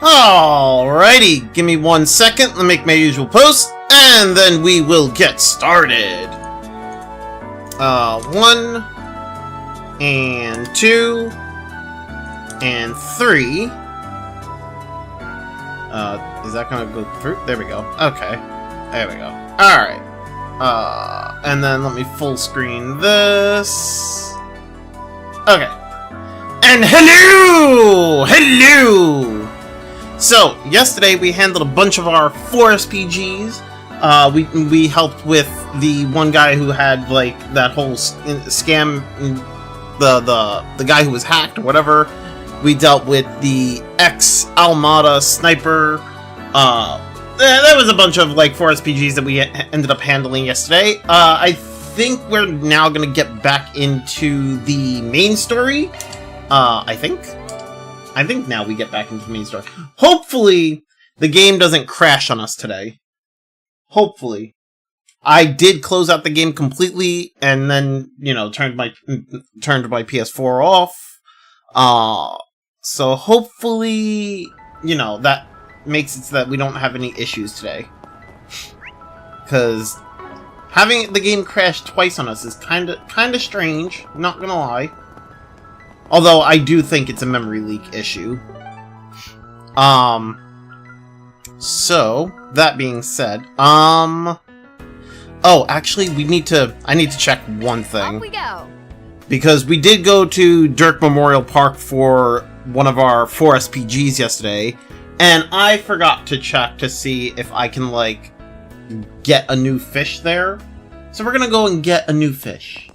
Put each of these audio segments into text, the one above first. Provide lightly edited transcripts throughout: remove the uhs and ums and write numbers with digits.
Alrighty, give me 1 second to make my usual post, and then we will get started. 1, and 2, and 3. Is that gonna go through? There we go. Okay. There we go. Alright. And then let me full screen this. Okay. And hello! Hello! So, yesterday we handled a bunch of our 4 SPGs. We helped with the one guy who had, like, that whole scam, the guy who was hacked or whatever. We dealt with the ex-almata sniper. There was a bunch of, like, 4 SPGs that we ended up handling yesterday. I think we're now gonna get back into the main story. I think now we get back into the main story. Hopefully, the game doesn't crash on us today. Hopefully. I did close out the game completely, and then, you know, turned my PS4 off. So hopefully, you know, that makes it so that we don't have any issues today. Because having the game crash twice on us is kinda strange, not gonna lie. Although I do think it's a memory leak issue. So that being said, oh, actually, I need to check one thing. Off we go. Because we did go to Dirk Memorial Park for one of our 4 SPGs yesterday, and I forgot to check to see if I can, like, get a new fish there. So we're gonna go and get a new fish.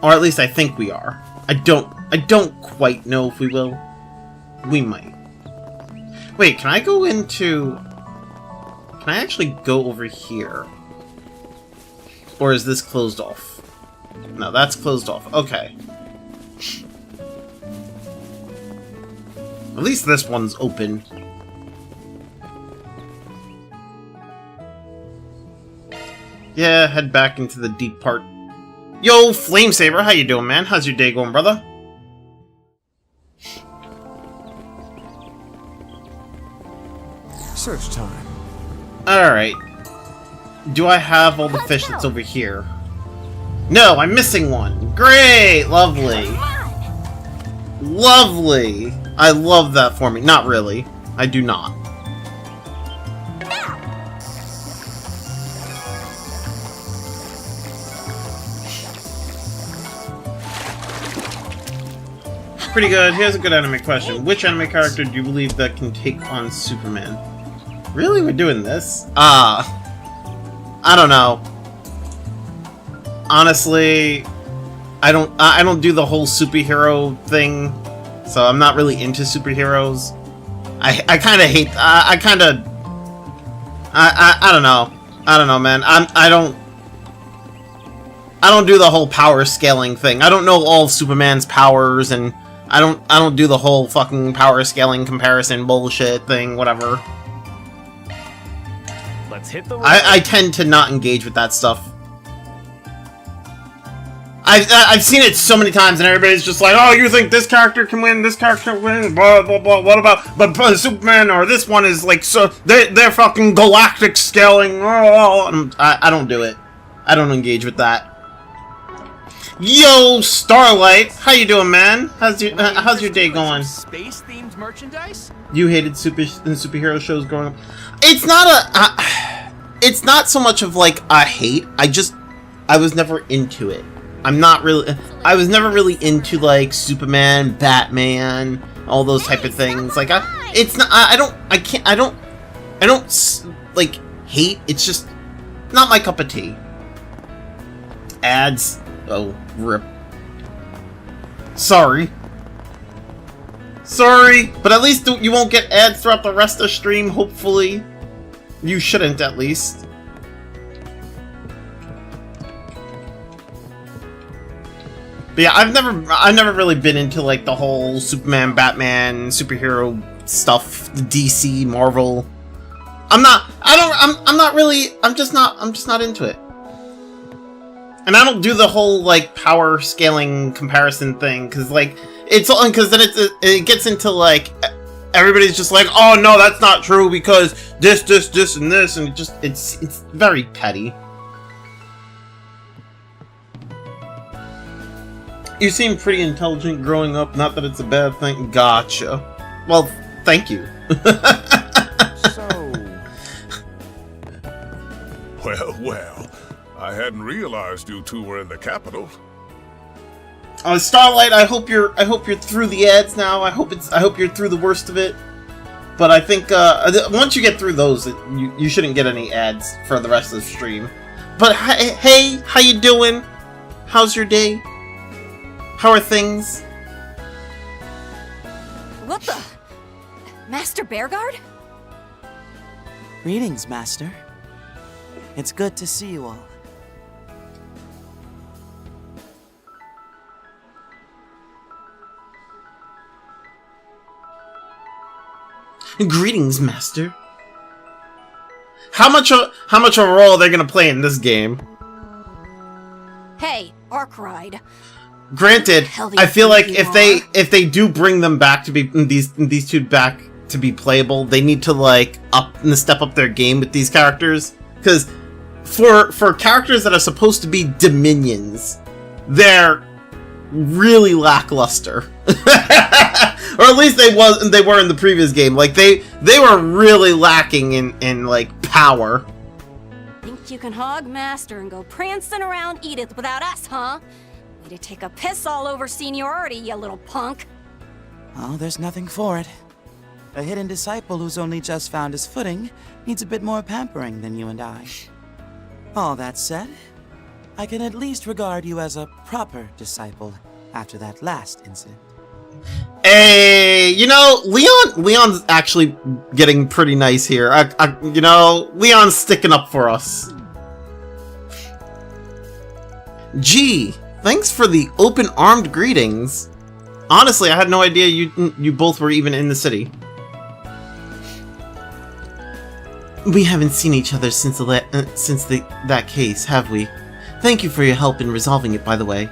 Or at least I think we are. I don't quite know if we will. We might. Wait, can I go into... Can I actually go over here? Or is this closed off? No, that's closed off. Okay. At least this one's open. Yeah, head back into the deep part. Yo, Flamesaber, how you doing, man? How's your day going, brother? Search time. Alright. Do I have all the fish that's over here? No, I'm missing one. Great! Lovely. Lovely. I love that for me. Not really. I do not. Pretty good. Here's a good anime question. Which anime character do you believe that can take on Superman? Really? We're doing this? I don't know. Honestly, I don't do the whole superhero thing, so I'm not really into superheroes. I kind of hate. I don't know. I don't know, man. I don't do the whole power scaling thing. I don't know all of Superman's powers, and I don't do the whole fucking power scaling comparison bullshit thing, whatever. Let's hit the road. I tend to not engage with that stuff. I've seen it so many times, and everybody's just like, "Oh, you think this character can win? This character can win? Blah blah blah. What about but Superman or this one is like so they're fucking galactic scaling." Oh, I don't do it. I don't engage with that. Yo, Starlight, how you doing, man? How's your day going? Space-themed merchandise? You hated superhero shows growing up. It's not so much of like a hate. I was never into it. I was never really into like Superman, Batman, all those type of things. Like I don't like hate. It's just not my cup of tea. Ads. Oh, rip. Sorry. Sorry, but at least you won't get ads throughout the rest of the stream, hopefully. You shouldn't, at least. But yeah, I've never really been into like the whole Superman, Batman, superhero stuff, DC, Marvel. I'm just not into it. And I don't do the whole like power scaling comparison thing, because like it's all because then it gets into like everybody's just like, oh no, that's not true because this, and this, and it's very petty. You seem pretty intelligent growing up. Not that it's a bad thing. Gotcha. Well, thank you. So... Well, I hadn't realized you two were in the capital. Starlight, I hope you're through the ads now. I hope you're through the worst of it. But I think once you get through those, you shouldn't get any ads for the rest of the stream. But hey, how you doing? How's your day? How are things? What the? Master Bearguard? Greetings, Master. It's good to see you all. Greetings, Master. How much of a role are they gonna play in this game? Hey, Arkride. Granted, Hell do you I feel think like you if they do bring them back to be these two back to be playable, they need to like step up their game with these characters, because for characters that are supposed to be dominions, they're really lackluster. Or at least they were in the previous game. Like they were really lacking in like power. Think you can hog Master and go prancing around Edith without us, huh? Way to take a piss all over seniority, you little punk. Oh, there's nothing for it. A hidden disciple who's only just found his footing needs a bit more pampering than you and I. All that said, I can at least regard you as a proper disciple after that last incident. Hey, you know, Leon's actually getting pretty nice here. You know, Leon's sticking up for us. Gee, thanks for the open-armed greetings. Honestly, I had no idea you both were even in the city. We haven't seen each other since that case, have we? Thank you for your help in resolving it, by the way.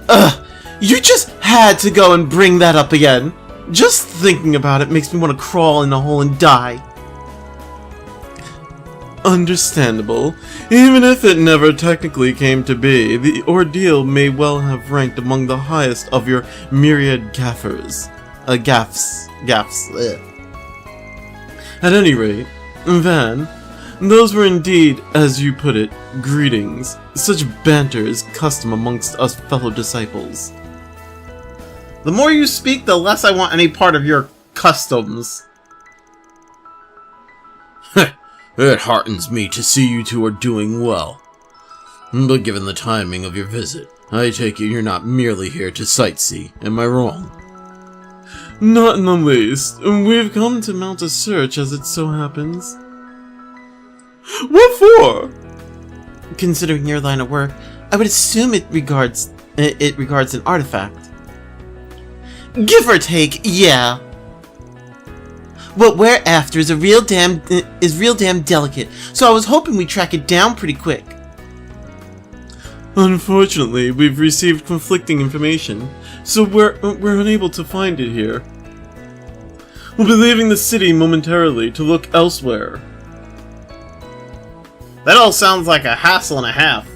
Ugh! You just had to go and bring that up again. Just thinking about it makes me want to crawl in a hole and die. Understandable. Even if it never technically came to be, the ordeal may well have ranked among the highest of your myriad gaffes. Gaffs. At any rate, Van, those were indeed, as you put it, greetings. Such banter is custom amongst us fellow disciples. The more you speak, the less I want any part of your customs. It heartens me to see you two are doing well. But given the timing of your visit, I take it you're not merely here to sightsee, am I wrong? Not in the least. We've come to mount a search as it so happens. What for? Considering your line of work, I would assume it regards an artifact. Give or take, yeah. What we're after is real damn delicate, so I was hoping we'd track it down pretty quick. Unfortunately, we've received conflicting information, so we're unable to find it here. We'll be leaving the city momentarily to look elsewhere. That all sounds like a hassle and a half.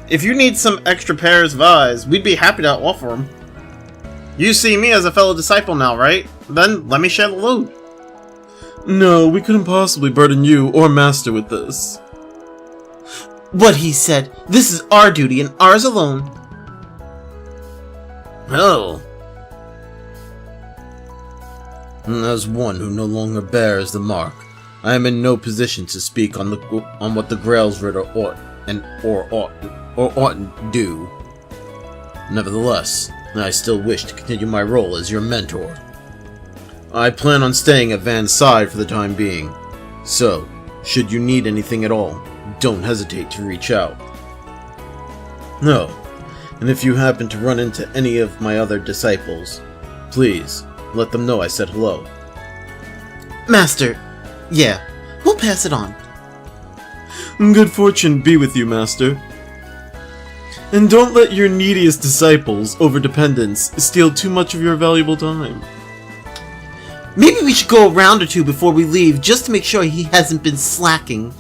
If you need some extra pairs of eyes, we'd be happy to offer them. You see me as a fellow disciple now, right? Then let me share the load. No, we couldn't possibly burden you or Master with this. What he said. This is our duty and ours alone. Oh. As one who no longer bears the mark, I am in no position to speak on what the Grail's Ritter oughtn't do. Nevertheless, I still wish to continue my role as your mentor. I plan on staying at Van's side for the time being, so, should you need anything at all, don't hesitate to reach out. No, and if you happen to run into any of my other disciples, please, let them know I said hello. Master, yeah, we'll pass it on. Good fortune be with you, Master. And don't let your neediest disciples, overdependents, steal too much of your valuable time. Maybe we should go a round or two before we leave, just to make sure he hasn't been slacking.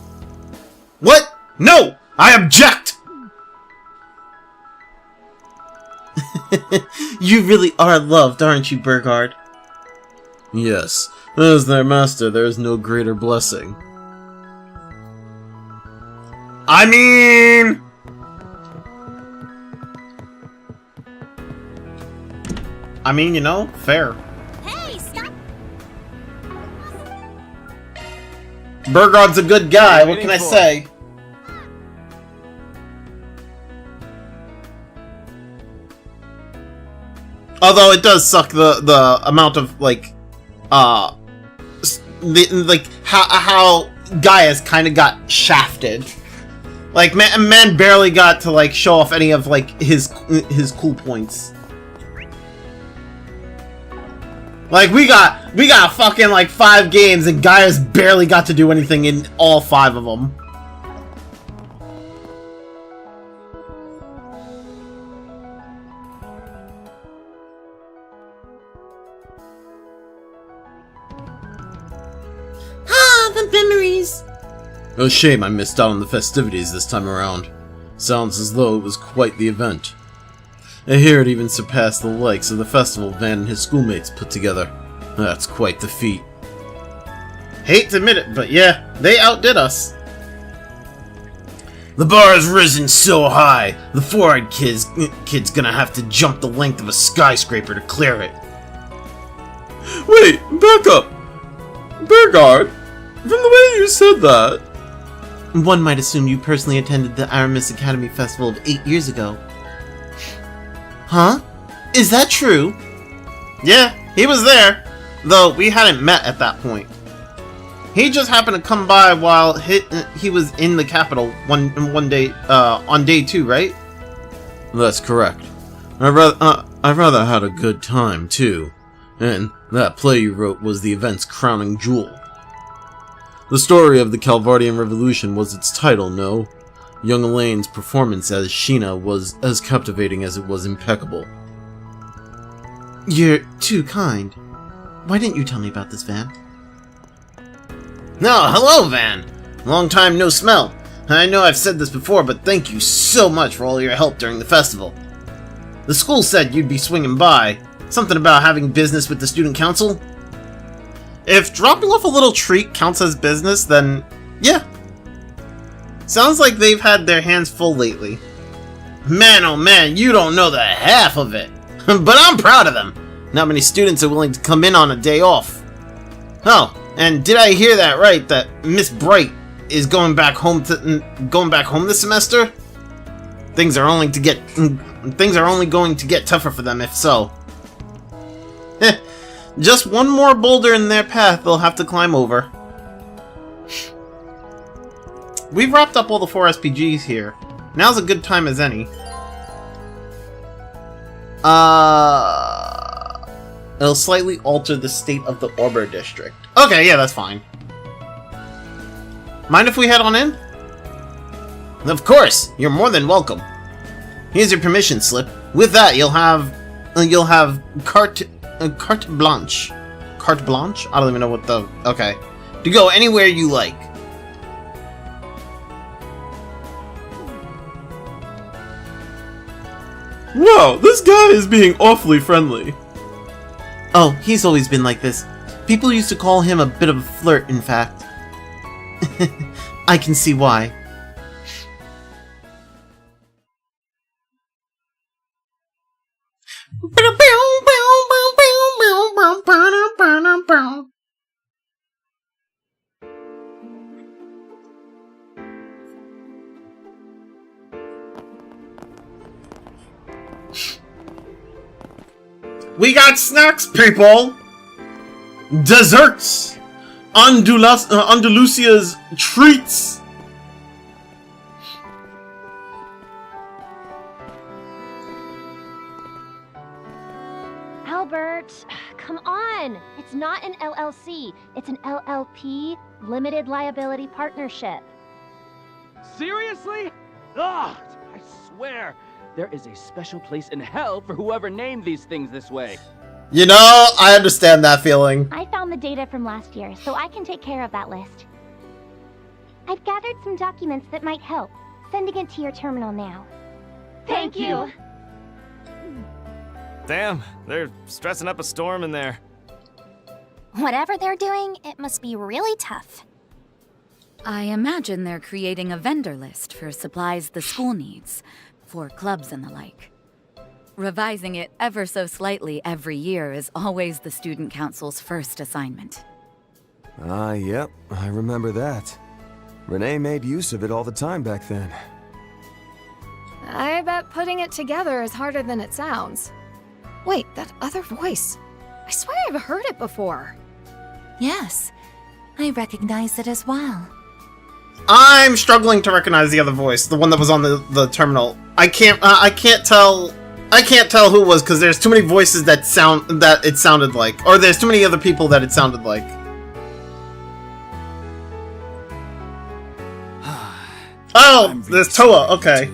What? No! I object! You really are loved, aren't you, Burgard? Yes, as their master, there is no greater blessing. I mean... you know, fair. Hey, stop! Burgard's a good guy, what can I say? Although it does suck the amount of, like, how Gaius kind of got shafted. Like, man barely got to, like, show off any of, like, his cool points. Like, we got fucking, like, 5 games, and Gaius barely got to do anything in all 5 of them. Ah, the memories! A shame I missed out on the festivities this time around. Sounds as though it was quite the event. I hear it even surpassed the likes of the festival Van and his schoolmates put together. That's quite the feat. Hate to admit it, but yeah, they outdid us. The bar has risen so high, the four-eyed kid's gonna have to jump the length of a skyscraper to clear it. Wait, back up! Burgard, from the way you said that... One might assume you personally attended the Hermes Academy Festival of 8 years ago. Huh? Is that true? Yeah, he was there, though we hadn't met at that point. He just happened to come by while he was in the capital one day, on day 2, right? That's correct. I rather had a good time, too. And that play you wrote was the event's crowning jewel. The story of the Calvardian Revolution was its title, no? Young Elaine's performance as Sheena was as captivating as it was impeccable. You're too kind. Why didn't you tell me about this, Van? No, hello, Van! Long time no smell. I know I've said this before, but thank you so much for all your help during the festival. The school said you'd be swinging by. Something about having business with the student council? If dropping off a little treat counts as business, then yeah. Sounds like they've had their hands full lately. Man, oh man, you don't know the half of it. But I'm proud of them. Not many students are willing to come in on a day off. Oh, and did I hear that right? That Miss Bright is going back home this semester? Things are only going to get tougher for them if so. Just one more boulder in their path they'll have to climb over. We've wrapped up all the 4 SPGs here. Now's a good time as any. It'll slightly alter the state of the Orbor district. Okay, yeah, that's fine. Mind if we head on in? Of course! You're more than welcome. Here's your permission slip. With that, you'll have carte blanche. Carte blanche? I don't even know what the... Okay. To go anywhere you like. Wow, this guy is being awfully friendly. Oh, he's always been like this. People used to call him a bit of a flirt, in fact. I can see why. We got snacks, people! Desserts! Andalusia's treats! Albert, come on! It's not an LLC. It's an LLP, Limited Liability Partnership. Seriously? Ugh, I swear, there is a special place in hell for whoever named these things this way. You know, I understand that feeling. I found the data from last year, so I can take care of that list. I've gathered some documents that might help. Sending it to your terminal now. Thank you. Damn, they're stressing up a storm in there. Whatever they're doing, it must be really tough. I imagine they're creating a vendor list for supplies the school needs, for clubs and the like. Revising it ever so slightly every year is always the student council's first assignment. Yep, I remember that. Renee made use of it all the time back then. I bet putting it together is harder than it sounds. Wait, that other voice. I swear I've heard it before. Yes, I recognize it as well. I'm struggling to recognize the other voice, the one that was on the terminal. I can't tell who it was because there's too many voices that it sounded like, or there's too many other people that it sounded like. Oh, there's Toa. Okay.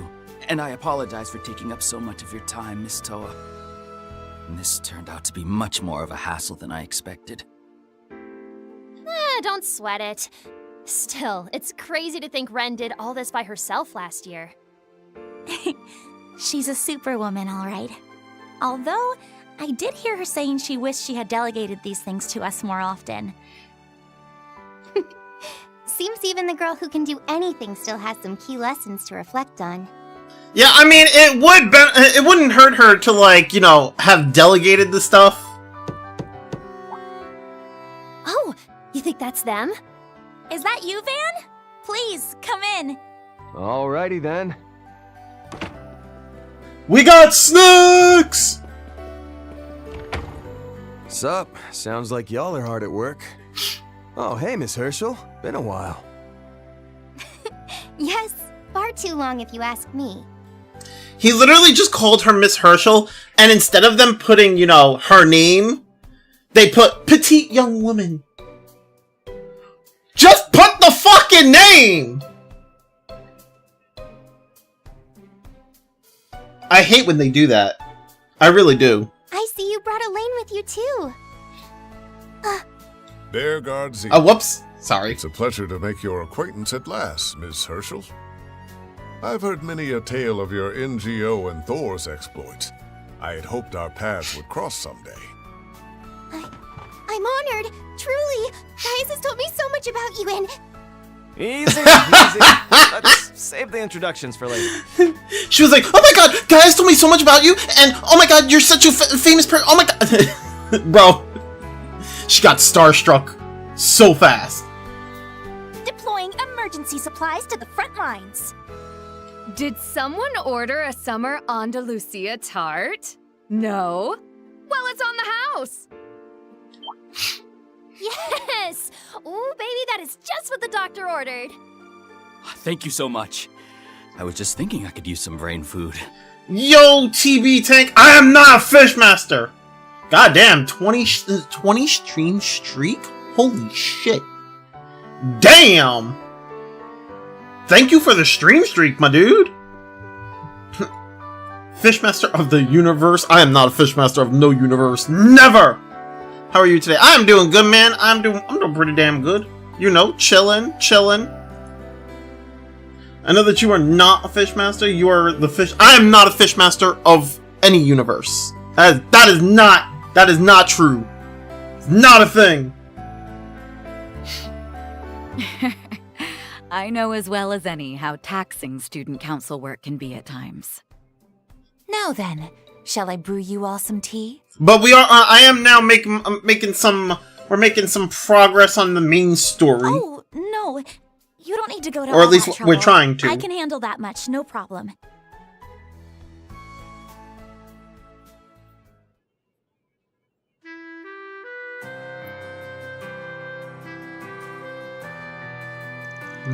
And I apologize for taking up so much of your time, Miss Toa. And this turned out to be much more of a hassle than I expected. Don't sweat it. Still, it's crazy to think Ren did all this by herself last year. She's a superwoman, all right. Although, I did hear her saying she wished she had delegated these things to us more often. Seems even the girl who can do anything still has some key lessons to reflect on. Yeah, I mean, it wouldn't hurt her to, like, you know, have delegated the stuff. Oh, you think that's them? Is that you, Van? Please, come in. Alrighty then. We got snacks! Sup? Sounds like y'all are hard at work. Oh, hey, Miss Herschel. Been a while. Yes, far too long if you ask me. He literally just called her Miss Herschel, and instead of them putting, you know, her name, they put petite young woman. Just put the fucking name! I hate when they do that. I really do. I see you brought Elaine with you too. Bearguard Z. Oh, whoops. Sorry. It's a pleasure to make your acquaintance at last, Miss Herschel. I've heard many a tale of your NGO and Thor's exploits. I had hoped our paths would cross someday. I'm honored, truly. Gaius has told me so much about you and... Easy, easy. Let's save the introductions for later. She was like, oh my god, guys told me so much about you, and oh my god, you're such a famous person. Oh my god. Bro. She got starstruck so fast. Deploying emergency supplies to the front lines. Did someone order a summer Andalusia tart? No? Well, it's on the house. Yes! Ooh, baby, that is just what the doctor ordered. Thank you so much. I was just thinking I could use some brain food. Yo, TB Tank, I am not a Fishmaster. Goddamn, 20 stream streak? Holy shit. Damn! Thank you for the stream streak, my dude. Fishmaster of the universe? I am not a Fishmaster of no universe. Never! How are you today? I'm doing good, man. I'm doing pretty damn good. You know, chillin'. I know that you are not a Fishmaster. You are the fish. I am not a Fishmaster of any universe. That is not true. It's not a thing. I know as well as any how taxing student council work can be at times. Now then, shall I brew you all some tea? But we are. I am now making some. We're making some progress on the main story. Oh, no. You don't need to go to Or at all least that we're trouble. trying to. I can handle that much, no problem.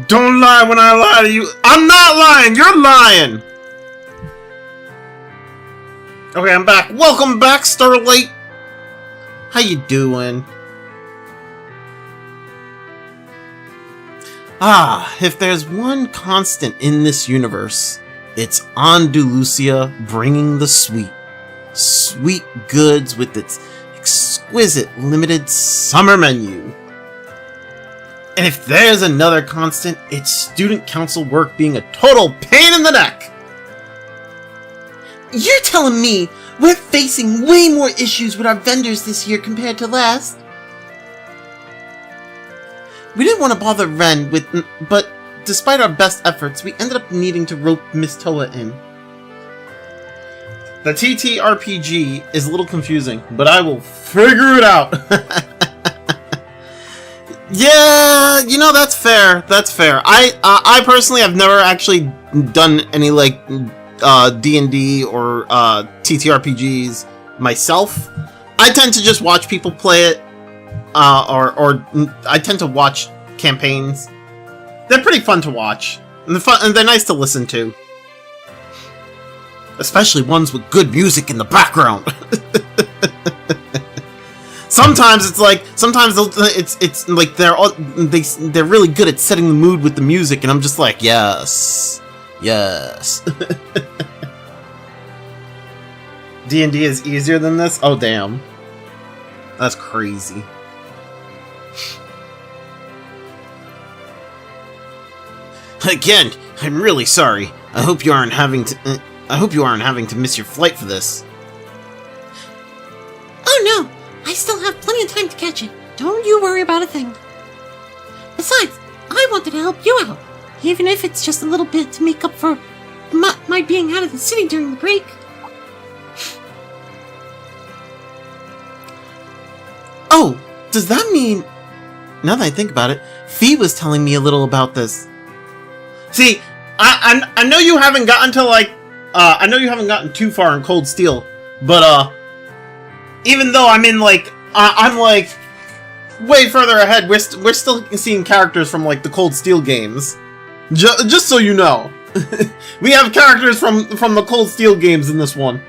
Don't lie when I lie to you. I'm not lying. You're lying. Okay, I'm back. Welcome back, Starlight. How you doing? If there's one constant in this universe, It's Andalusia bringing the sweet. Sweet goods with its exquisite limited summer menu. And if there's another constant, it's student council work being a total pain in the neck. You're telling me we're facing way more issues with our vendors this year compared to last? We didn't want to bother Ren with, but despite our best efforts, we ended up needing to rope Miss Toa in. The TTRPG is a little confusing, but I will figure it out. Yeah, you know, that's fair. That's fair. I personally have never actually done any like D&D or TTRPGs myself. I tend to just watch people play it, or I tend to watch campaigns. They're pretty fun to watch, and they're nice to listen to, especially ones with good music in the background. Sometimes it's like, it's like they're really good at setting the mood with the music, and I'm just like, yes, yes. D&D is easier than this? Oh damn, that's crazy. Again, I'm really sorry. I hope you aren't having to miss your flight for this. Oh no! I still have plenty of time to catch it. Don't you worry about a thing. Besides, I wanted to help you out, even if it's just a little bit to make up for my being out of the city during the break. Oh, does that mean... Now that I think about it, Fee was telling me a little about this. See, I know you haven't gotten to like... I know you haven't gotten too far in Cold Steel, but even though I'm in like... I'm like... way further ahead, we're still seeing characters from like the Cold Steel games. Just so you know. We have characters from the Cold Steel games in this one.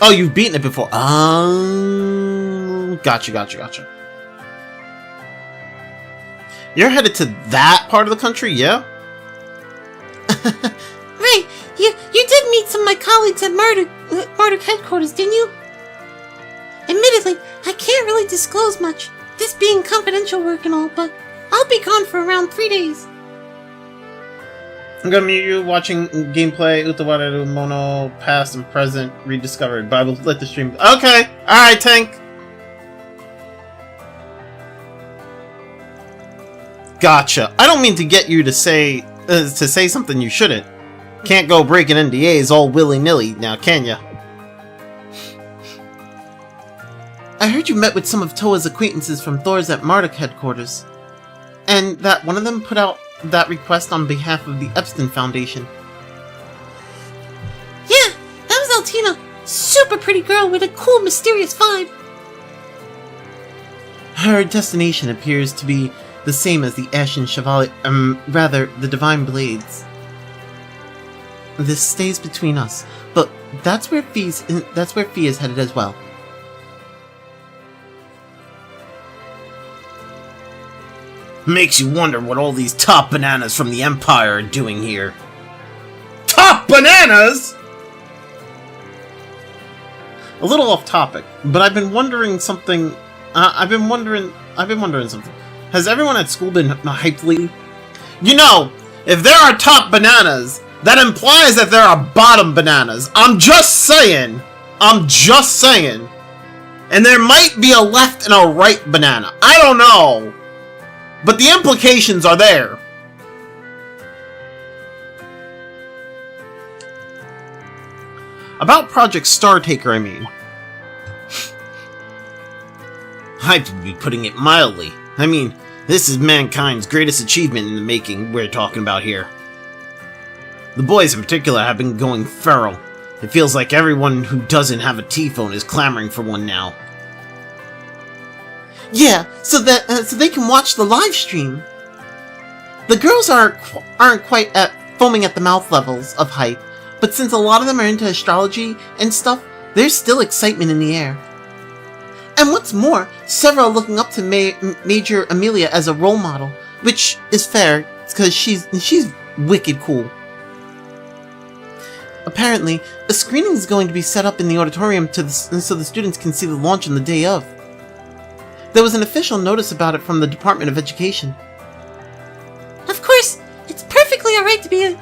Oh, you've beaten it before. Gotcha. You're headed to that part of the country, yeah? Right, you did meet some of my colleagues at Marduk headquarters, didn't you? Admittedly, I can't really disclose much, this being confidential work and all, but I'll be gone for around 3 days. I'm gonna mute you watching gameplay Utawareru Mono past and present rediscovered, but I will let the stream. Okay, alright, Tank. Gotcha. I don't mean to get you to say something you shouldn't. Can't go breaking NDAs all willy-nilly now, can ya? I heard you met with some of Toa's acquaintances from Thor's at Marduk headquarters, and that one of them put out that request on behalf of the Epstein Foundation. Yeah, that was Altina. Super pretty girl with a cool, mysterious vibe. Her destination appears to be the same as the Ashen Chevalier, rather, the Divine Blades. This stays between us, but that's where Fee is headed as well. Makes you wonder what all these top bananas from the Empire are doing here. Top bananas?! A little off topic, but I've been wondering something. I've been wondering something. Has everyone at school been hyped lately? You know, if there are top bananas, that implies that there are bottom bananas. I'm just saying. And there might be a left and a right banana. I don't know. But the implications are there. About Project Startaker, I mean. I'd be putting it mildly. I mean, this is mankind's greatest achievement in the making we're talking about here. The boys in particular have been going feral. It feels like everyone who doesn't have a T-phone is clamoring for one now. Yeah, so they can watch the live stream. The girls aren't quite at foaming at the mouth levels of hype, but since a lot of them are into astrology and stuff, there's still excitement in the air. And what's more, several are looking up to Major Amelia as a role model, which is fair, because she's wicked cool. Apparently, a screening is going to be set up in the auditorium so the students can see the launch on the day of. There was an official notice about it from the Department of Education. Of course, it's perfectly alright to be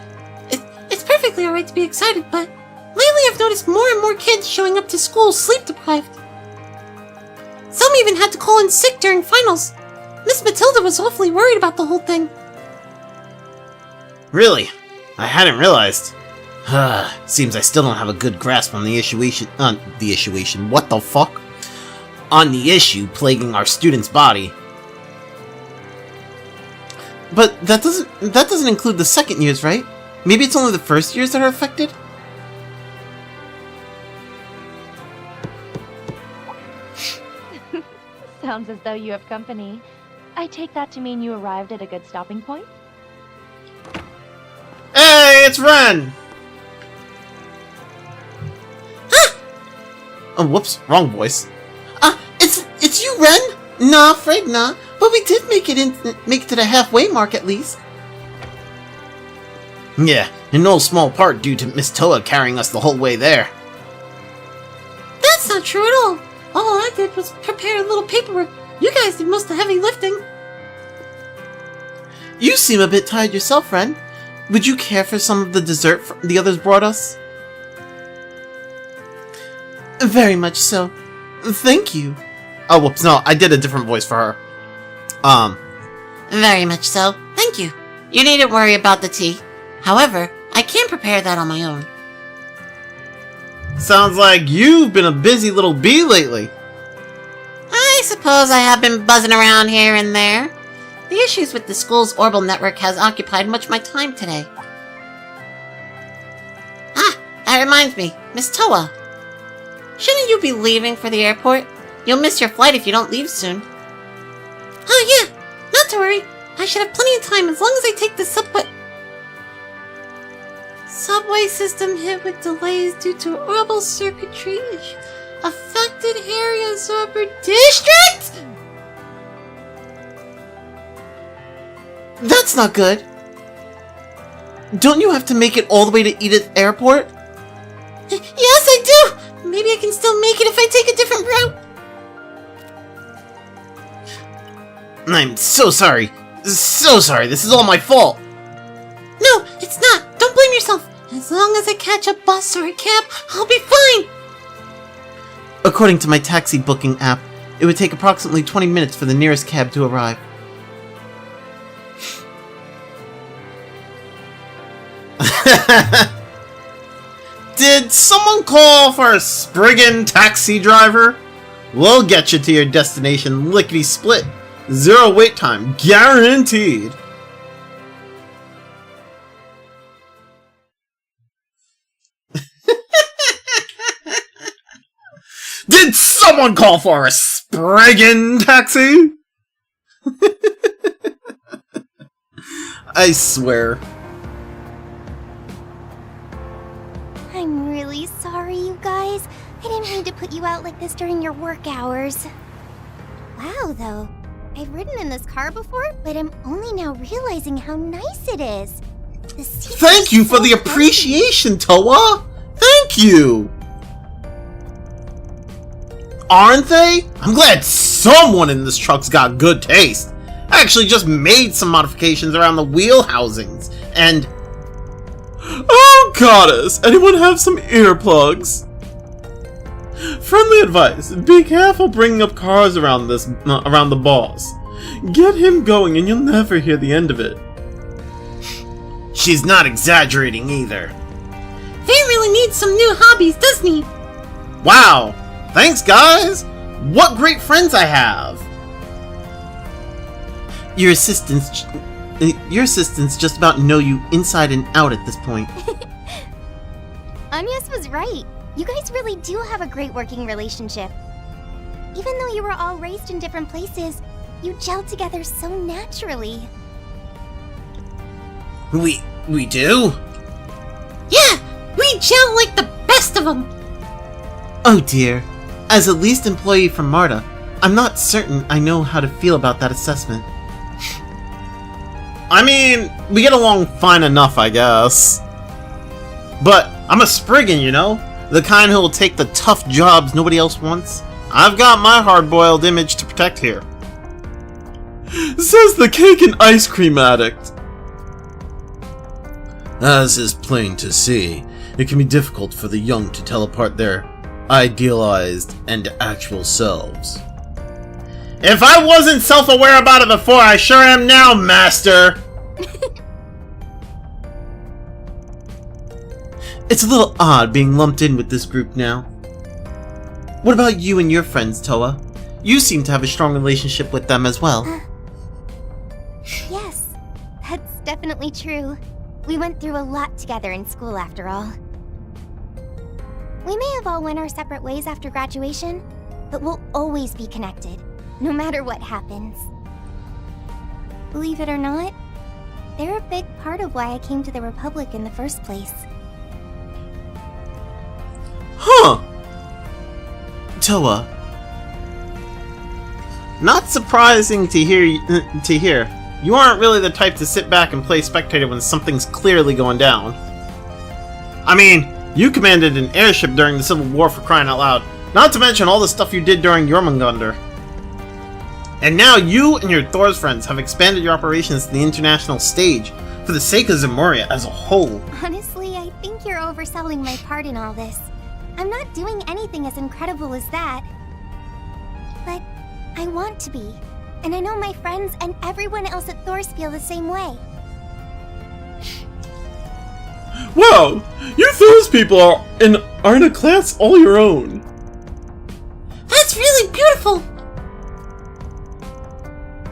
excited, but lately I've noticed more and more kids showing up to school sleep-deprived. Some even had to call in sick during finals. Miss Matilda was awfully worried about the whole thing. Really? I hadn't realized. Seems I still don't have a good grasp on the issue. What the fuck? On the issue plaguing our student's body. But that doesn't include the second years, right? Maybe it's only the first years that are affected? Sounds as though you have company. I take that to mean you arrived at a good stopping point? Hey, it's Ren! Oh, whoops, wrong voice. It's you, Ren? Nah, afraid not. But we did make it to the halfway mark at least. Yeah, in no small part due to Miss Toa carrying us the whole way there. That's not true at all. All I did was prepare a little paperwork. You guys did most of the heavy lifting. You seem a bit tired yourself, Ren. Would you care for some of the dessert the others brought us? Very much so. Thank you. Oh, whoops, no, I did a different voice for her. Very much so. Thank you. You needn't worry about the tea. However, I can prepare that on my own. Sounds like you've been a busy little bee lately. I suppose I have been buzzing around here and there. The issues with the school's orbital network has occupied much of my time today. That reminds me, Miss Toa. Shouldn't you be leaving for the airport? You'll miss your flight if you don't leave soon. Oh yeah, not to worry. I should have plenty of time as long as I take the subway system hit with delays due to orbital circuitry. Affected areas of our district? That's not good. Don't you have to make it all the way to Edith Airport? Yes, I do! Maybe I can still make it if I take a different route. I'm so sorry. So sorry. This is all my fault. No, it's not. Don't blame yourself. As long as I catch a bus or a cab, I'll be fine. According to my taxi booking app, it would take approximately 20 minutes for the nearest cab to arrive. Did someone call for a Spriggan taxi driver? We'll get you to your destination lickety-split. 0 wait time, guaranteed. Did someone call for a Spriggan taxi? I swear. I'm really sorry, you guys. I didn't mean to put you out like this during your work hours. Wow, though. I've ridden in this car before, but I'm only now realizing how nice it is. The seats Thank you for the appreciation, Toa! Thank you! Aren't they? I'm glad someone in this truck's got good taste. I actually just made some modifications around the wheel housings, and... Oh, goddess! Anyone have some earplugs? Friendly advice, be careful bringing up cars around the boss. Get him going and you'll never hear the end of it. She's not exaggerating either. Vane really needs some new hobbies, doesn't he? Wow! Thanks, guys! What great friends I have! Your assistants just about know you inside and out at this point. Agnes was right. You guys really do have a great working relationship. Even though you were all raised in different places, you gel together so naturally. We do? Yeah! We gel like the best of them! Oh dear. As a least employee from Marta, I'm not certain I know how to feel about that assessment. I mean, we get along fine enough, I guess. But I'm a Spriggan, you know? The kind who will take the tough jobs nobody else wants. I've got my hard-boiled image to protect here. Says the cake and ice cream addict. As is plain to see, it can be difficult for the young to tell apart their idealized and actual selves. If I wasn't self-aware about it before, I sure am now, Master! It's a little odd being lumped in with this group now. What about you and your friends, Toa? You seem to have a strong relationship with them as well. Yes, that's definitely true. We went through a lot together in school after all. We may have all went our separate ways after graduation, but we'll always be connected, no matter what happens. Believe it or not, they're a big part of why I came to the Republic in the first place. Huh! Toa. Not surprising to hear. You aren't really the type to sit back and play spectator when something's clearly going down. I mean, you commanded an airship during the Civil War, for crying out loud. Not to mention all the stuff you did during Jormungandr. And now you and your Thor's friends have expanded your operations to the international stage for the sake of Zemuria as a whole. Honestly, I think you're overselling my part in all this. I'm not doing anything as incredible as that. But I want to be. And I know my friends and everyone else at Thor's feel the same way. Wow! You Thor's people are in a class all your own. That's really beautiful!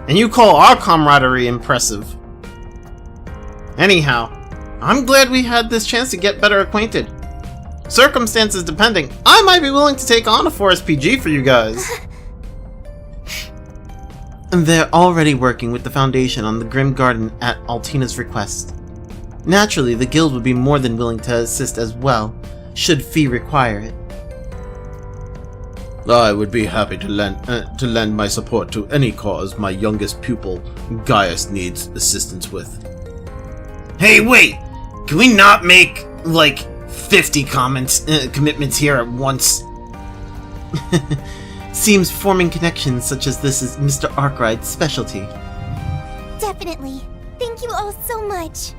And you call our camaraderie impressive. Anyhow, I'm glad we had this chance to get better acquainted. Circumstances depending, I might be willing to take on a 4SPG for you guys. They're already working with the Foundation on the Grim Garden at Altina's request. Naturally, the guild would be more than willing to assist as well, should fee require it. I would be happy to lend my support to any cause my youngest pupil, Gaius, needs assistance with. Hey, wait! Can we not make, like, 50 commitments here at once? Seems forming connections such as this is Mr. Arkride's specialty. Definitely. Thank you all so much.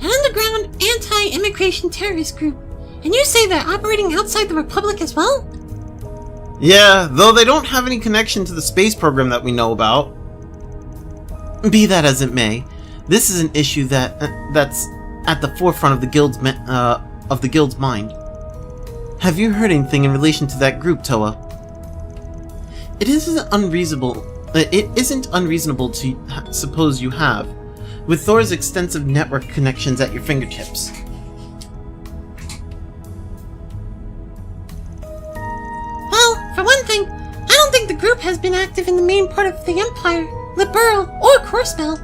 An underground anti-immigration terrorist group. And you say they're operating outside the Republic as well? Yeah, though they don't have any connection to the space program that we know about. Be that as it may, this is an issue that's at the forefront of the guild's mind. Have you heard anything in relation to that group, Toa? It isn't unreasonable to suppose you have, with Thor's extensive network connections at your fingertips. Well, for one thing, I don't think the group has been active in the main part of the Empire, Liberl, or Crossbell.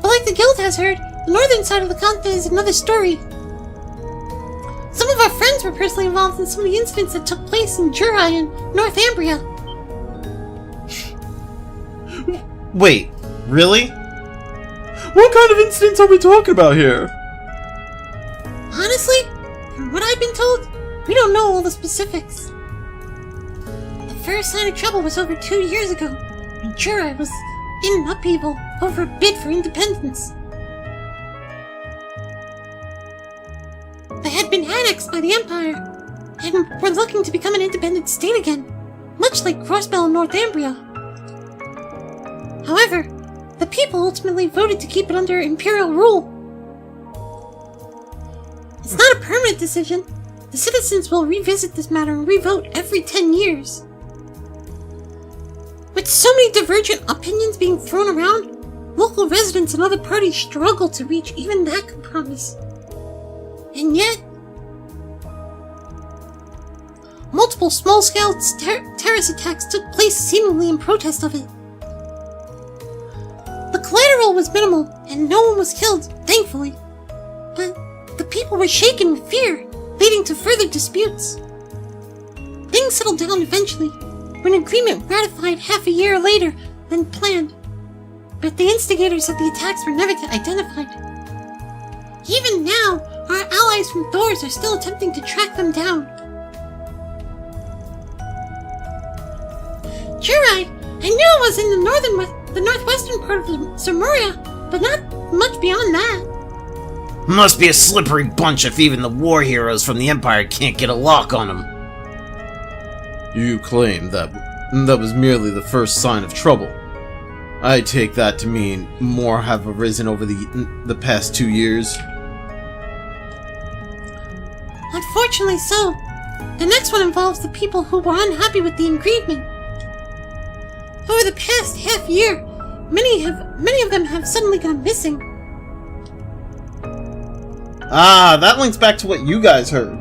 But like the guild has heard, the northern side of the continent is another story. Some of our friends were personally involved in some of the incidents that took place in Jura and Northumbria. Wait, really? What kind of incidents are we talking about here? Honestly, from what I've been told, we don't know all the specifics. The first sign of trouble was over 2 years ago, when Jura was in upheaval over a bid for independence. They had been annexed by the Empire, and were looking to become an independent state again, much like Crossbell and Northumbria. However, the people ultimately voted to keep it under Imperial rule. It's not a permanent decision. The citizens will revisit this matter and revote every 10 years. With so many divergent opinions being thrown around, local residents and other parties struggle to reach even that compromise. And yet, multiple small-scale terrorist attacks took place seemingly in protest of it. The collateral was minimal, and no one was killed, thankfully. But the people were shaken with fear, leading to further disputes. Things settled down eventually, when an agreement ratified half a year later than planned. But the instigators of the attacks were never identified. Even now, our allies from Thors are still attempting to track them down. You're right. I knew it was in the northwestern part of Zemuria, but not much beyond that. Must be a slippery bunch if even the war heroes from the Empire can't get a lock on them. You claim that was merely the first sign of trouble. I take that to mean more have arisen over the past 2 years. Unfortunately so. The next one involves the people who were unhappy with the agreement. Over the past half year, many of them have suddenly gone missing. Ah, that links back to what you guys heard.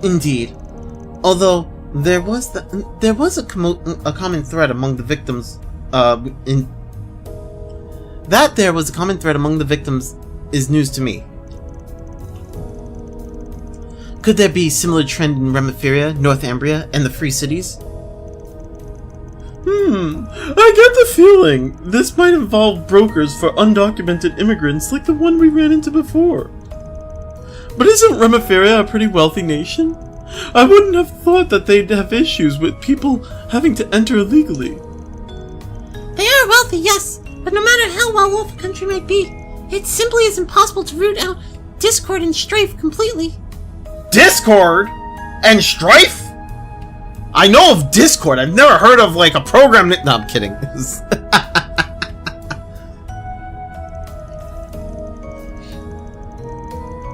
Indeed. Although there was a common thread among the victims. There was a common thread among the victims is news to me. Could there be similar trend in Remiferia, Northumbria, and the Free Cities? I get the feeling this might involve brokers for undocumented immigrants like the one we ran into before. But isn't Remiferia a pretty wealthy nation? I wouldn't have thought that they'd have issues with people having to enter illegally. They are wealthy, yes, but no matter how well off a country might be, it simply is impossible to root out discord and strife completely. Discord? And strife? I know of Discord. I've never heard of, like, a program that... No, I'm kidding.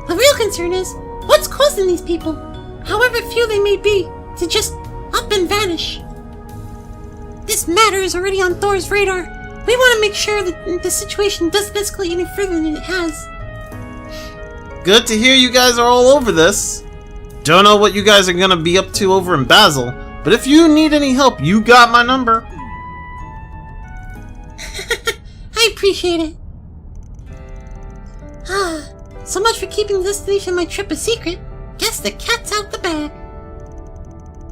The real concern is, what's causing these people, however few they may be, to just up and vanish? This matter is already on Thor's radar. We want to make sure that the situation doesn't escalate any further than it has. Good to hear you guys are all over this. Don't know what you guys are gonna be up to over in Basel, but if you need any help, you got my number. I appreciate it. So much for keeping the destination of my trip a secret. Guess the cat's out the bag.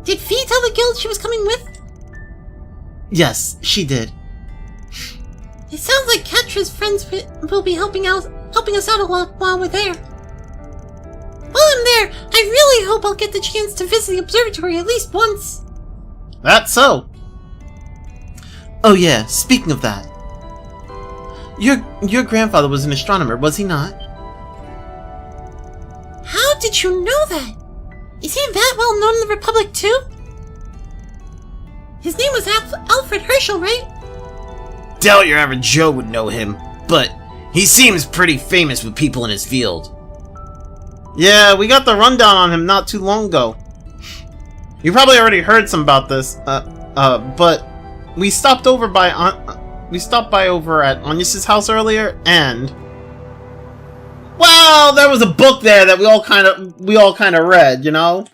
Did Fee tell the guild she was coming with? Yes, she did. It sounds like Katra's friends will be helping us out a lot while we're there. While I'm there, I really hope I'll get the chance to visit the observatory at least once. That's so. Oh yeah, speaking of that. Your grandfather was an astronomer, was he not? How did you know that? Is he that well known in the Republic too? His name was Alfred Herschel, right? Doubt your average Joe would know him, but he seems pretty famous with people in his field. Yeah, we got the rundown on him not too long ago. You probably already heard some about this, but we stopped over by over at Agnes's house earlier, and well, there was a book there that we all kind of read, you know.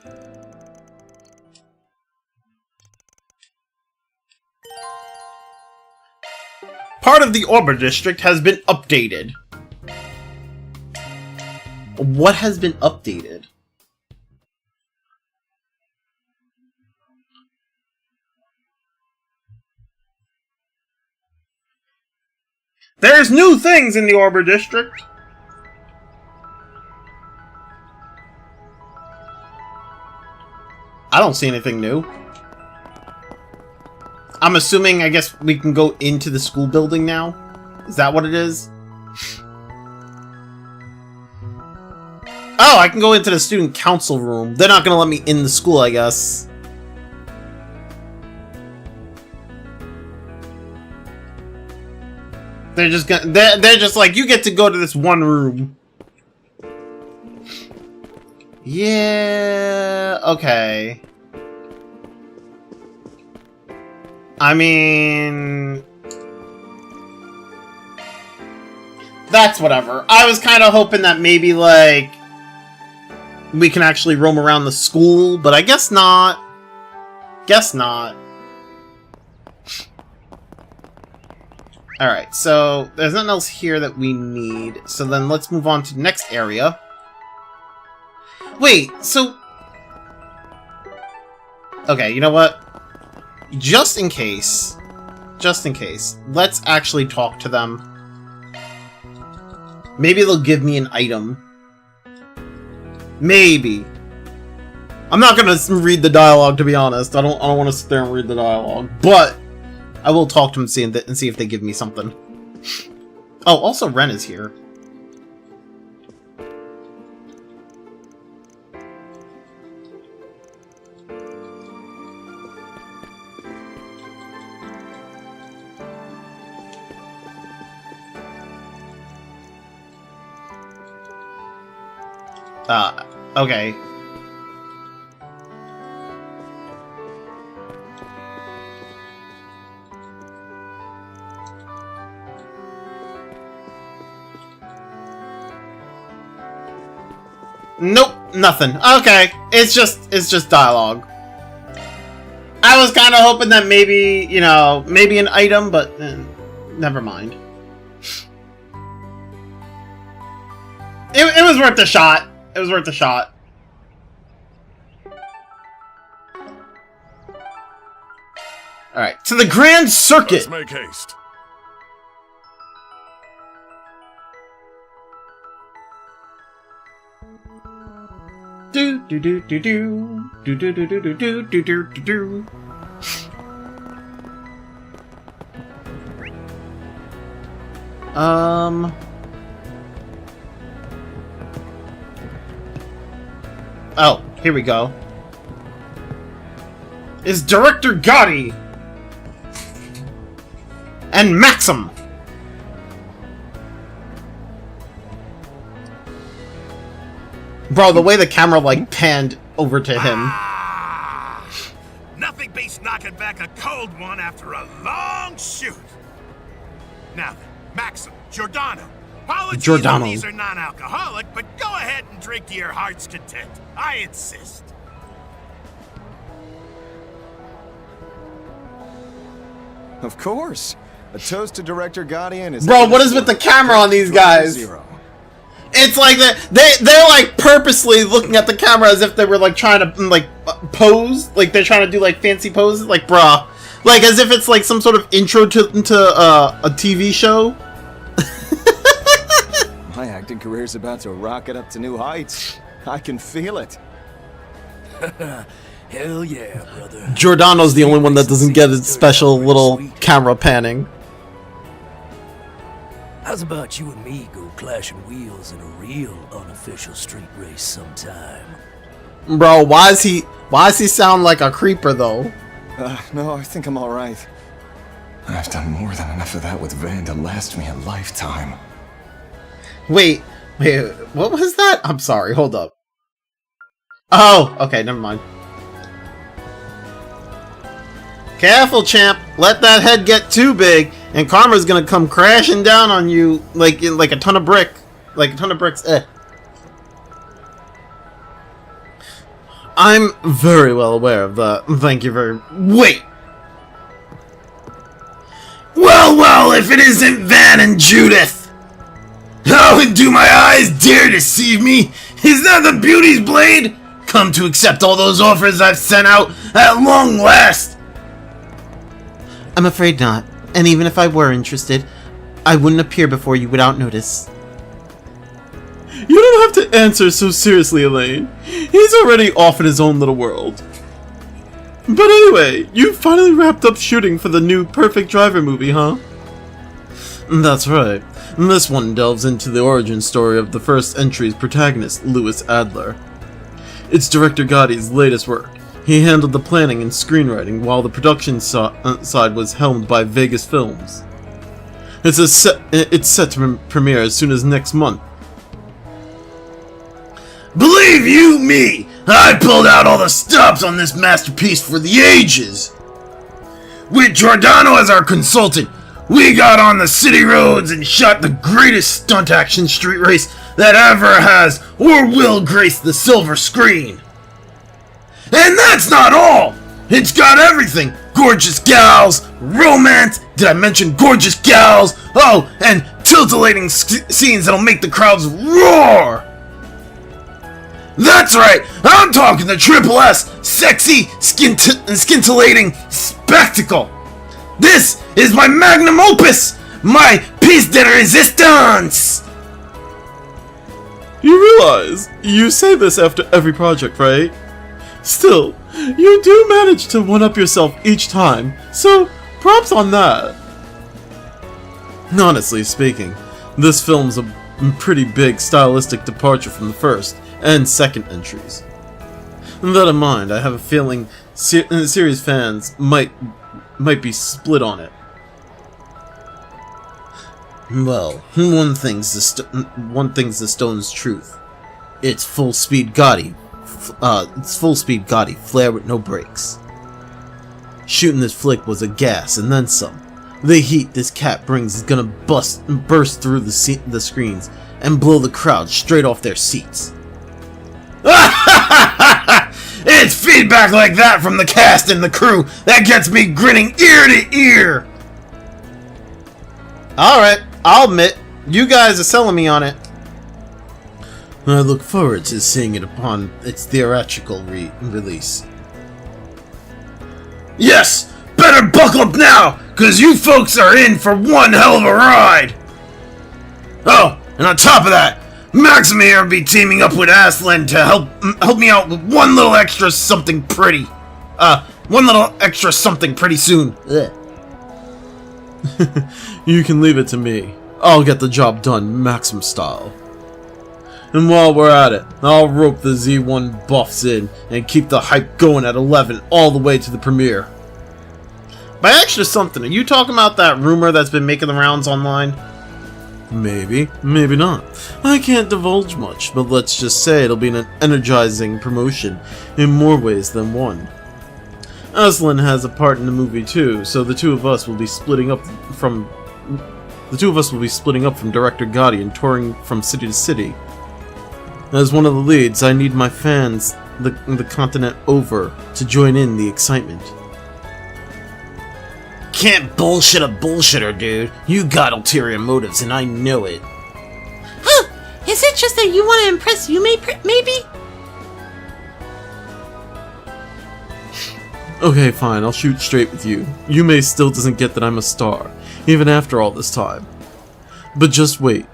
Part of the Orbit District has been updated. What has been updated? There's new things in the Orbit District. I don't see anything new. I'm assuming, I guess, we can go into the school building now? Is that what it is? Oh, I can go into the student council room. They're not gonna let me in the school, I guess. They're just like, you get to go to this one room. Yeah, okay. I mean... That's whatever. I was kind of hoping that maybe, like, we can actually roam around the school, but I guess not. Guess not. Alright, so there's nothing else here that we need. So then let's move on to the next area. Wait, so... Okay, you know what? Just in case, let's actually talk to them. Maybe they'll give me an item. Maybe. I'm not gonna read the dialogue, to be honest. I don't want to sit there and read the dialogue. But I will talk to them and see if they give me something. Oh, also Ren is here. Okay. Nope, nothing. Okay, it's just dialogue. I was kind of hoping that maybe, you know, maybe an item, but never mind. It was worth a shot. It was worth a shot. Alright, to the Grand Circuit! Let's make haste. Do do do do do do do do do do do do do do. Oh, here we go. Is Director Gotti and Maxim. Bro, the way the camera like panned over to him. Nothing beats knocking back a cold one after a long shoot. Now then, Maxim, Giordano. Apologies if these are non-alcoholic, but go ahead and drink to your heart's content. I insist. Of course. A toast to Director Gotti and his... Bro, what is with the camera on these guys? It's like they're like purposely looking at the camera as if they were like trying to like pose, like they're trying to do like fancy poses, like bruh, like as if it's like some sort of intro to a TV show. My acting career's about to rocket up to new heights. I can feel it. Hell yeah, brother. Giordano's the only one that doesn't get its special little camera panning. How's about you and me go clashing wheels in a real unofficial street race sometime? Bro, why does he sound like a creeper though? No, I think I'm all right. I've done more than enough of that with Van to last me a lifetime. Wait, what was that? I'm sorry, hold up. Oh, okay, never mind. Careful, champ. Let that head get too big, and karma's gonna come crashing down on you like a ton of bricks. I'm very well aware of that. Thank you very... Wait! Well, if it isn't Van and Judith! Oh, and do my eyes dare deceive me? Is that the Beauty's Blade? Come to accept all those offers I've sent out at long last! I'm afraid not. And even if I were interested, I wouldn't appear before you without notice. You don't have to answer so seriously, Elaine. He's already off in his own little world. But anyway, you finally wrapped up shooting for the new Perfect Driver movie, huh? That's right. This one delves into the origin story of the first entry's protagonist, Louis Adler. It's Director Gotti's latest work. He handled the planning and screenwriting, while the production side was helmed by Vegas Films. It's set to premiere as soon as next month. Believe you me, I pulled out all the stops on this masterpiece for the ages. With Giordano as our consultant, we got on the city roads and shot the greatest stunt action street race that ever has or will grace the silver screen. And that's not all! It's got everything! Gorgeous gals, romance, did I mention gorgeous gals? Oh, and titillating scenes that'll make the crowds roar! That's right! I'm talking the Triple S sexy, scintillating spectacle! This is my magnum opus! My piece de resistance! You realize you say this after every project, right? Still, you do manage to one-up yourself each time, so props on that. Honestly speaking, this film's a pretty big stylistic departure from the first and second entries. And that in mind, I have a feeling series fans might be split on it. Well, one thing's the stone's truth. It's full speed Gotti. Flare with no brakes. Shooting this flick was a gas and then some. The heat this cat brings is gonna burst through the screens and blow the crowd straight off their seats. It's feedback like that from the cast and the crew that gets me grinning ear to ear. Alright, I'll admit, you guys are selling me on it. I look forward to seeing it upon its theatrical release. Yes! Better buckle up now, cause you folks are in for one hell of a ride! Oh, and on top of that, Maxim here will be teaming up with Aslan to help me out with one little extra something pretty. Soon. You can leave it to me. I'll get the job done Maxim style. And while we're at it, I'll rope the Z1 buffs in and keep the hype going at 11 all the way to the premiere. By extra something, are you talking about that rumor that's been making the rounds online? Maybe, maybe not. I can't divulge much, but let's just say it'll be an energizing promotion in more ways than one. Aslan has a part in the movie too, so the two of us will be splitting up from director Gotti and touring from city to city. As one of the leads, I need my fans the continent over to join in the excitement. Can't bullshit a bullshitter, dude. You got ulterior motives, and I know it. Huh? Is it just that you want to impress you, maybe? Okay, fine, I'll shoot straight with you. Yume still doesn't get that I'm a star, even after all this time. But just wait.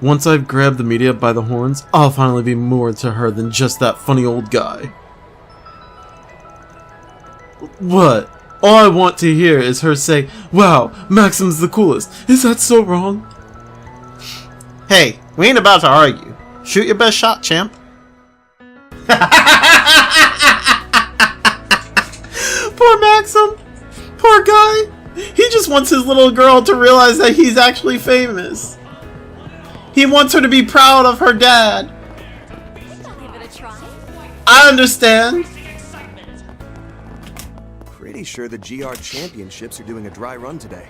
Once I've grabbed the media by the horns, I'll finally be more to her than just that funny old guy. What? All I want to hear is her say, "Wow, Maxim's the coolest." Is that so wrong? Hey, we ain't about to argue. Shoot your best shot, champ. Poor Maxim. Poor guy. He just wants his little girl to realize that he's actually famous. He wants her to be proud of her dad. I understand. Pretty sure the GR championships are doing a dry run today.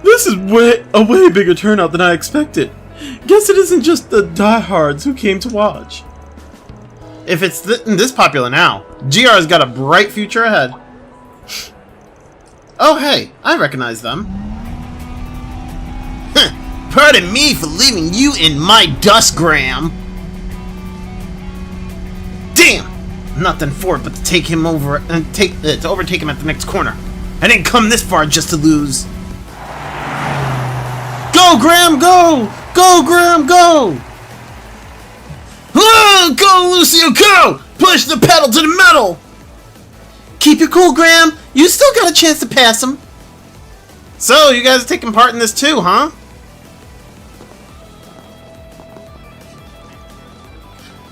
This is a way bigger turnout than I expected. Guess it isn't just the diehards who came to watch. If it's this popular now, GR's got a bright future ahead. Oh hey, I recognize them. Pardon me for leaving you in my dustgram. Damn! Nothing for it but to take him over and to overtake him at the next corner. I didn't come this far just to lose. Go, Graham, go! Go, Graham, go! Oh, go, Lucio, go! Push the pedal to the metal! Keep your cool, Graham. You still got a chance to pass him. So, you guys are taking part in this too, huh?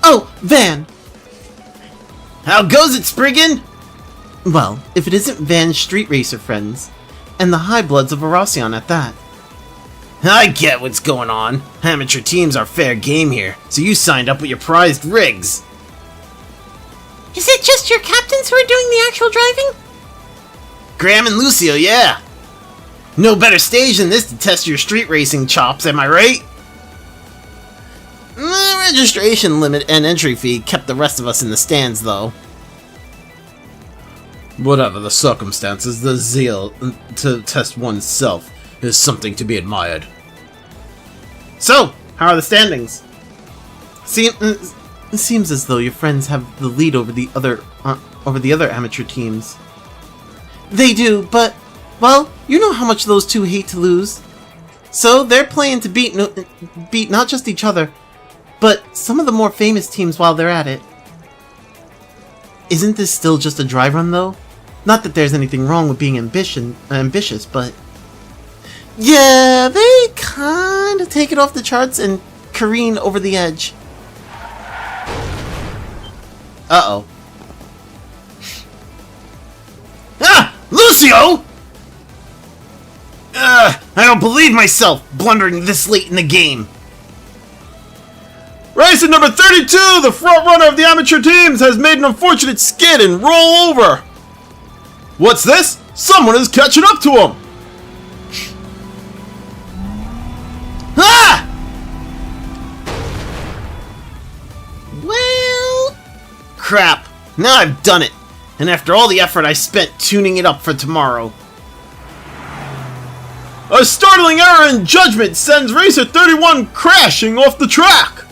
Oh, Van. How goes it, Spriggan? Well, if it isn't Van's street racer friends, and the high bloods of Arasian at that. I get what's going on. Amateur teams are fair game here, so you signed up with your prized rigs. Is it just your captains who are doing the actual driving? Graham and Lucio, yeah. No better stage than this to test your street racing chops, am I right? The registration limit and entry fee kept the rest of us in the stands, though. Whatever the circumstances, the zeal to test oneself is something to be admired. So, how are the standings? It seems as though your friends have the lead over the other amateur teams. They do, but, well, you know how much those two hate to lose. So they're playing to beat not just each other, but some of the more famous teams while they're at it. Isn't this still just a dry run, though? Not that there's anything wrong with being ambitious, but... yeah, they kinda take it off the charts and careen over the edge. Uh-oh. Ah! Lucio! I don't believe myself, blundering this late in the game. Race at number 32, the front runner of the amateur teams has made an unfortunate skid and roll over. What's this? Someone is catching up to him. Ah! Well... crap. Now I've done it. And after all the effort I spent tuning it up for tomorrow. A startling error in judgment sends Racer 31 crashing off the track.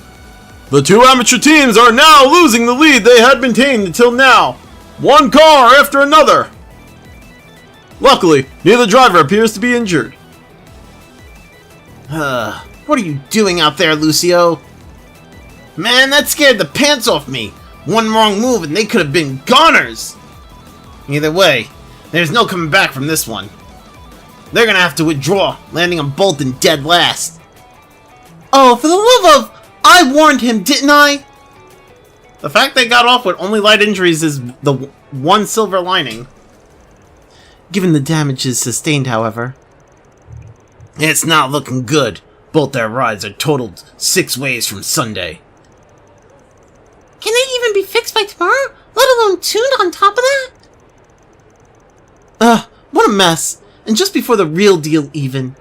The two amateur teams are now losing the lead they had maintained until now. One car after another. Luckily, neither driver appears to be injured. What are you doing out there, Lucio? Man, that scared the pants off me. One wrong move and they could have been goners. Either way, there's no coming back from this one. They're gonna have to withdraw, landing them both in dead last. Oh, for the love of... I warned him, didn't I? The fact they got off with only light injuries is the one silver lining. Given the damages sustained, however. It's not looking good. Both their rides are totaled 6 ways from Sunday. Can they even be fixed by tomorrow? Let alone tuned on top of that? What a mess. And just before the real deal even.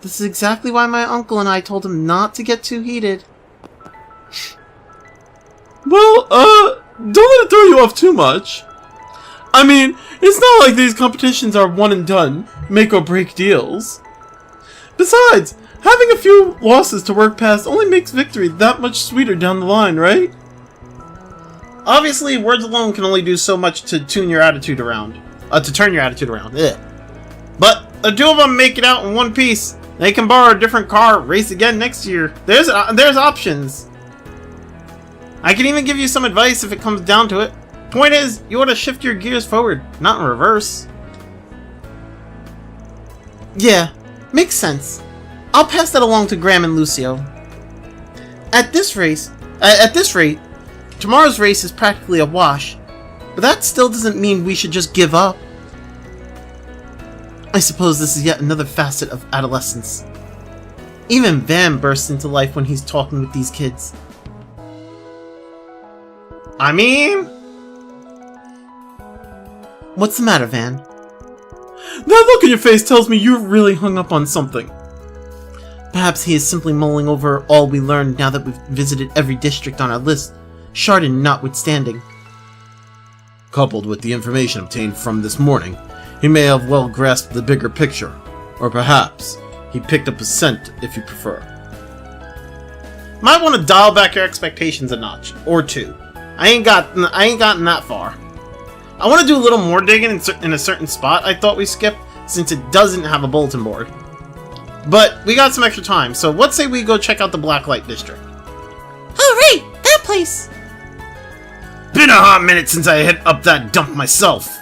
This is exactly why my uncle and I told him not to get too heated. Well, don't let it throw you off too much. I mean, it's not like these competitions are one and done, make or break deals. Besides, having a few losses to work past only makes victory that much sweeter down the line, right? Obviously, words alone can only do so much to tune your attitude around. To turn your attitude around. Ugh. But the two of them make it out in one piece. They can borrow a different car, race again next year. There's options. I can even give you some advice if it comes down to it. Point is, you ought to shift your gears forward, not in reverse. Yeah, makes sense. I'll pass that along to Graham and Lucio. At this rate, tomorrow's race is practically a wash. But that still doesn't mean we should just give up. I suppose this is yet another facet of adolescence. Even Van bursts into life when he's talking with these kids. I mean... What's the matter, Van? That look in your face tells me you're really hung up on something. Perhaps he is simply mulling over all we learned now that we've visited every district on our list, Chardon notwithstanding. Coupled with the information obtained from this morning, he may have well grasped the bigger picture. Or perhaps, he picked up a scent, if you prefer. Might want to dial back your expectations a notch, or two. I ain't gotten that far. I want to do a little more digging in a certain spot I thought we skipped, since it doesn't have a bulletin board. But we got some extra time, so let's say we go check out the Blacklight District. Oh, right! That place! Been a hot minute since I hit up that dump myself.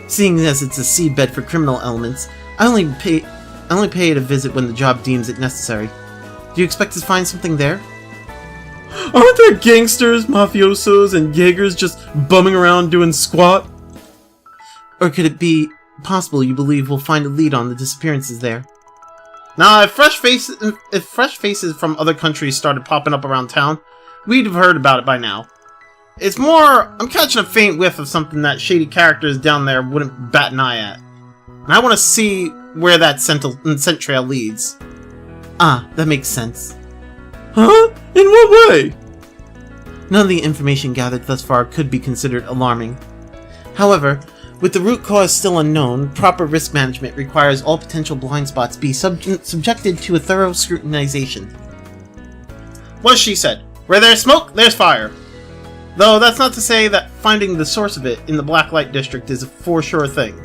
Seeing as it's a seedbed for criminal elements, I only pay it a visit when the job deems it necessary. Do you expect to find something there? Aren't there gangsters, mafiosos, and Jaegers just bumming around doing squat? Or could it be possible you believe we'll find a lead on the disappearances there? Now, if fresh faces from other countries started popping up around town, we'd have heard about it by now. It's more, I'm catching a faint whiff of something that shady characters down there wouldn't bat an eye at. And I want to see where that scent trail leads. Ah, that makes sense. Huh? In what way? None of the information gathered thus far could be considered alarming. However, with the root cause still unknown, proper risk management requires all potential blind spots be subjected to a thorough scrutinization. What she said. Where there's smoke, there's fire. Though that's not to say that finding the source of it in the Black Light District is a for sure thing.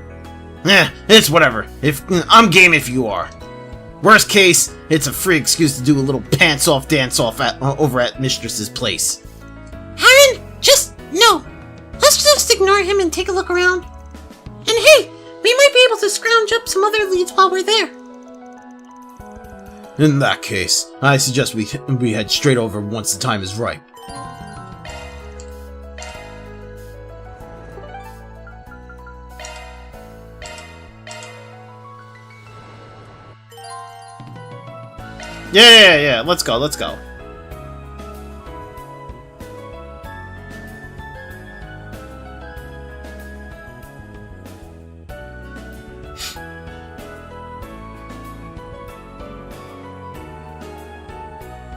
It's whatever. I'm game if you are. Worst case, it's a free excuse to do a little pants-off dance-off over at Mistress's place. Aaron, no. Let's just ignore him and take a look around. And hey, we might be able to scrounge up some other leads while we're there. In that case, I suggest we head straight over once the time is right. Yeah, let's go.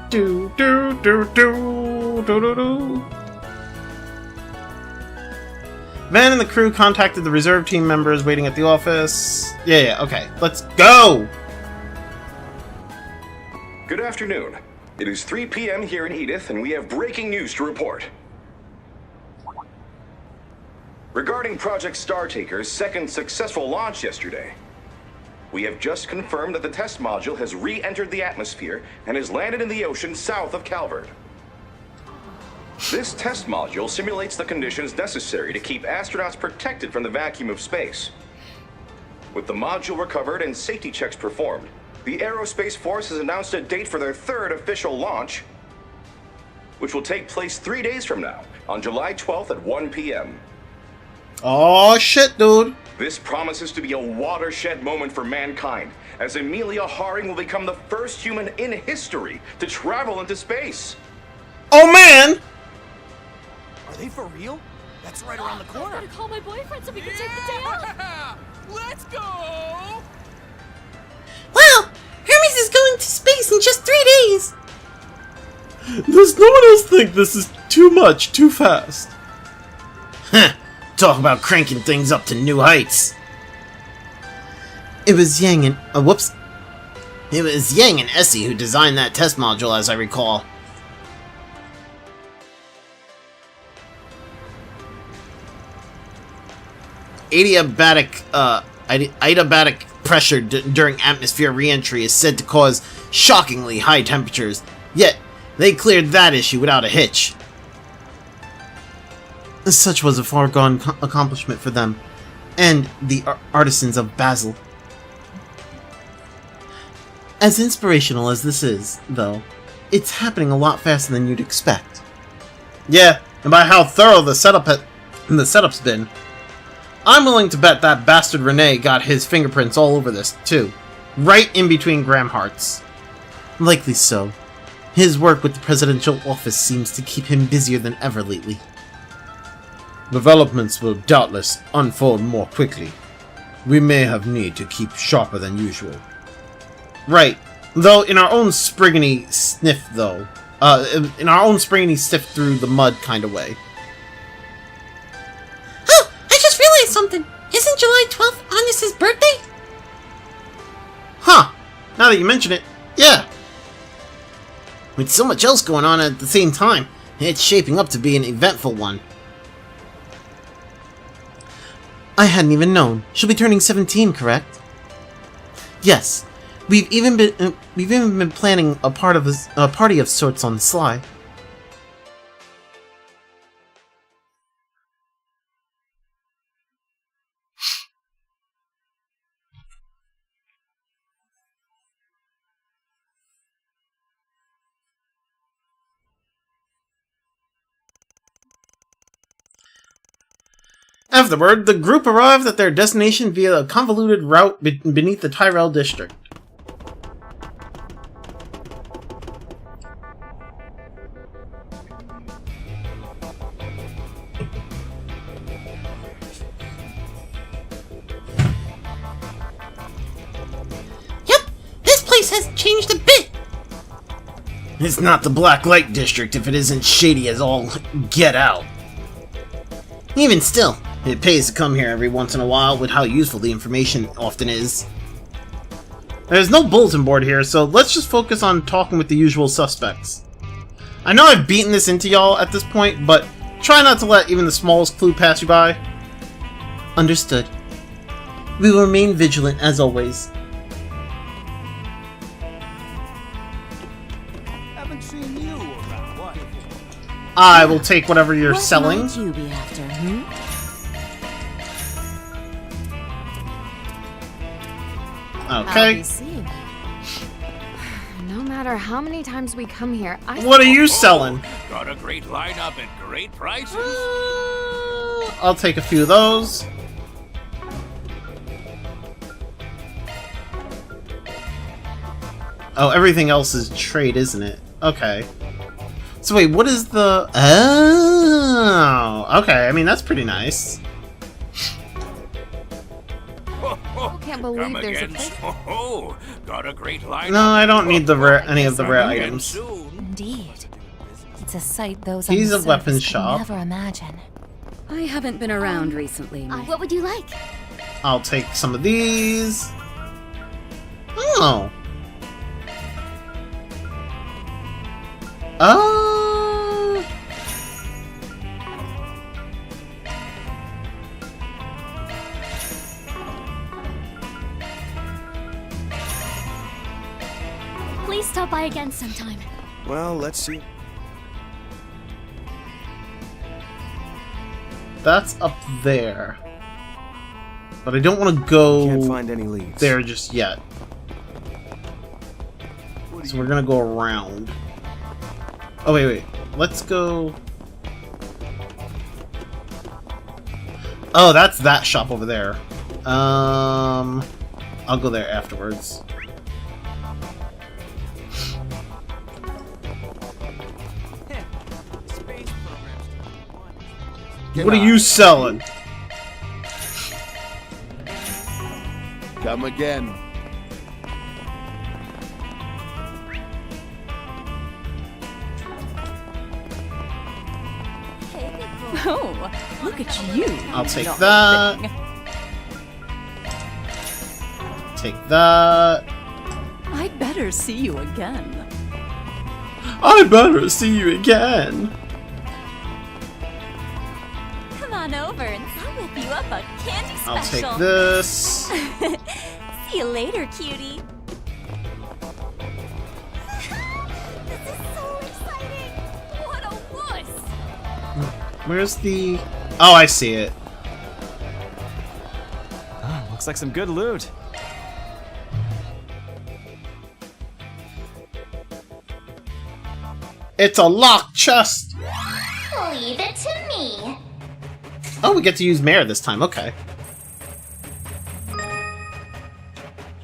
Do. Van and the crew contacted the reserve team members waiting at the office. Yeah, okay. Let's go! Good afternoon. It is 3 p.m. here in Edith, and we have breaking news to report. Regarding Project Startaker's second successful launch yesterday, we have just confirmed that the test module has re-entered the atmosphere and has landed in the ocean south of Calvert. This test module simulates the conditions necessary to keep astronauts protected from the vacuum of space. With the module recovered and safety checks performed, the Aerospace Force has announced a date for their third official launch, which will take place 3 days from now, on July 12th at 1 p.m. Oh shit, dude. This promises to be a watershed moment for mankind, as Amelia Haring will become the first human in history to travel into space. Oh man! Are they for real? That's right around the corner. I'm gonna call my boyfriend so we can take the day off. Let's go! Wow! Hermes is going to space in just 3 days! Does no one else think this is too much, too fast? Heh! Talk about cranking things up to new heights! It was Yang and... whoops. It was Yang and Essie who designed that test module, as I recall. Adiabatic pressure during atmosphere re-entry is said to cause shockingly high temperatures, yet they cleared that issue without a hitch. Such was a foregone accomplishment for them, and the artisans of Basel. As inspirational as this is, though, it's happening a lot faster than you'd expect. Yeah, and by how thorough the setup's been. I'm willing to bet that bastard Renee got his fingerprints all over this, too. Right in between Graham Hearts. Likely so. His work with the presidential office seems to keep him busier than ever lately. Developments will doubtless unfold more quickly. We may have need to keep sharper than usual. Right. Though in our own spriggany sniff, through the mud kind of way. Oh, I just realized something. Isn't July 12th Agnes's birthday? Huh. Now that you mention it, yeah. With so much else going on at the same time, it's shaping up to be an eventful one. I hadn't even known. She'll be turning 17, correct? Yes. We've even been planning a party of sorts on the sly. Afterward, the group arrived at their destination via a convoluted route beneath the Tyrell district. It's not the Black Light District if it isn't shady as all get out. Even still, it pays to come here every once in a while with how useful the information often is. There's no bulletin board here, so let's just focus on talking with the usual suspects. I know I've beaten this into y'all at this point, but try not to let even the smallest clue pass you by. Understood. We will remain vigilant as always. Haven't seen you around. What? I will take whatever you're selling. What might you be after, Okay. I'll be seeing you. No matter how many times we come here, What are you selling? Got a great lineup at great prices. I'll take a few of those. Oh, everything else is trade, isn't it? Okay. So wait, what is the... Oh, okay. I mean, that's pretty nice. I can't believe there's a place. Oh, got a great lineup. No, I don't need the rare, any of the rare items. Indeed. It's a sight those He's on a the weapons surface could shop. never imagine. I haven't been around recently. What would you like? I'll take some of these. Oh. Oh. Please stop by again sometime. Well, let's see. That's up there. But I don't want to go Can't find any leads. there just yet. So we're gonna go around. Oh, wait. Let's go... Oh, that's that shop over there. I'll go there afterwards. What are you selling? Come again. Oh, look at you. I'll take Not that. thing. Take that. I'd better see you again. I better see you again. Come on over and I'll whip you up a candy special. I'll take this. See you later, cutie. This is so exciting! What a wuss! Where's the... Oh, I see it. Oh, looks like some good loot. It's a locked chest. Leave it to me. Oh, we get to use Mare this time. Okay.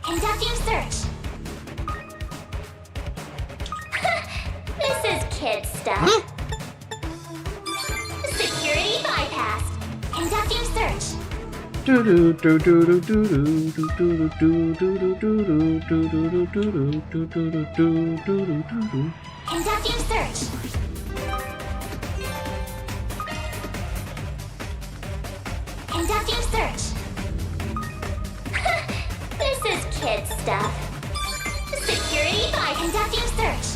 Conducting search. This is kid stuff. Security bypassed. Conducting search. Conducting search. Conducting search. This is kid stuff. Security by conducting search.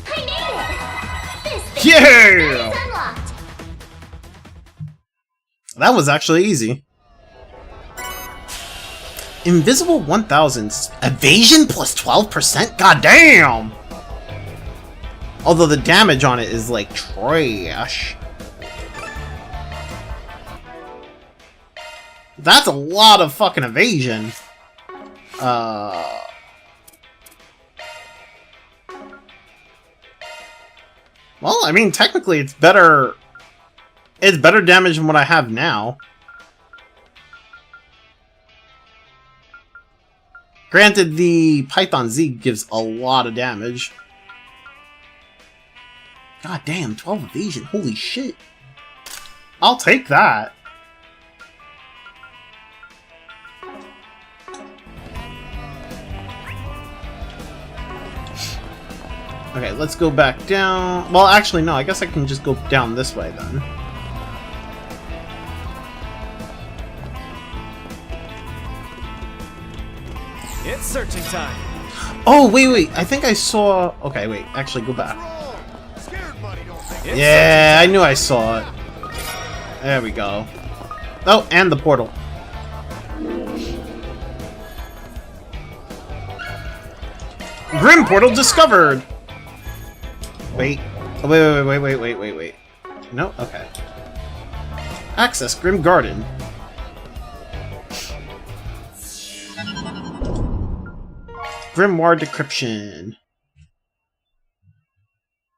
I made it! This thing Yeah! is unlocked. That was actually easy. Invisible 1000. Evasion plus 12%? God damn! Although the damage on it is like trash. That's a lot of fucking evasion. Well, I mean, technically it's better... It's better damage than what I have now. Granted, the Python Z gives a lot of damage. God damn, 12 evasion, holy shit. I'll take that. Okay, let's go back down. Well, actually, no. I guess I can just go down this way then. It's searching time. Oh, wait. I think I saw... Okay, wait. Actually, go back. Yeah, I knew I saw it. There we go. Oh, and the portal. Grim portal discovered! Wait. Oh, wait. No? Okay. Access Grim Garden. Grimoire Decryption.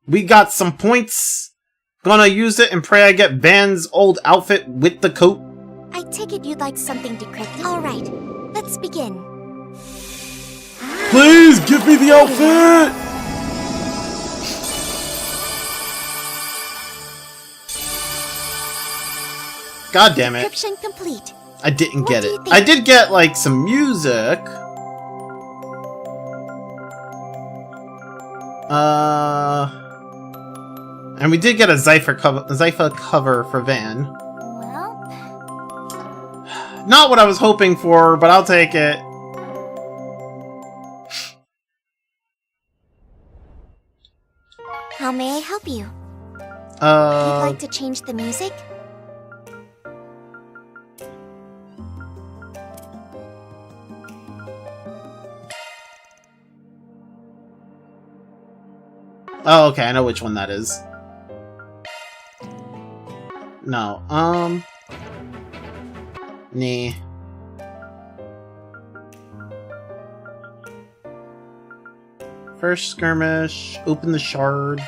We got some points. Gonna use it and pray I get Van's old outfit with the coat. I take it you'd like something decrypted. Alright, let's begin. Please give me the outfit! God damn it. Decryption complete. I didn't get it. I did get, like, some music. And we did get a Zypha cover for Van. Well... Not what I was hoping for, but I'll take it. How may I help you? You'd like to change the music? Oh, okay, I know which one that is. No, nah. First skirmish, open the shard.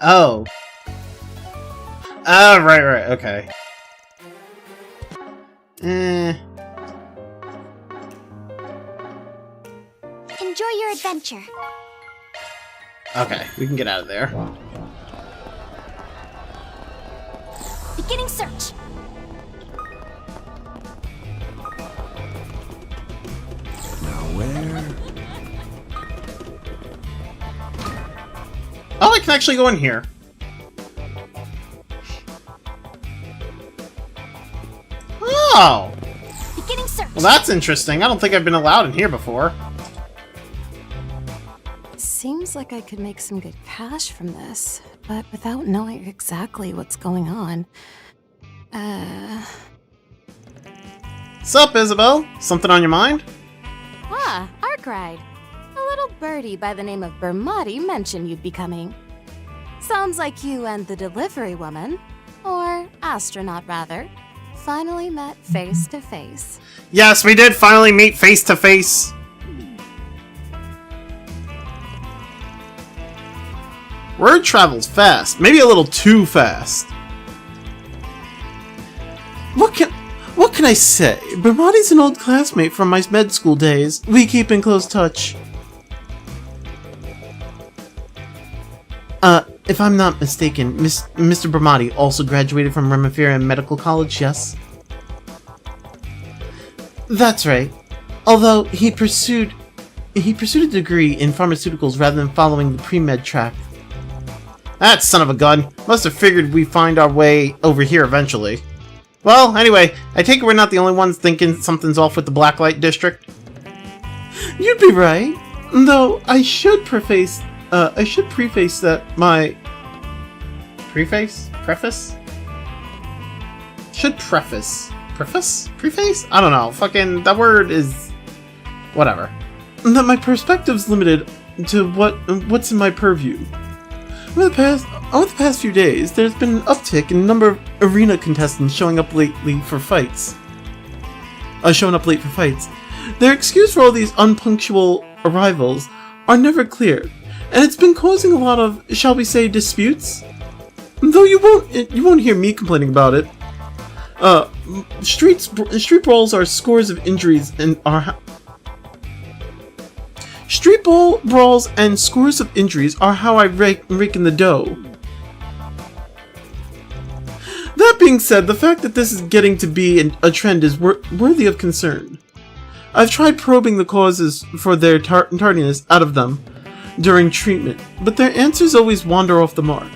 Oh. Oh, right, okay. Enjoy your adventure. Okay, we can get out of there. Beginning search. Now where? Oh, I can actually go in here. Oh! Beginning search. Well, that's interesting. I don't think I've been allowed in here before. Seems like I could make some good cash from this, but without knowing exactly what's going on. Sup, Isabel? Something on your mind? Ah, Arkride. A little birdie by the name of Bermati mentioned you'd be coming. Sounds like you and the delivery woman, or astronaut rather, finally met face to face. Yes, we did finally meet face to face. Word travels fast, maybe a little too fast. What can I say? Bermati's an old classmate from my med school days. We keep in close touch. If I'm not mistaken, Mr. Bermati also graduated from Remifera Medical College, yes? That's right. Although he pursued a degree in pharmaceuticals rather than following the pre-med track. That son of a gun. Must have figured we'd find our way over here eventually. Well, anyway, I take it we're not the only ones thinking something's off with the Blacklight District. You'd be right. Though I should preface that my... Preface? Preface? Should preface. Preface? Preface? I don't know. Fucking, that word is... whatever. That my perspective's limited to what's in my purview. Over the past few days, there's been an uptick in the number of arena contestants showing up late for fights. Their excuse for all these unpunctual arrivals are never clear, and it's been causing a lot of, shall we say, disputes. Though you won't hear me complaining about it. Street brawls are scores of injuries and are. Street brawls and scores of injuries are how I rake in the dough. That being said, the fact that this is getting to be a trend is worthy of concern. I've tried probing the causes for their tardiness out of them. during treatment, but their answers always wander off the mark.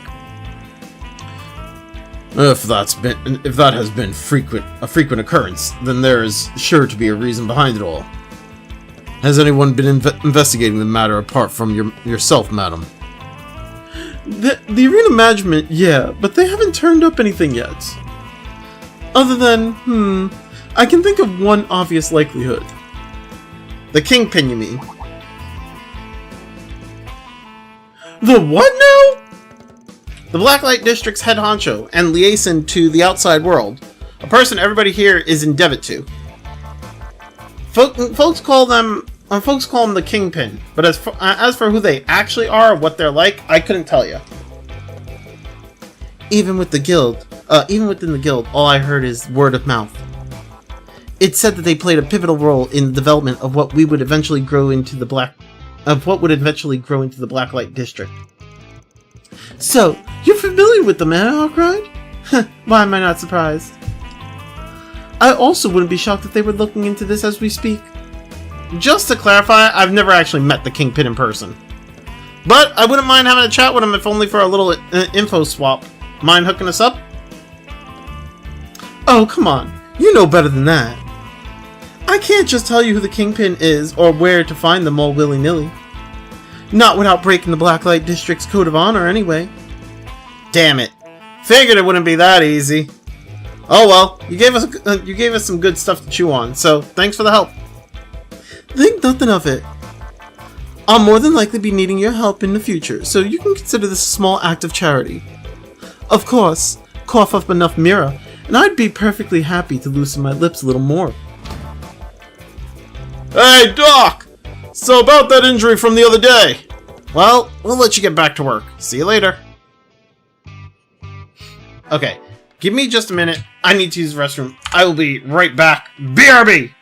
If that has been a frequent occurrence, then there is sure to be a reason behind it all. Has anyone been investigating the matter apart from yourself, madam? The arena management, yeah, but they haven't turned up anything yet. Other than, I can think of one obvious likelihood. The Kingpin, you mean? The what now? The Blacklight District's head honcho and liaison to the outside world. A person everybody here is in debit to. Folks call them the Kingpin, but as for who they actually are, what they're like, I couldn't tell you. Even within the guild, all I heard is word of mouth. It said that they played a pivotal role in the development of what would eventually grow into the Blacklight District. So, you're familiar with the man, Arkwright? Why am I not surprised? I also wouldn't be shocked if they were looking into this as we speak. Just to clarify, I've never actually met the Kingpin in person. But I wouldn't mind having a chat with him if only for a little info swap. Mind hooking us up? Oh, come on. You know better than that. I can't just tell you who the Kingpin is or where to find them all willy-nilly. Not without breaking the Blacklight District's code of honor, anyway. Damn it. Figured it wouldn't be that easy. Oh well, you gave us some good stuff to chew on, so thanks for the help. Think nothing of it. I'll more than likely be needing your help in the future, so you can consider this a small act of charity. Of course, cough up enough Mira, and I'd be perfectly happy to loosen my lips a little more. Hey, Doc! So about that injury from the other day. Well, we'll let you get back to work. See you later. Okay, give me just a minute. I need to use the restroom. I will be right back. BRB!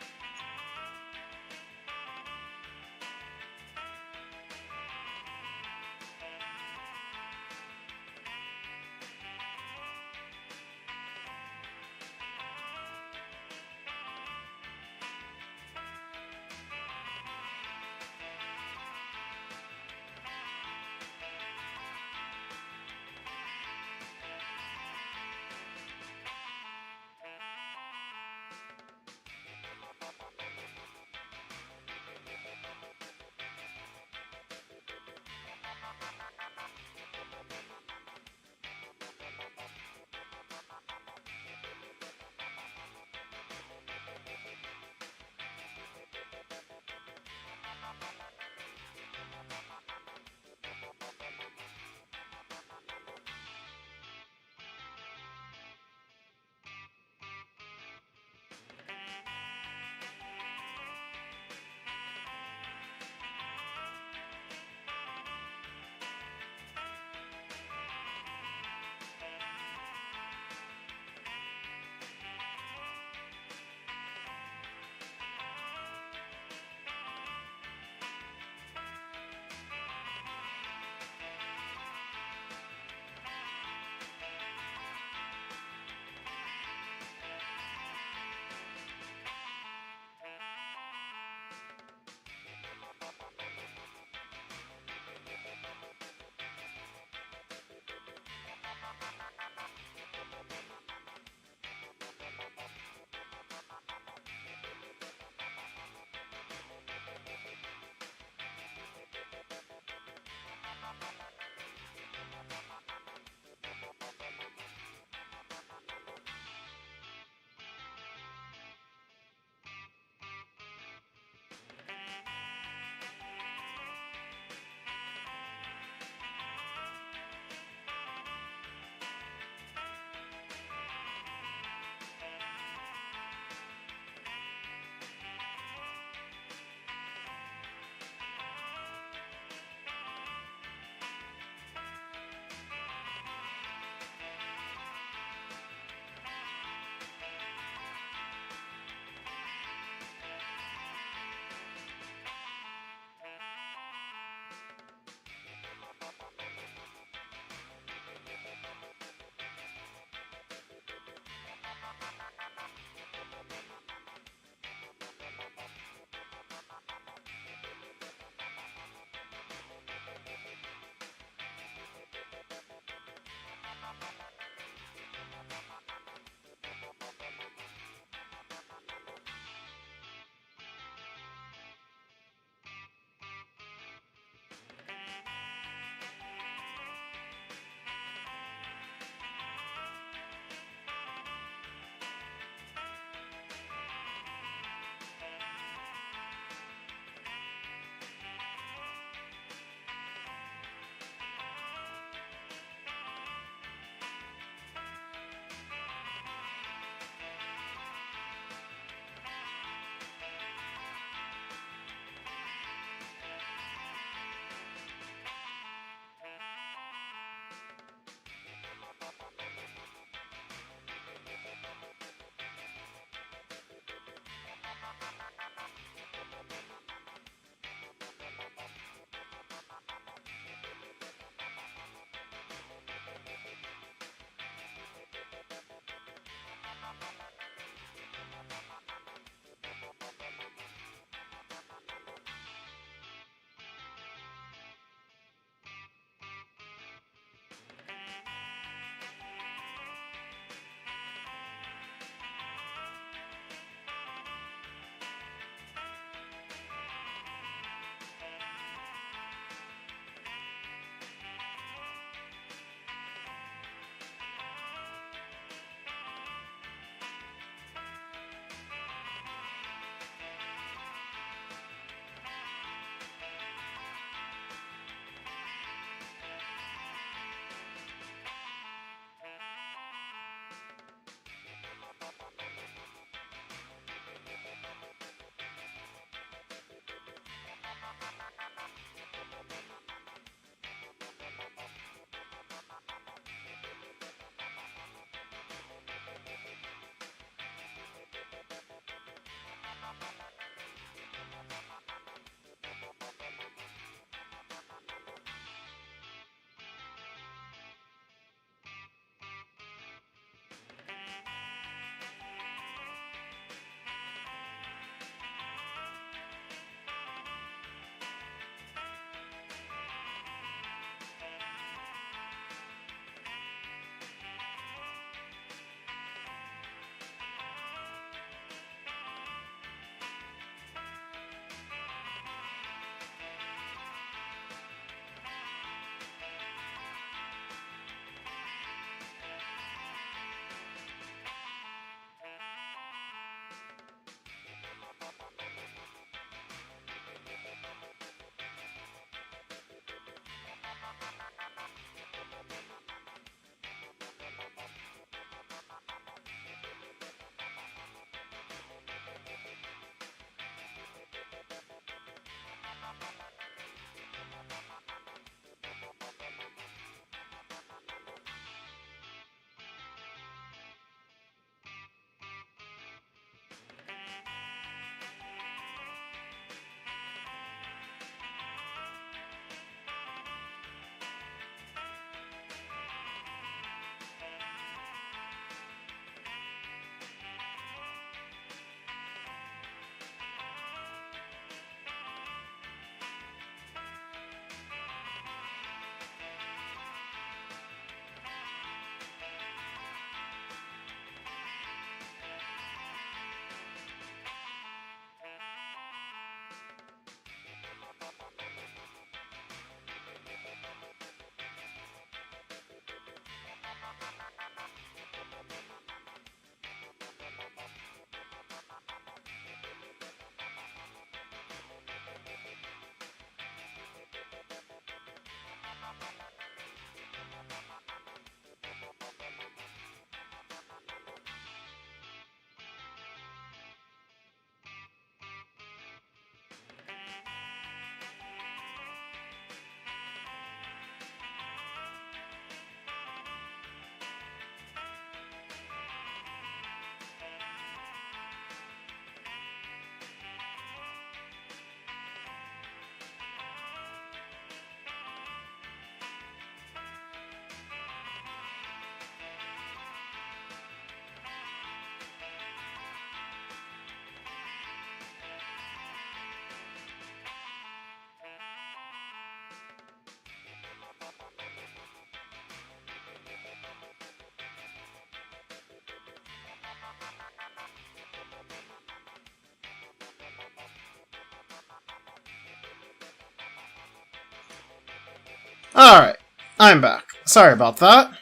Alright, I'm back. Sorry about that.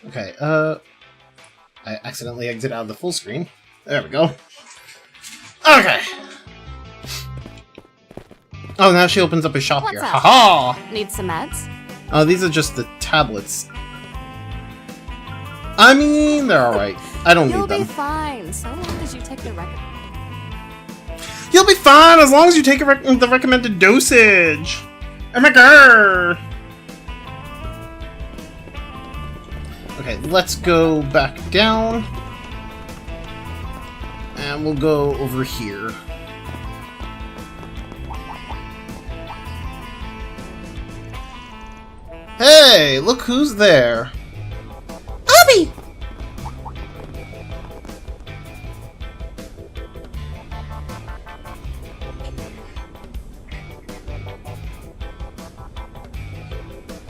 Okay, I accidentally exited out of the full screen. There we go. Okay. Oh, now she opens up a shop here. What's up? Haha! Need some meds? Oh, these are just the tablets. I mean, they're alright. I don't You'll need them. be fine, so long as you take the You'll be fine as long as you take the recommended dosage. Oh my god! Okay, let's go back down. And we'll go over here. Hey, look who's there. Abby!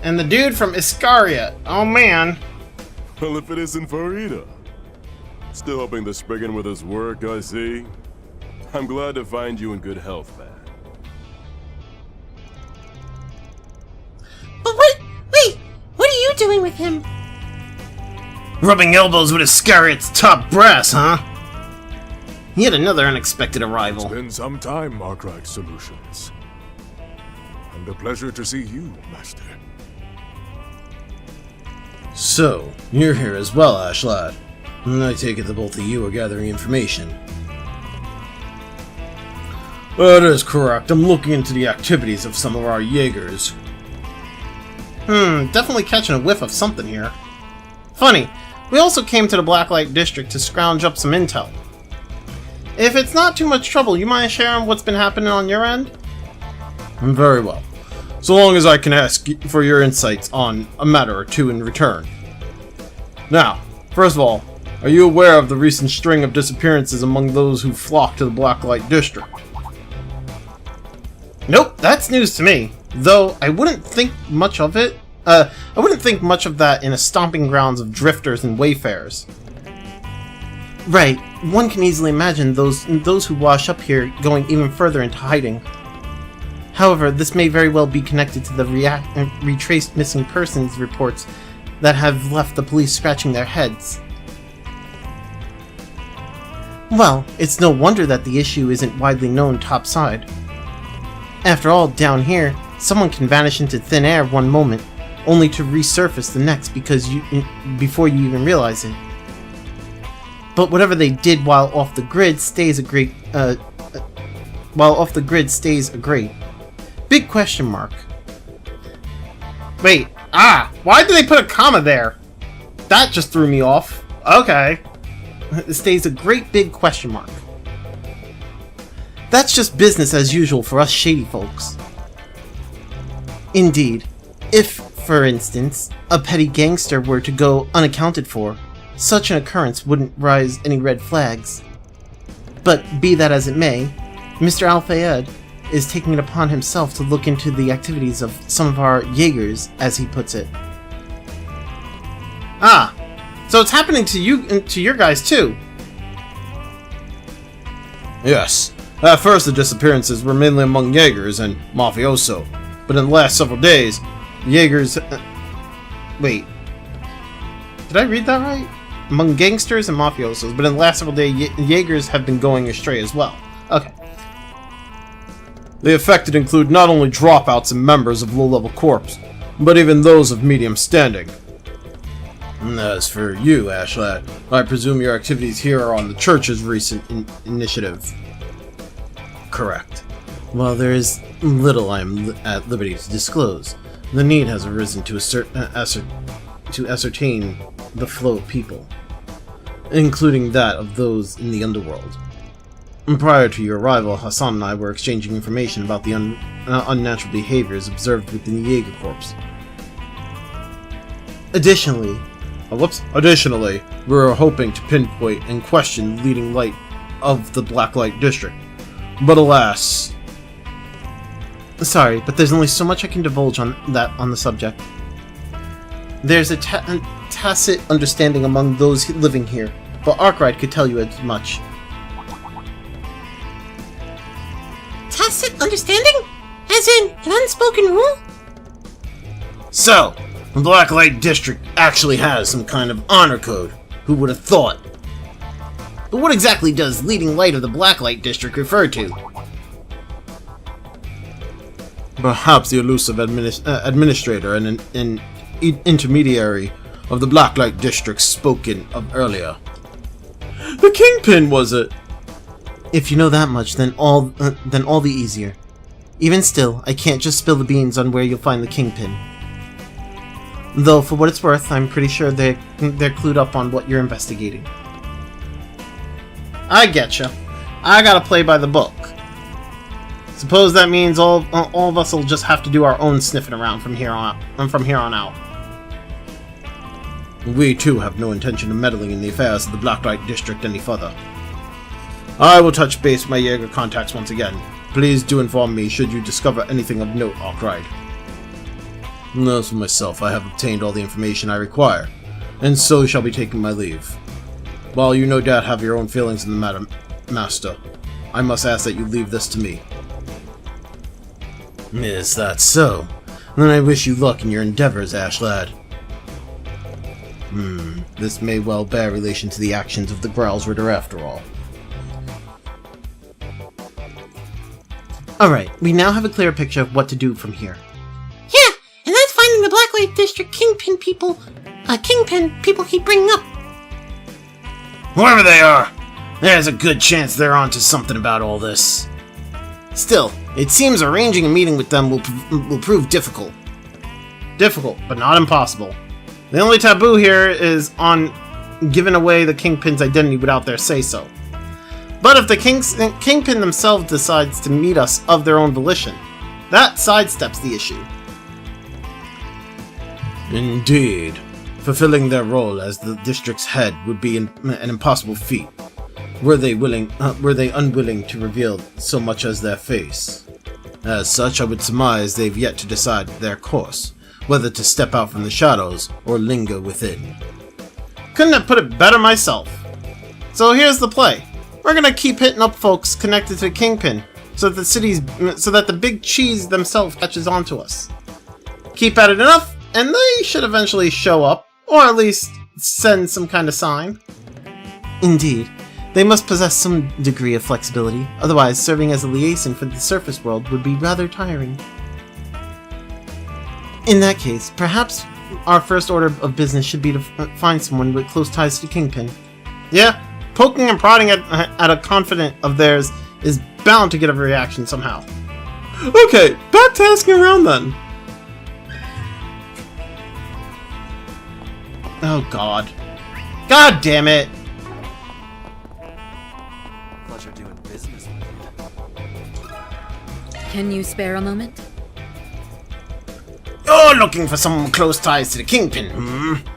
And the dude from Iscariot. Oh man. Well, if it isn't Farida. Still hoping to spring with his work, I see. I'm glad to find you in good health, man. But wait, what are you doing with him? Rubbing elbows with Iscariot's top brass, huh? Yet another unexpected arrival. It's been some time, Arkwright Solutions. And a pleasure to see you, Master. So, you're here as well, Ashlad. And I take it the both of you are gathering information. That is correct. I'm looking into the activities of some of our Jaegers. Definitely catching a whiff of something here. Funny, we also came to the Blacklight District to scrounge up some intel. If it's not too much trouble, you mind sharing what's been happening on your end? Very well. So long as I can ask for your insights on a matter or two in return. Now, first of all, are you aware of the recent string of disappearances among those who flocked to the Blacklight District? Nope, that's news to me. Though I wouldn't think much of it. I wouldn't think much of that in a stomping grounds of drifters and wayfarers. Right. One can easily imagine those who wash up here going even further into hiding. However, this may very well be connected to the retraced missing persons reports that have left the police scratching their heads. Well, it's no wonder that the issue isn't widely known topside. After all, down here, someone can vanish into thin air one moment, only to resurface the next before you even realize it. But whatever they did while off the grid stays a great big question mark. Wait, why did they put a comma there? That just threw me off. Okay. It stays a great big question mark. That's just business as usual for us shady folks. Indeed, if, for instance, a petty gangster were to go unaccounted for, such an occurrence wouldn't raise any red flags. But be that as it may, Mr. Al-Fayed is taking it upon himself to look into the activities of some of our Jaegers, as he puts it. So it's happening to your guys too. Yes. At first the disappearances were mainly among Jaegers and Mafioso, but in the last several days, Jaegers... wait. Did I read that right? Among gangsters and mafiosos, but in the last several days, Jaegers have been going astray as well. Okay. The affected include not only dropouts and members of low-level corps, but even those of medium standing. And as for you, Ashlad, I presume your activities here are on the Church's recent initiative. Correct. While there is little I am at liberty to disclose, the need has arisen to ascertain the flow of people, including that of those in the underworld. Prior to your arrival, Hassan and I were exchanging information about the unnatural behaviors observed within the Jaeger Corps. Additionally, we were hoping to pinpoint and question the leading light of the Blacklight District. But alas... Sorry, but there's only so much I can divulge on the subject. There's a tacit understanding among those living here, but Arkwright could tell you as much. Tacit understanding? As in, an unspoken rule? So, the Blacklight District actually has some kind of honor code. Who would have thought? But what exactly does leading light of the Blacklight District refer to? Perhaps the elusive administrator and an intermediary of the Blacklight District spoken of earlier. The Kingpin, was it? If you know that much, then all the easier. Even still, I can't just spill the beans on where you'll find the Kingpin. Though, for what it's worth, I'm pretty sure they're clued up on what you're investigating. I getcha. I gotta play by the book. Suppose that means all of us will just have to do our own sniffing around from here on out. We too have no intention of meddling in the affairs of the Blacklight District any further. I will touch base with my Jaeger contacts once again. Please do inform me should you discover anything of note, Arkwright. As for myself, I have obtained all the information I require, and so shall be taking my leave. While you no doubt have your own feelings in the matter, Master, I must ask that you leave this to me. Is that so? Then I wish you luck in your endeavors, Ash lad. This may well bear relation to the actions of the Growlsritter after all. Alright, we now have a clear picture of what to do from here. Yeah, and that's finding the Blacklight District Kingpin people keep bringing up. Whoever they are, there's a good chance they're onto something about all this. Still, it seems arranging a meeting with them will prove difficult. Difficult, but not impossible. The only taboo here is on giving away the Kingpin's identity without their say-so. But if the Kingpin themselves decides to meet us of their own volition, that sidesteps the issue. Indeed. Fulfilling their role as the district's head would be an impossible feat, were they unwilling to reveal so much as their face. As such, I would surmise they've yet to decide their course, whether to step out from the shadows or linger within. Couldn't have put it better myself. So here's the play. We're gonna keep hitting up folks connected to the Kingpin, so that the big cheese themselves catches on to us. Keep at it enough, and they should eventually show up, or at least send some kind of sign. Indeed. They must possess some degree of flexibility, otherwise serving as a liaison for the surface world would be rather tiring. In that case, perhaps our first order of business should be to find someone with close ties to the Kingpin. Yeah, poking and prodding at a confidant of theirs is bound to get a reaction somehow. Okay, back to asking around then. Oh god. God damn it! Pleasure doing business with you. Can you spare a moment? You're looking for some close ties to the Kingpin,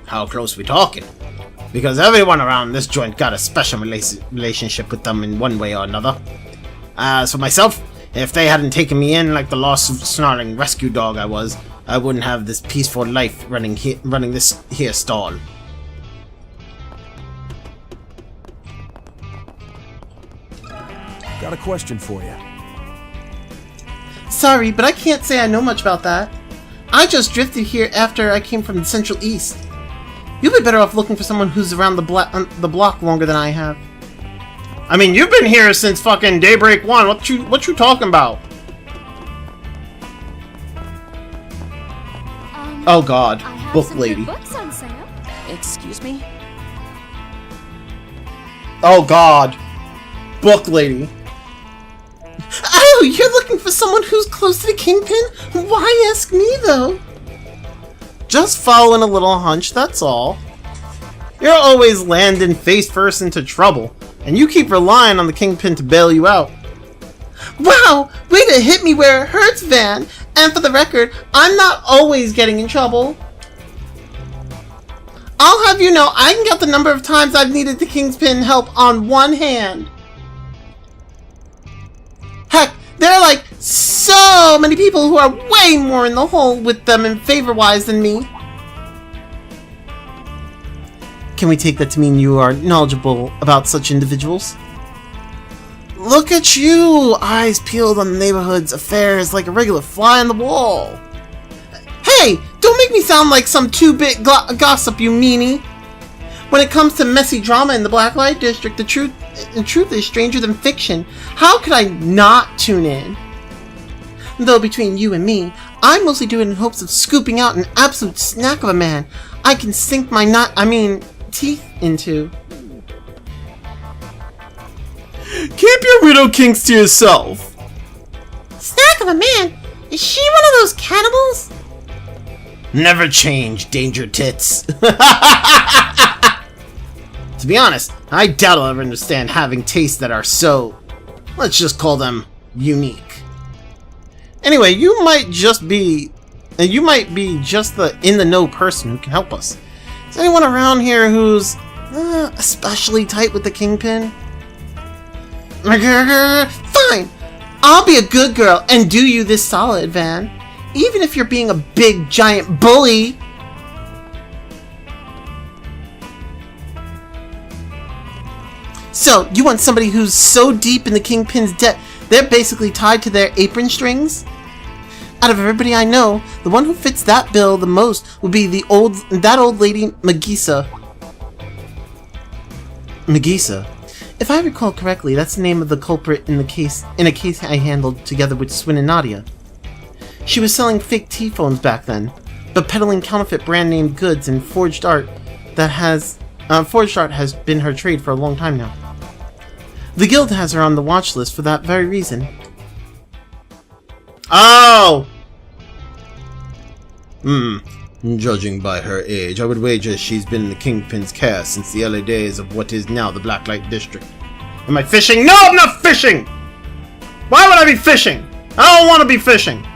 How close we talking? Because everyone around this joint got a special relationship with them in one way or another. As for myself, if they hadn't taken me in like the lost snarling rescue dog I was, I wouldn't have this peaceful life running this here stall. Got a question for you. Sorry, but I can't say I know much about that. I just drifted here after I came from the Central East. You'll be better off looking for someone who's around the block longer than I have. I mean, you've been here since fucking Daybreak 1. What you talking about? Oh god, book lady. Books on sale. Excuse me? Oh god, book lady. Oh, you're looking for someone who's close to the Kingpin? Why ask me, though? Just following a little hunch, that's all. You're always landing face first into trouble, and you keep relying on the Kingpin to bail you out. Wow, way to hit me where it hurts, Van. And for the record, I'm not always getting in trouble. I'll have you know, I can count the number of times I've needed the Kingpin help on one hand. Heck, there are like so many people who are way more in the hole with them in favor-wise than me. Can we take that to mean you are knowledgeable about such individuals? Look at you! Eyes peeled on the neighborhood's affairs like a regular fly on the wall. Hey! Don't make me sound like some two-bit gossip, you meanie. When it comes to messy drama in the Blacklight District, the truth is stranger than fiction. How could I not tune in? Though between you and me, I mostly do it in hopes of scooping out an absolute snack of a man I can sink my teeth into. Keep your widow kinks to yourself. Snack of a man? Is she one of those cannibals? Never change, Danger Tits. To be honest, I doubt I'll ever understand having tastes that are so, let's just call them, unique. Anyway, you might be just the in-the-know person who can help us. Is anyone around here who's especially tight with the Kingpin? Fine! I'll be a good girl and do you this solid, Van. Even if you're being a big, giant bully. So, you want somebody who's so deep in the Kingpin's debt, they're basically tied to their apron strings? Out of everybody I know, the one who fits that bill the most would be that old lady, Magisa. Magisa. If I recall correctly, that's the name of the culprit in a case I handled together with Swin and Nadia. She was selling fake T-phones back then, but peddling counterfeit brand-name goods and forged art has been her trade for a long time now. The guild has her on the watch list for that very reason. Oh! Judging by her age, I would wager she's been in the Kingpin's care since the early days of what is now the Blacklight District. Am I fishing? No, I'm not fishing! Why would I be fishing? I don't want to be fishing.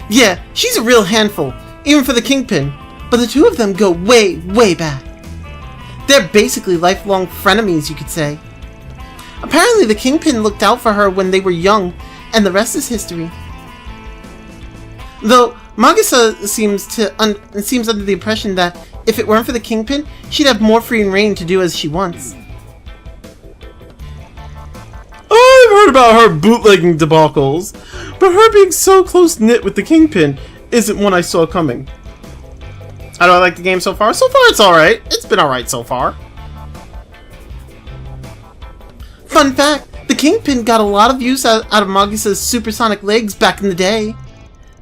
Yeah, she's a real handful, even for the Kingpin, but the two of them go way, way back. They're basically lifelong frenemies, you could say. Apparently the Kingpin looked out for her when they were young, and the rest is history. Though, Magisa seems under the impression that if it weren't for the Kingpin, she'd have more free reign to do as she wants. I've heard about her bootlegging debacles, but her being so close-knit with the Kingpin isn't one I saw coming. How do I like the game so far? So far it's alright. It's been alright so far. Fun fact, the Kingpin got a lot of use out of Magisa's supersonic legs back in the day.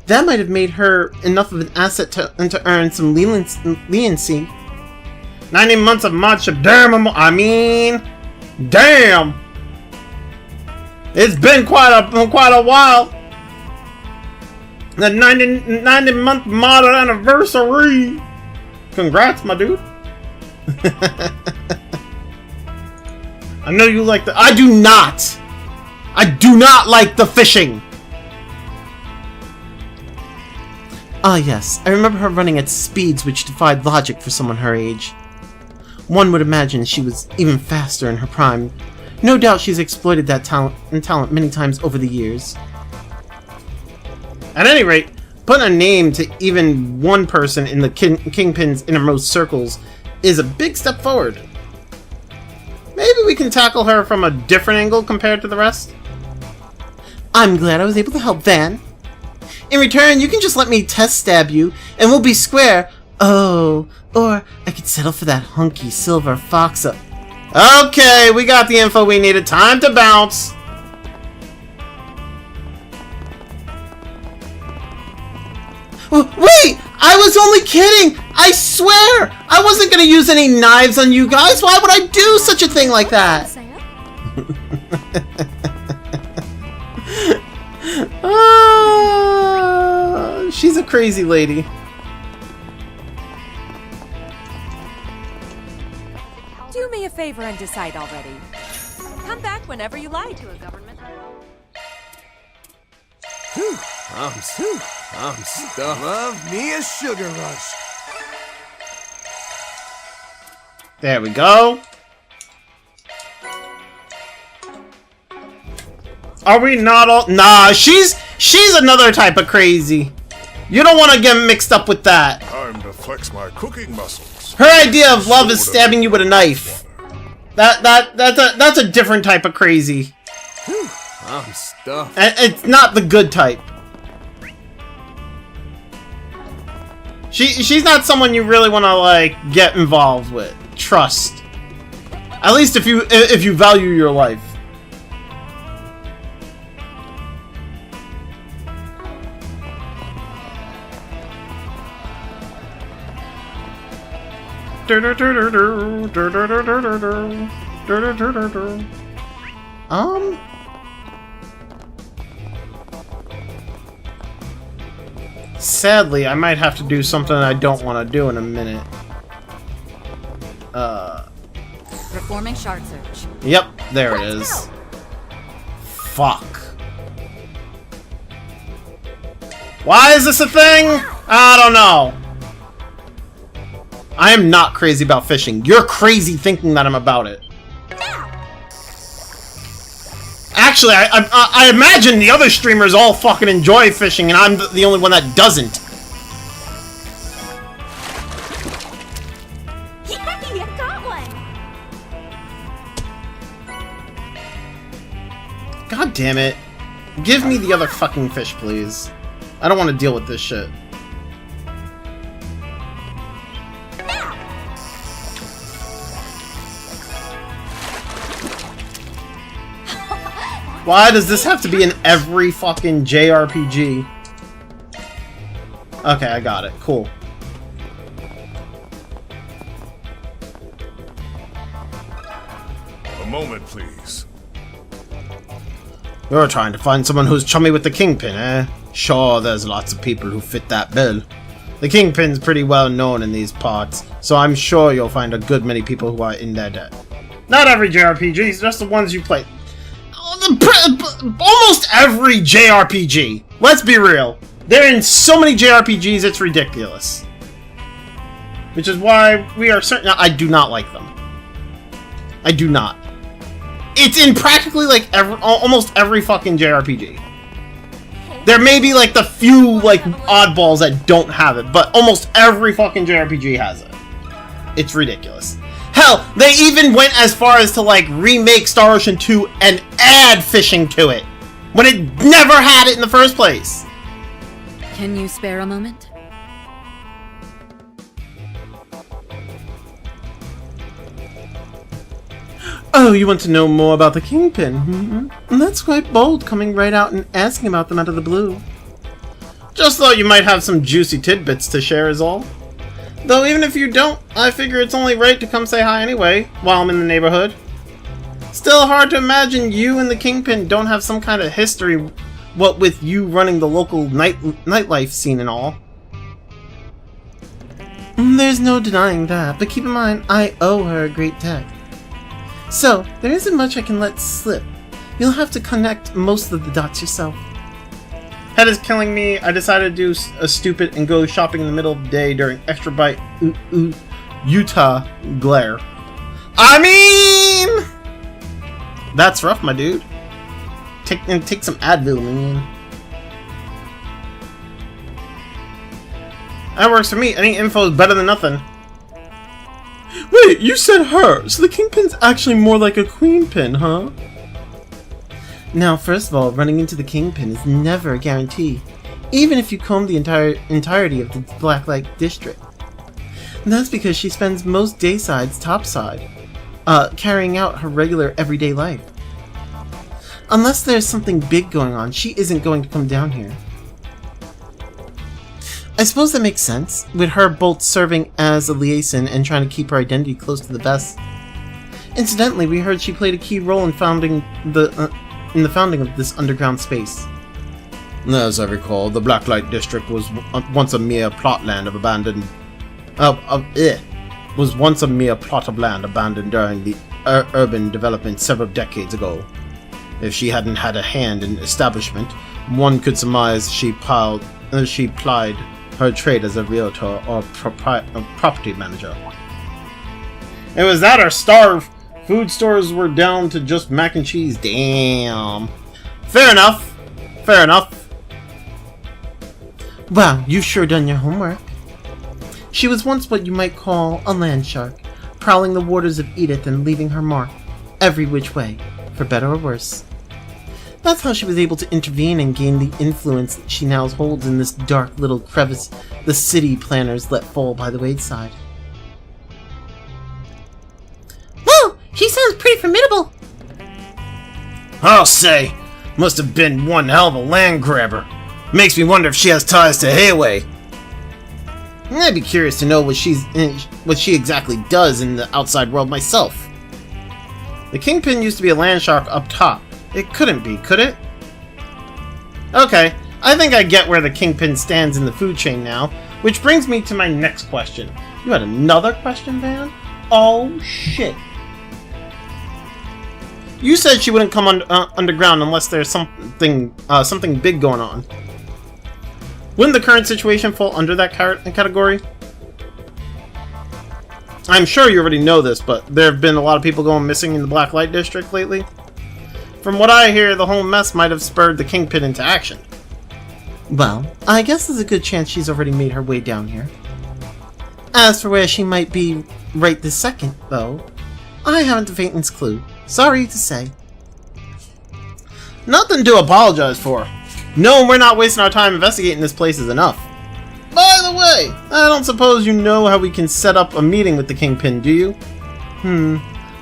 That might have made her enough of an asset to earn some leniency. 90 months of modship, damn, damn! It's been quite a while. The 90-month mod anniversary. Congrats, my dude. I know you like the. I do not like the fishing. Ah yes, I remember her running at speeds which defied logic for someone her age. One would imagine she was even faster in her prime. No doubt she's exploited that talent many times over the years. At any rate, putting a name to even one person in the Kingpin's innermost circles is a big step forward. Maybe we can tackle her from a different angle compared to the rest? I'm glad I was able to help, Van. In return, you can just let me test stab you, and we'll be square. Oh, or I could settle for that hunky silver fox up. Okay, we got the info we needed. Time to bounce. Wait! I was only kidding! I swear! I wasn't gonna use any knives on you guys! Why would I do such a thing like that? She's a crazy lady. Do me a favor and decide already. Come back whenever you like. To a government. I'm stuffed. Love me a sugar rush. There we go. Are we not all? Nah, she's another type of crazy. You don't want to get mixed up with that. Time to flex my cooking muscles. Her idea of love is stabbing you with a knife. That's a different type of crazy. I'm stuffed. It's not the good type. She's not someone you really want to like get involved with. Trust. At least if you value your life. Sadly, I might have to do something I don't want to do in a minute. Performing shard search. Yep, there it is. Fuck. Why is this a thing? I don't know. I am not crazy about fishing. You're crazy thinking that I'm about it. Actually, I imagine the other streamers all fucking enjoy fishing, and I'm the only one that doesn't. Yeah, you got one. God damn it. Give me the other fucking fish, please. I don't want to deal with this shit. Why does this have to be in every fucking JRPG? Okay, I got it. Cool. A moment, please. You're trying to find someone who's chummy with the Kingpin, eh? Sure, there's lots of people who fit that bill. The Kingpin's pretty well known in these parts, so I'm sure you'll find a good many people who are in their debt. Not every JRPG, just the ones you play. Almost every JRPG. Let's be real. They're in so many JRPGs, it's ridiculous. Which is why we are certain I do not like them. I do not. It's in practically like almost every fucking JRPG. There may be like the few like oddballs that don't have it, but almost every fucking JRPG has it. It's ridiculous. Hell, they even went as far as to like remake Star Ocean 2 and add fishing to it, when it never had it in the first place. Can you spare a moment? Oh, you want to know more about the Kingpin? Mm-hmm. That's quite bold, coming right out and asking about them out of the blue. Just thought you might have some juicy tidbits to share is all. Though even if you don't, I figure it's only right to come say hi anyway, while I'm in the neighborhood. Still hard to imagine you and the Kingpin don't have some kind of history, what with you running the local nightlife scene and all. There's no denying that, but keep in mind, I owe her a great debt. So, there isn't much I can let slip. You'll have to connect most of the dots yourself. Head is killing me. I decided to do a stupid and go shopping in the middle of the day during extra bite Utah glare. I mean, that's rough, my dude. Take some Advil, man. That works for me. Any info is better than nothing. Wait, you said her, so the Kingpin's actually more like a queen pin, huh? Now, first of all, running into the Kingpin is never a guarantee, even if you comb the entirety of the Blacklight District. And that's because she spends most daysides topside, carrying out her regular everyday life. Unless there's something big going on, she isn't going to come down here. I suppose that makes sense, with her both serving as a liaison and trying to keep her identity close to the vest. Incidentally, we heard she played a key role in the founding of this underground space. As I recall, the Blacklight District was once a mere plot land of abandoned... was once a mere plot of land abandoned during the urban development several decades ago. If she hadn't had a hand in establishment, one could surmise she plied her trade as a realtor or property manager. It was that or starve. Food stores were down to just mac and cheese. Damn. Fair enough. Fair enough. Wow, you've sure done your homework. She was once what you might call a land shark, prowling the waters of Edith and leaving her mark, every which way, for better or worse. That's how she was able to intervene and gain the influence that she now holds in this dark little crevice the city planners let fall by the wayside. Whoa! She sounds pretty formidable! I'll say, must have been one hell of a land grabber. Makes me wonder if she has ties to Hayway. I'd be curious to know what she exactly does in the outside world myself. The Kingpin used to be a land shark up top. It couldn't be, could it? Okay, I think I get where the Kingpin stands in the food chain now, which brings me to my next question. You had another question, Van? Oh, shit. You said she wouldn't come underground unless there's something big going on. Wouldn't the current situation fall under that category? I'm sure you already know this, but there have been a lot of people going missing in the Black Light District lately. From what I hear, the whole mess might have spurred the Kingpin into action. Well, I guess there's a good chance she's already made her way down here. As for where she might be right this second, though, I haven't the faintest clue. Sorry to say. Nothing to apologize for. Knowing we're not wasting our time investigating this place is enough. By the way, I don't suppose you know how we can set up a meeting with the Kingpin, do you?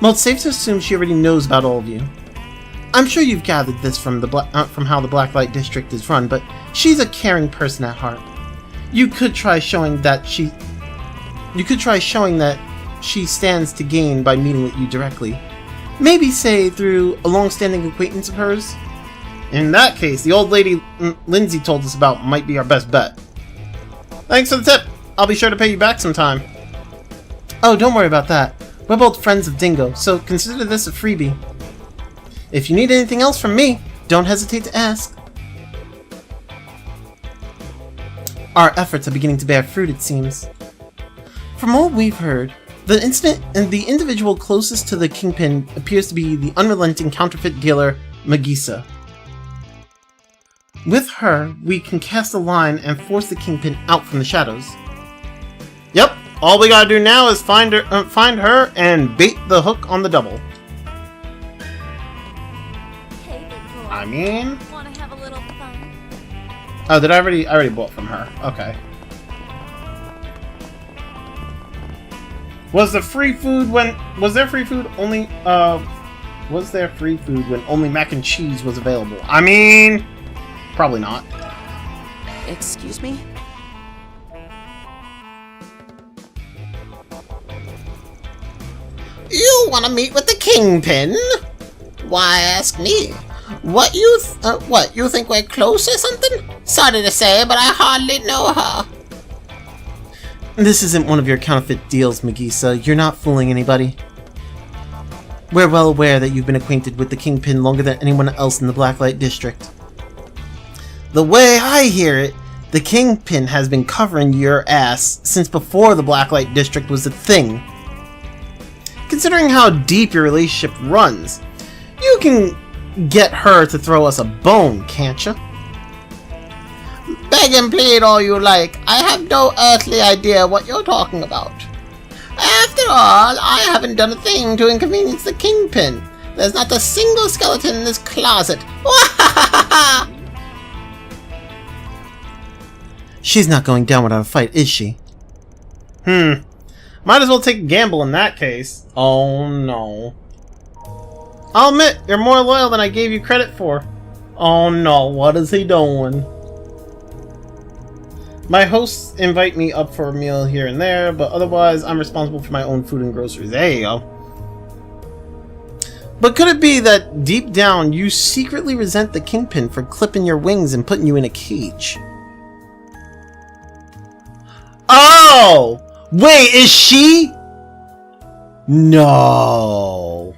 Well, it's safe to assume she already knows about all of you. I'm sure you've gathered this from from how the Black Light District is run, but she's a caring person at heart. You could try showing that she stands to gain by meeting with you directly. Maybe, say, through a long-standing acquaintance of hers. In that case, the old lady Lindsay told us about might be our best bet. Thanks for the tip. I'll be sure to pay you back sometime. Oh, don't worry about that. We're both friends of Dingo, so consider this a freebie. If you need anything else from me, don't hesitate to ask. Our efforts are beginning to bear fruit, it seems. From all we've heard, the individual closest to the Kingpin appears to be the unrelenting counterfeit dealer, Magisa. With her, we can cast a line and force the Kingpin out from the shadows. Yep, all we gotta do now is find her and bait the hook on the double. Hey, big girl. I mean... Wanna have a little fun? Oh, I already bought from her. Okay. Was there free food when only mac and cheese was available? I mean, probably not. Excuse me? You want to meet with the Kingpin? Why ask me? What you think we're close or something? Sorry to say, but I hardly know her. This isn't one of your counterfeit deals, Magisa. You're not fooling anybody. We're well aware that you've been acquainted with the Kingpin longer than anyone else in the Blacklight District. The way I hear it, the Kingpin has been covering your ass since before the Blacklight District was a thing. Considering how deep your relationship runs, you can get her to throw us a bone, can't you? Beg and plead all you like. I have no earthly idea what you're talking about. After all, I haven't done a thing to inconvenience the Kingpin. There's not a single skeleton in this closet. She's not going down without a fight, is she? Might as well take a gamble in that case. Oh no. I'll admit, you're more loyal than I gave you credit for. Oh no, what is he doing? My hosts invite me up for a meal here and there, but otherwise I'm responsible for my own food and groceries. There you go. But could it be that deep down you secretly resent the Kingpin for clipping your wings and putting you in a cage? Oh! Wait, is she? No.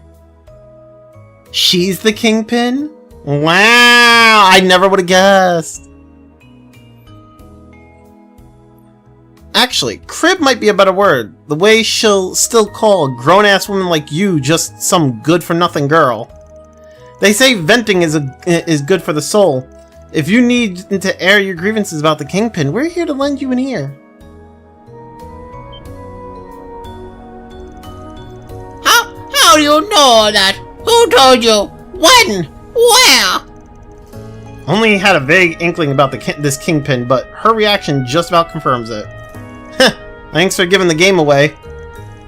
She's the Kingpin? Wow, I never would have guessed. Actually, crib might be a better word. The way she'll still call a grown-ass woman like you just some good-for-nothing girl. They say venting is good for the soul. If you need to air your grievances about the Kingpin, we're here to lend you an ear. How do you know that? Who told you? When? Where? Only had a vague inkling about this Kingpin, but her reaction just about confirms it. Thanks for giving the game away.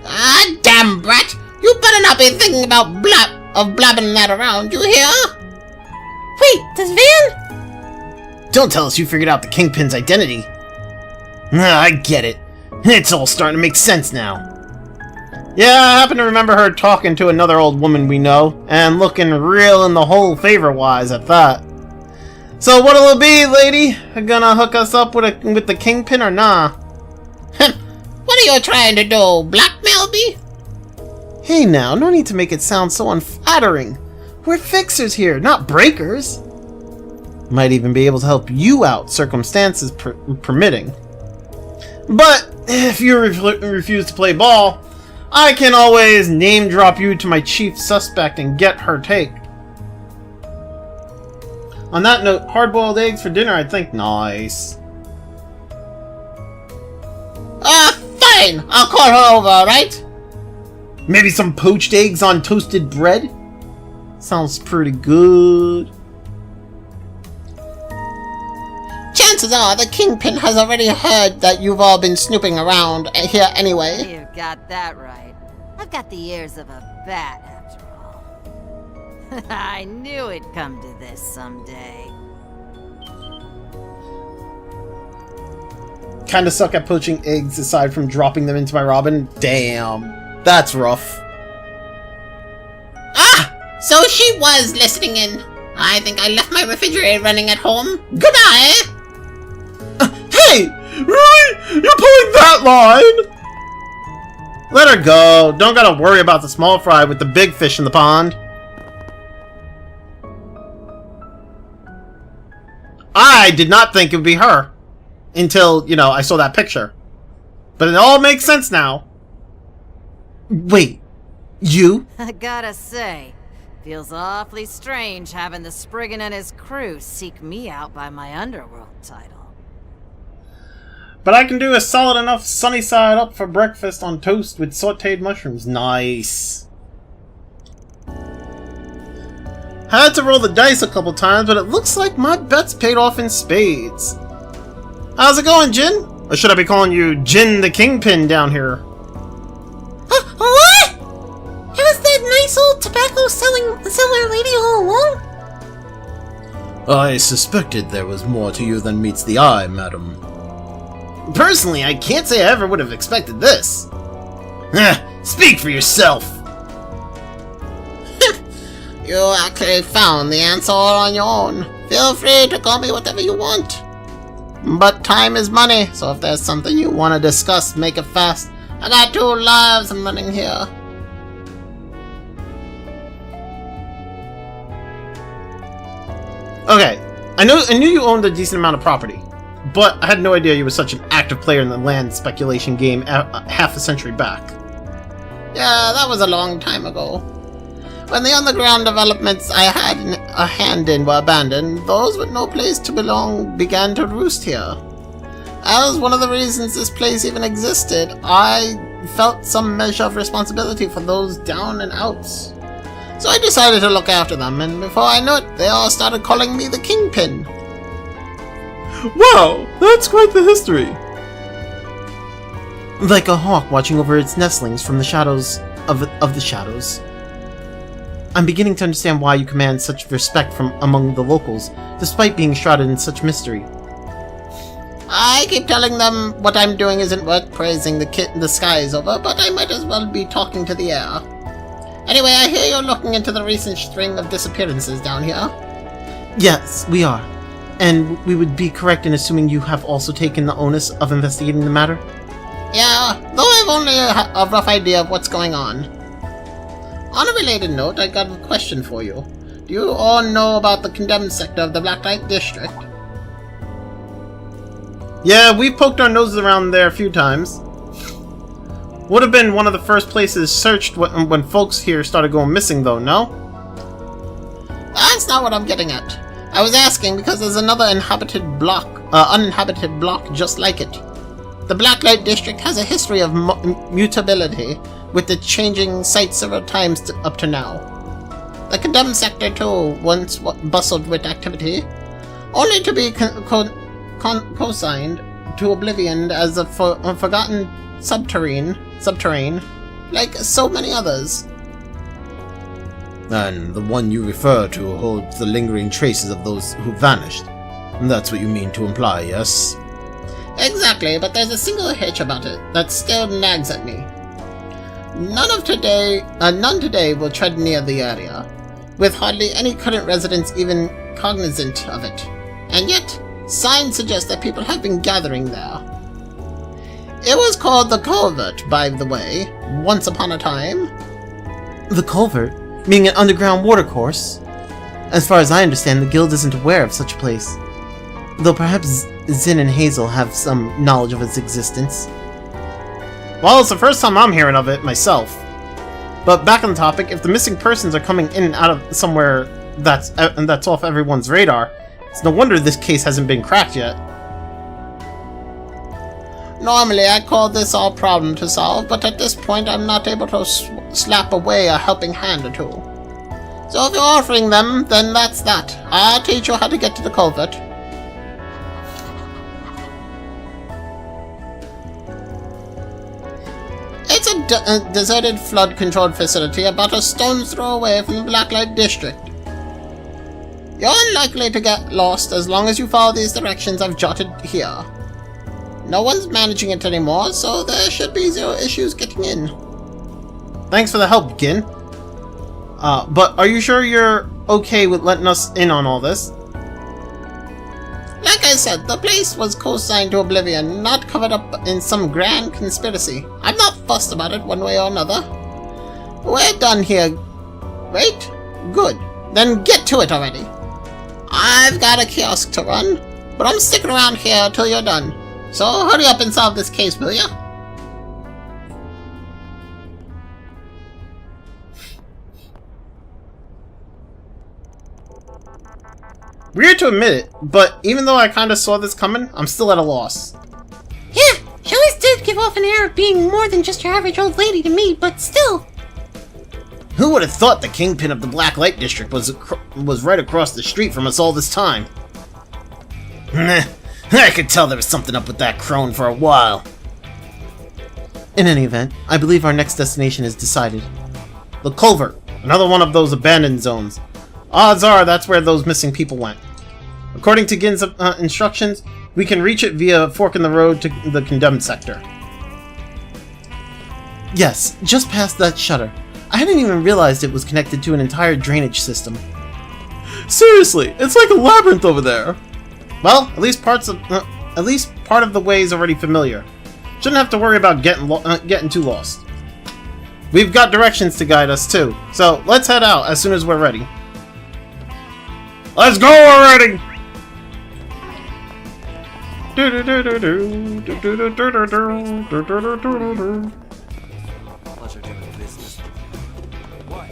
Ah, damn brat! You better not be thinking about blabbing that around, you hear? Wait, does Van? Don't tell us you figured out the Kingpin's identity. I get it. It's all starting to make sense now. Yeah, I happen to remember her talking to another old woman we know, and looking real in the hole favor-wise at that. So what'll it be, lady? Gonna hook us up with the Kingpin or nah? What are you trying to do, blackmail me? Hey now, no need to make it sound so unflattering. We're fixers here, not breakers. Might even be able to help you out, circumstances permitting. But if you refuse to play ball, I can always name drop you to my chief suspect and get her take. On that note, hard-boiled eggs for dinner, I think. Nice. Fine. I'll call her over, alright? Maybe some poached eggs on toasted bread? Sounds pretty good. Chances are the Kingpin has already heard that you've all been snooping around here anyway. You've got that right. I've got the ears of a bat, after all. I knew it'd come to this someday. Kinda suck at poaching eggs aside from dropping them into my Robin. Damn. That's rough. Ah! So she was listening in. I think I left my refrigerator running at home. Goodbye! Hey! Really? You're pulling that line? Let her go. Don't gotta worry about the small fry with the big fish in the pond. I did not think it would be her. Until, you know, I saw that picture. But it all makes sense now. Wait. You? I gotta say, feels awfully strange having the Spriggan and his crew seek me out by my underworld title. But I can do a solid enough sunny side up for breakfast on toast with sauteed mushrooms. Nice. Had to roll the dice a couple times, but it looks like my bet's paid off in spades. How's it going, Jin? Or should I be calling you Jin the Kingpin down here? What? It was that nice old tobacco selling lady all along? I suspected there was more to you than meets the eye, madam. Personally, I can't say I ever would have expected this. Speak for yourself. You actually found the answer all on your own. Feel free to call me whatever you want. But time is money, so if there's something you want to discuss, make it fast. I got 2 lives I'm running here. Okay, I knew you owned a decent amount of property, but I had no idea you were such an active player in the land speculation game half a century back. Yeah, that was a long time ago. When the underground developments I had a hand in were abandoned, those with no place to belong began to roost here. As one of the reasons this place even existed, I felt some measure of responsibility for those down and outs. So I decided to look after them, and before I knew it, they all started calling me the Kingpin. Wow, that's quite the history. Like a hawk watching over its nestlings from the shadows of the shadows. I'm beginning to understand why you command such respect from among the locals, despite being shrouded in such mystery. I keep telling them what I'm doing isn't worth praising the skies over, but I might as well be talking to the air. Anyway, I hear you're looking into the recent string of disappearances down here. Yes, we are. And we would be correct in assuming you have also taken the onus of investigating the matter? Yeah, though I've only a rough idea of what's going on. On a related note, I got a question for you. Do you all know about the condemned sector of the Blacklight District? Yeah, we've poked our noses around there a few times. Would have been one of the first places searched when folks here started going missing, though, no? That's not what I'm getting at. I was asking because there's another uninhabited block just like it. The Blacklight District has a history of mutability, with it changing sites several times up to now. The condemned sector too once bustled with activity. only to be co-signed to oblivion as a forgotten subterrane, like so many others. And the one you refer to holds the lingering traces of those who vanished. That's what you mean to imply, yes? Exactly, but there's a single hitch about it that still nags at me. None today will tread near the area, with hardly any current residents even cognizant of it. And yet, signs suggest that people have been gathering there. It was called the Culvert, by the way, once upon a time. The Culvert? Meaning an underground watercourse? As far as I understand, the guild isn't aware of such a place. Though perhaps Zin and Hazel have some knowledge of its existence. Well, it's the first time I'm hearing of it myself. But back on the topic, if the missing persons are coming in and out of somewhere that's off everyone's radar, it's no wonder this case hasn't been cracked yet. Normally, I call this our problem to solve, but at this point I'm not able to slap away a helping hand or two. So if you're offering them, then that's that. I'll teach you how to get to the culvert. It's a deserted flood-controlled facility about a stone's throw away from the Blacklight District. You're unlikely to get lost as long as you follow these directions I've jotted here. No one's managing it anymore, so there should be zero issues getting in. Thanks for the help, Gin. But are you sure you're okay with letting us in on all this? Like I said, the place was co-signed to oblivion, not covered up in some grand conspiracy. I'm not fussed about it one way or another. We're done here, right? Good. Then get to it already. I've got a kiosk to run, but I'm sticking around here till you're done. So hurry up and solve this case, will ya? Weird to admit it, but even though I kinda saw this coming, I'm still at a loss. Yeah, she always did give off an air of being more than just your average old lady to me, but still. Who would have thought the kingpin of the Black Light District was right across the street from us all this time? I could tell there was something up with that crone for a while. In any event, I believe our next destination is decided. The Culvert, another one of those abandoned zones. Odds are that's where those missing people went. According to Gin's instructions, we can reach it via a fork in the road to the condemned sector. Yes, just past that shutter. I hadn't even realized it was connected to an entire drainage system. Seriously, it's like a labyrinth over there. Well, at least part of the way is already familiar. Shouldn't have to worry about getting too lost. We've got directions to guide us too, so let's head out as soon as we're ready. Let's go already! Pleasure doing business. What?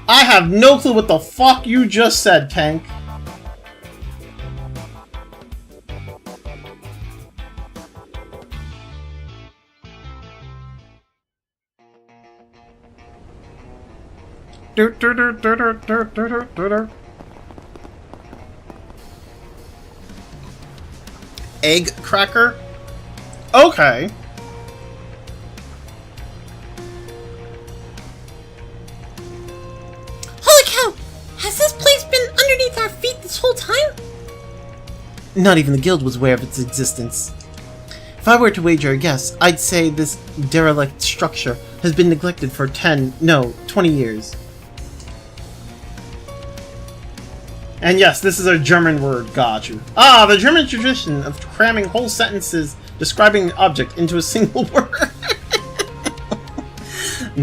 I have no clue what the fuck you just said, Tank. Egg cracker? Okay. Holy cow! Has this place been underneath our feet this whole time? Not even the guild was aware of its existence. If I were to wager a guess, I'd say this derelict structure has been neglected for 20 years. And yes, this is a German word, got you. Ah, the German tradition of cramming whole sentences describing an object into a single word.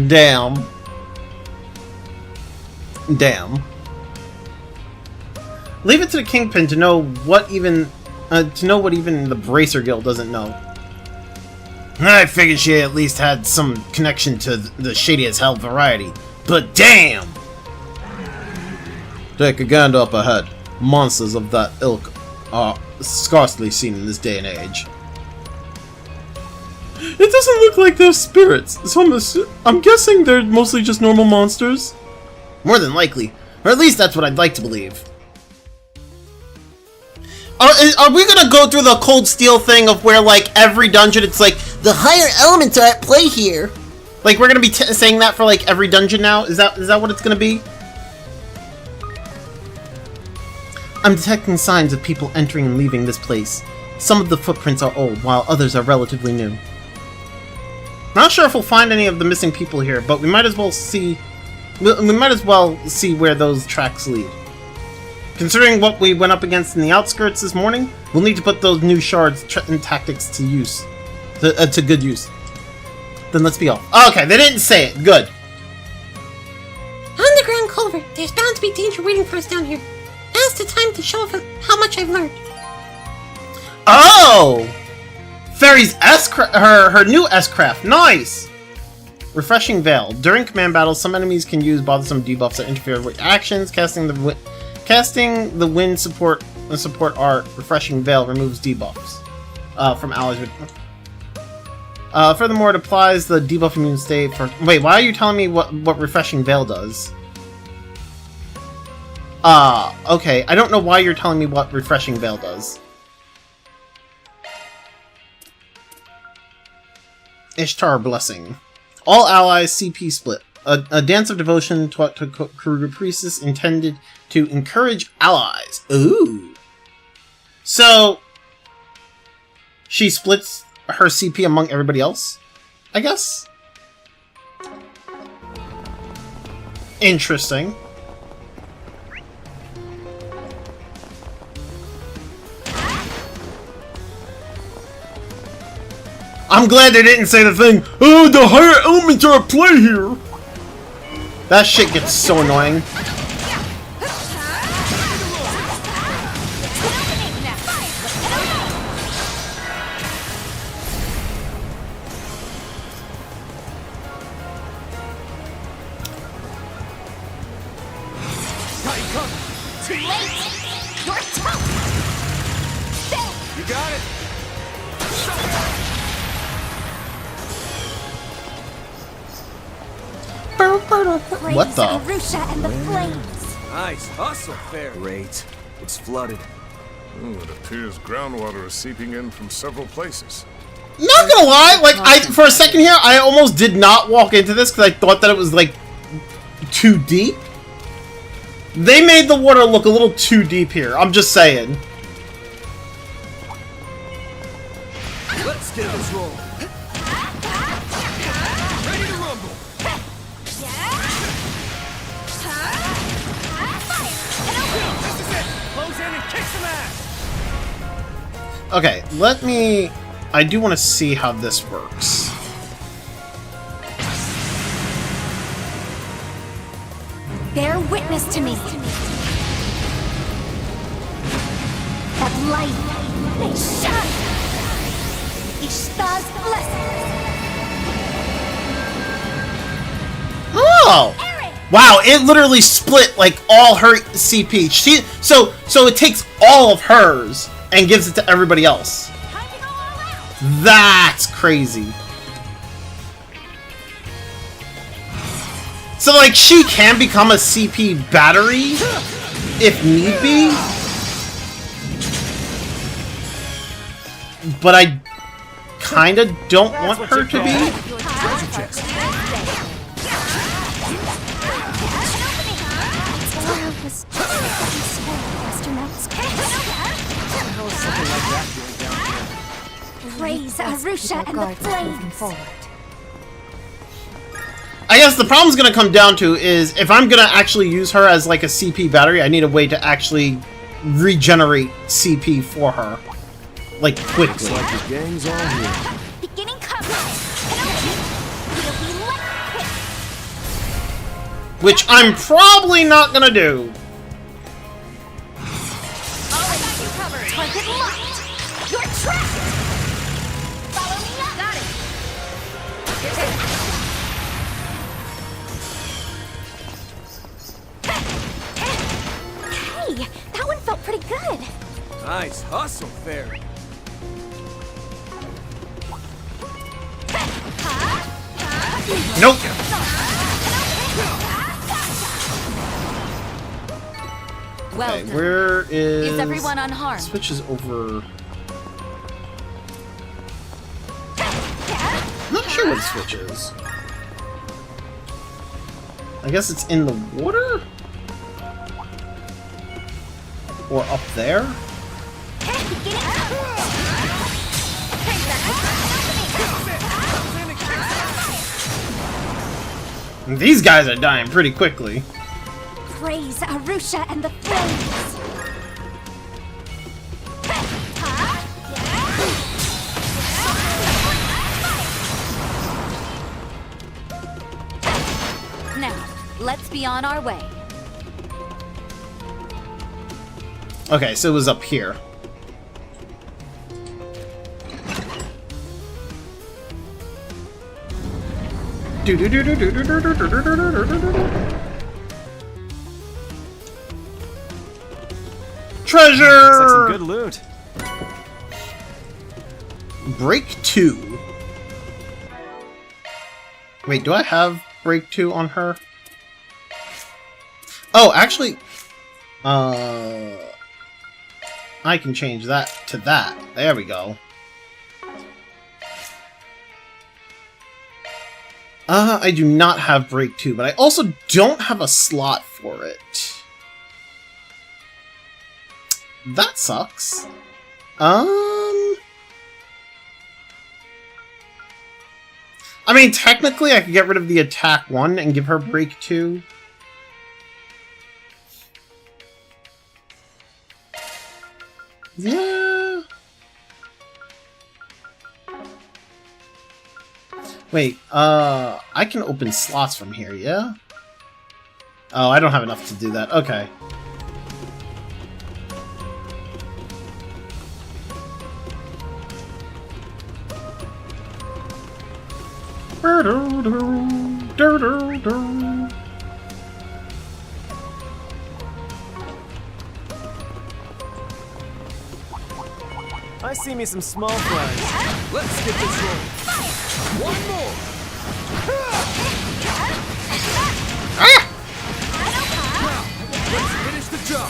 Damn. Damn. Leave it to the Kingpin to know what even the Bracer Guild doesn't know. I figured she at least had some connection to the shady as hell variety, but damn! Take a gander up ahead. Monsters of that ilk are scarcely seen in this day and age. It doesn't look like they're spirits, so I'm guessing they're mostly just normal monsters. More than likely. Or at least that's what I'd like to believe. Are we gonna go through the Cold Steel thing of where, like, every dungeon it's like, the higher elements are at play here? Like, we're gonna be saying that for, like, every dungeon now? Is that what it's gonna be? I'm detecting signs of people entering and leaving this place. Some of the footprints are old, while others are relatively new. Not sure if we'll find any of the missing people here, but we might as well see... We might as well see where those tracks lead. Considering what we went up against in the outskirts this morning, we'll need to put those new shards and tactics to use. To good use. Then let's be off. Okay, they didn't say it. Good. Underground culvert. There's bound to be danger waiting for us down here. Now's the time to show off how much I've learned. Oh! Fairy's her new S-craft. Nice! Refreshing Veil. During command battles, some enemies can use bothersome debuffs that interfere with actions. Casting the wind support art, Refreshing Veil removes debuffs from allies. Furthermore, it applies the debuff immune state for... Wait, why are you telling me what Refreshing Veil does? Okay. I don't know why you're telling me what Refreshing Veil does. Ishtar Blessing. All allies CP split. A dance of devotion taught to Kuru Priestess intended to encourage allies. Ooh. So, she splits her CP among everybody else, I guess? Interesting. I'm glad they didn't say the thing, oh, the higher elements are at play here! That shit gets so annoying. You got it. What the? And the flames. Nice hustle, Fairy. Great. It's flooded. Ooh, it appears groundwater is seeping in from several places. Not gonna lie, like, for a second here, I almost did not walk into this because I thought that it was, like, too deep. They made the water look a little too deep here, I'm just saying. Let's get this rolling. Ready to rumble. This is it. Close in and kick some ass. Okay, let me... I do want to see how this works. Bear witness to me. That light may shine. Ishtar's blessing. Oh! Wow, it literally split, like, all her CP. So it takes all of hers and gives it to everybody else. That's crazy. So, like, she can become a CP battery if need be. But I kinda don't want her to be. Treasure chest. Praise Arusha and the flames. I guess the problem's gonna come down to is if I'm gonna actually use her as like a CP battery, I need a way to actually regenerate CP for her, like quickly. Looks like the gang's all here. Beginning coverage. Which I'm probably not gonna do. Target locked. You're trapped. Follow me up. Got it. Hey, that one felt pretty good. Nice hustle, Fairy. Nope. Well Okay, done. where Is everyone unharmed? Switches over. Not sure what the switch is. I guess it's in the water? Or up there? These guys are dying pretty quickly. Praise Arusha and the flames. Now, let's be on our way. Okay, so it was up here. Treasure! Looks like some good loot. Break 2. Wait, do I have Break 2 on her? Oh, actually... I can change that to that. There we go. I do not have Break 2, but I also don't have a slot for it. That sucks. I mean, technically, I could get rid of the attack 1 and give her Break 2. Yeah. Wait, I can open slots from here, yeah? Oh, I don't have enough to do that. Okay. I see me some small fries. Let's get this rolling. One more. Let's finish the job.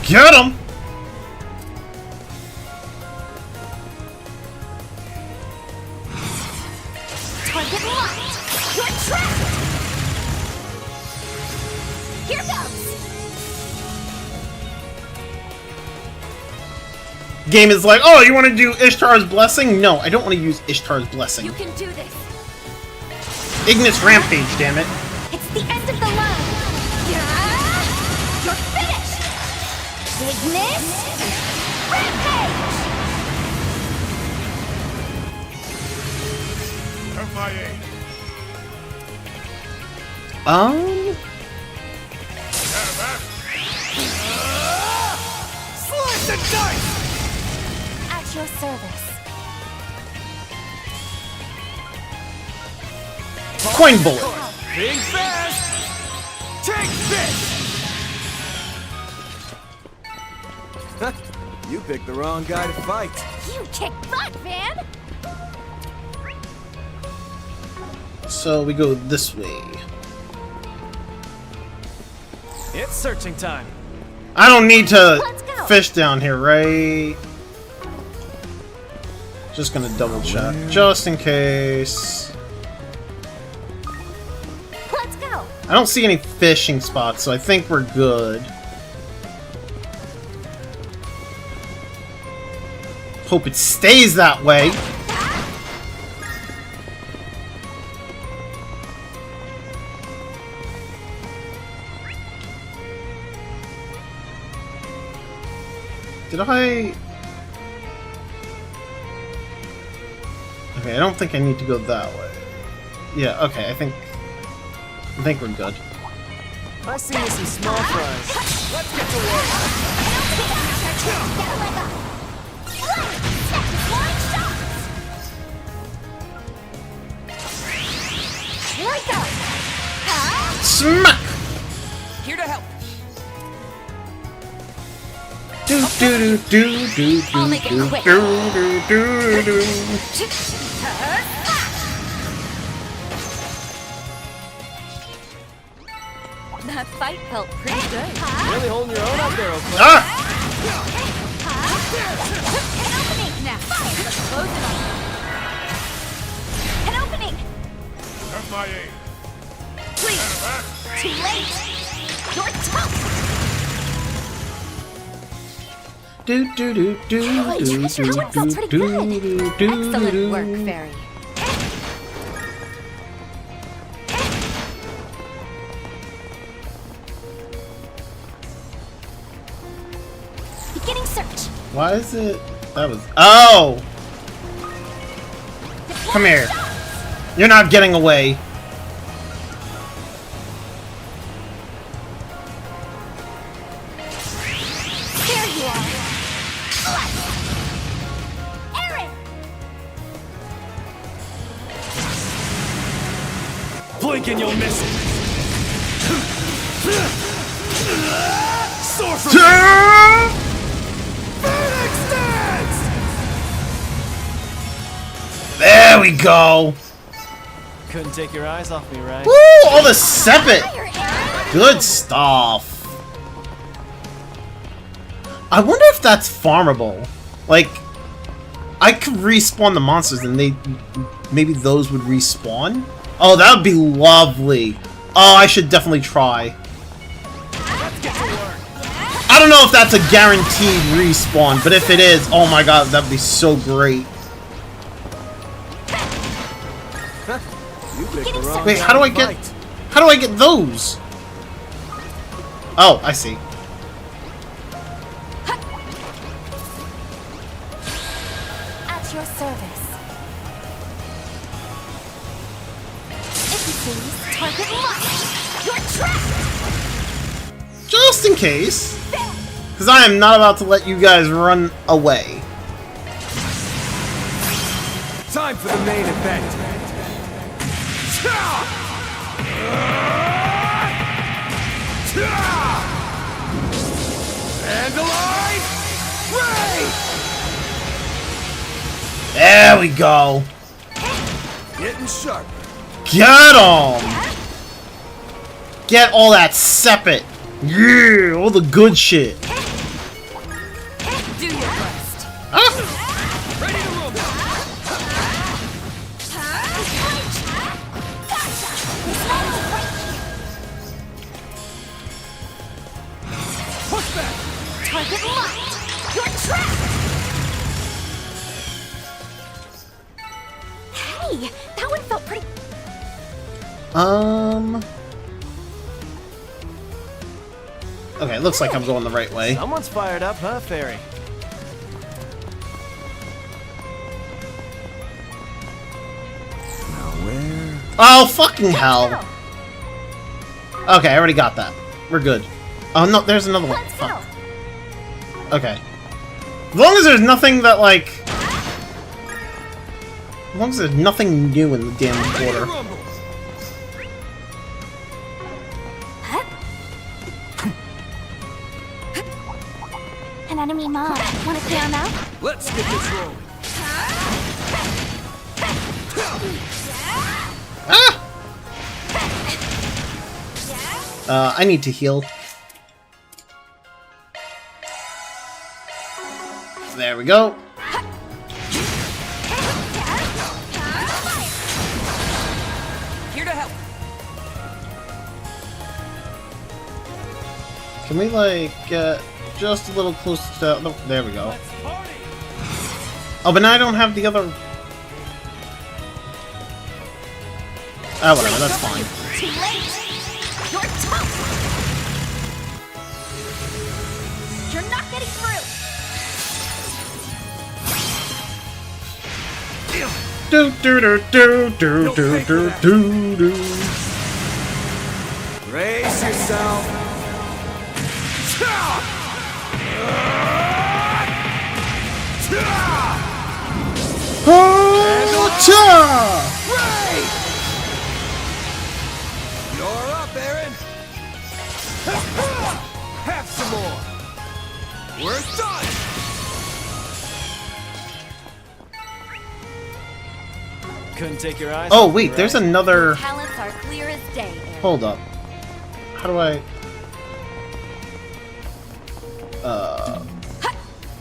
Get him! Target locked. You're trapped. Here goes. Game is like, oh, you want to do Ishtar's Blessing? No, I don't want to use Ishtar's Blessing. You can do this. Ignis Rampage, damn it. It's the end of the line. Yeah. You're finished. Ignis Rampage. MIA. Slice and dice. At your service. Coin bullet. Think fast. Take this. You picked the wrong guy to fight. You kick butt, Van. So we go this way. It's searching time. I don't need to fish down here, right? Just gonna double check, just in case. Let's go. I don't see any fishing spots, so I think we're good. Hope it stays that way. Did I... Okay, I don't think I need to go that way. Yeah, okay, I think we're good. I see you some small fries. Let's get to work. Smack! Here to help. I'll make it quick. That fight felt pretty good. Really holding your own out there, Oakley. Ah! An opening now. Close it up. An opening. Have my aid. Please. Too late. You're tough. Excellent work, Fairy. Beginning search. Why is it? That was. Oh! Come here. You're not getting away. There you are. Aaron. Blink and you'll miss it. Soar from Phoenix Dance! There we go. Couldn't take your eyes off me, right? Woo! All the sepet. Good stuff. I wonder if that's farmable. Like, I could respawn the monsters and maybe those would respawn? Oh, that would be lovely. Oh, I should definitely try. I don't know if that's a guaranteed respawn, but if it is, oh my god, that'd be so great. Wait, how do I get those? Oh, I see. At your service. If you please, target locked. You're trapped. Just in case. Because I am not about to let you guys run away. Time for the main event. And alive! Ray! There we go. Getting sharp. Get 'em! Get all that sepet. Yeah, all the good shit. Do your best. Ah. Ready to move. Push back. Target locked. You're trapped. Hey, that one felt pretty. Okay, looks like I'm going the right way. Someone's fired up, huh, Fairy? Now where? Oh, fucking hell. Okay, I already got that. We're good. Oh, no, there's another one. Fuck. Okay. As long as there's nothing that, like... As long as there's nothing new in the damn border. An enemy mob. Want to clear him out? Let's get this rolling. I need to heal. There we go. Here to help. Can we, like, get just a little closer to... No, there we go. Oh, but now I don't have the other... Ah, whatever, that's fine. Too late. You're tough. You're not getting through. Do do do do do do do do do. Brace yourself. Ray! You're up, Aaron. Have some more. We're done! Couldn't take your eyes Oh off wait, me, there's right? another. Talents are clear as day, Aaron. Hold up. How do I?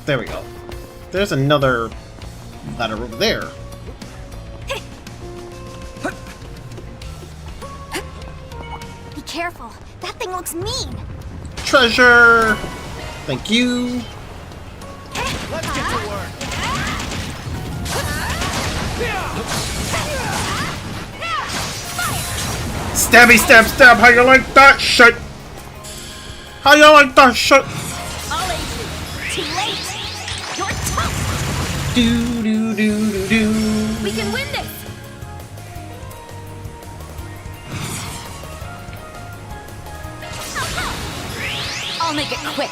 There we go. There's another ladder over there. Be careful. That thing looks mean. Treasure. Thank you. Let's get to work. Stabby stab stab. How you like that shit? How you like that shit? I'll aid you. Too late. You're tough. Do do do do do. We can win this. I'll make it quick.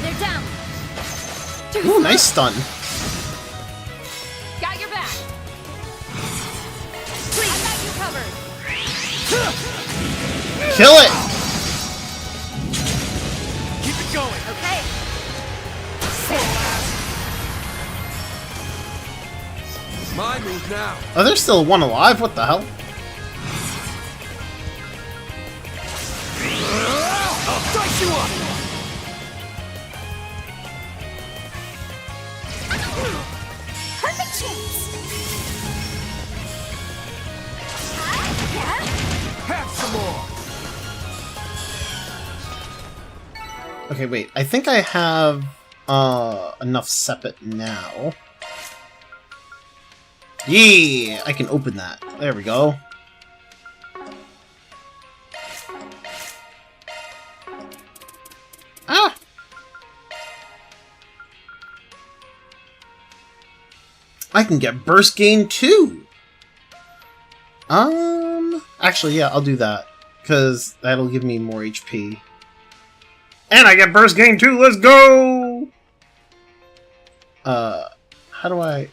They're down. Ooh, nice stun. Got your back. Please, I got you covered. Kill it. Keep it going. Okay. My move now. Oh, there's still one alive. What the hell? I'll dice you up. Perfect chance. Have some more. Okay, wait. I think I have enough sepet now. Yeah, I can open that. There we go. Ah! I can get burst gain too! Actually, yeah, I'll do that. Because that'll give me more HP. And I get burst gain too! Let's go! How do I...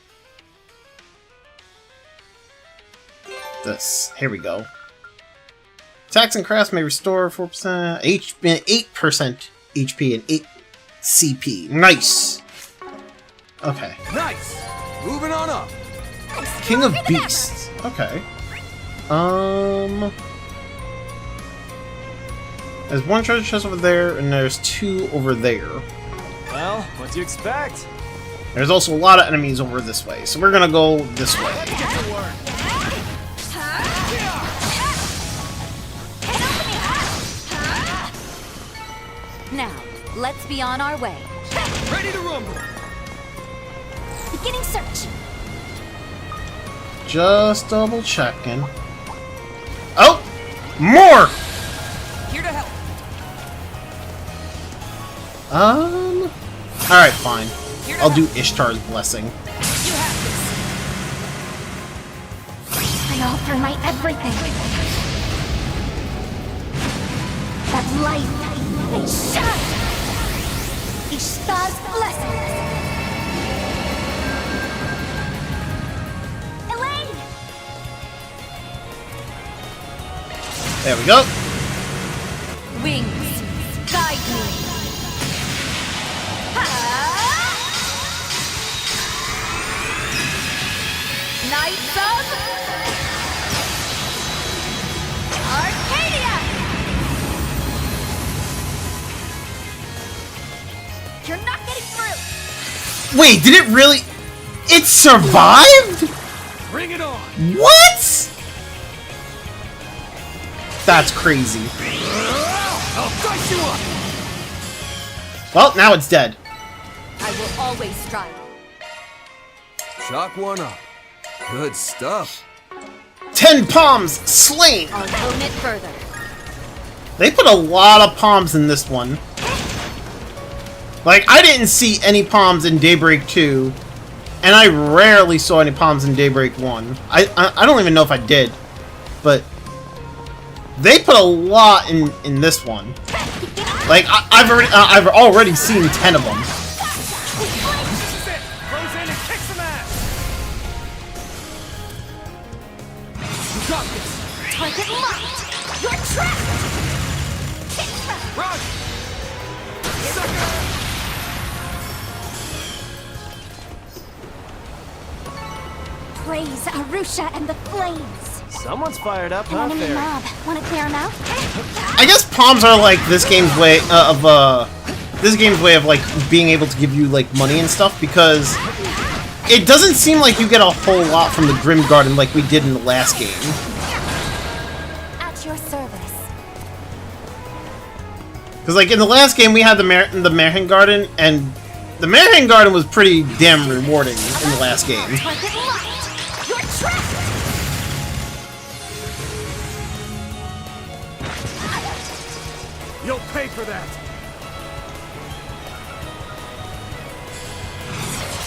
This. Here we go. Attacks and crafts may restore 4% 8% HP and 8 CP. Nice! Okay. Nice! Moving on up. King of Beasts. Okay. There's one treasure chest over there, and there's two over there. Well, what do you expect? There's also a lot of enemies over this way, so we're gonna go this way. Let's get to work. Now, let's be on our way. Ready to rumble. Beginning search. Just double checking. Oh! More! Here to help. Alright, fine. I'll do Ishtar's Blessing. You have this. I offer my everything. That light, they shine. Ishtar's blessing. Elaine! There we go. Wings, guide me. Knights of Arcadia! You're not getting through! Wait, did it really... It survived?! Bring it on! What?! That's crazy. I'll dice you up! Well, now it's dead. I will always strive. Chalk one up. Good stuff. 10 palms slain! I'll hone it further. They put a lot of palms in this one. Like, I didn't see any palms in Daybreak 2, and I rarely saw any palms in Daybreak 1. I don't even know if I did, but they put a lot in this one. Like, I've already seen 10 of them. Target locked! You're trapped! Run! Sucker! Praise Arusha and the flames. Someone's fired up, An huh, enemy Fairy? mob. Want to clear him out? I guess palms are like this game's way of like being able to give you like money and stuff, because it doesn't seem like you get a whole lot from the Grim Garden like we did in the last game. At your service. Because like in the last game we had the Merhen Garden, and the Merhen Garden was pretty damn rewarding in the last game. Target locked. You're trapped. You'll pay for that!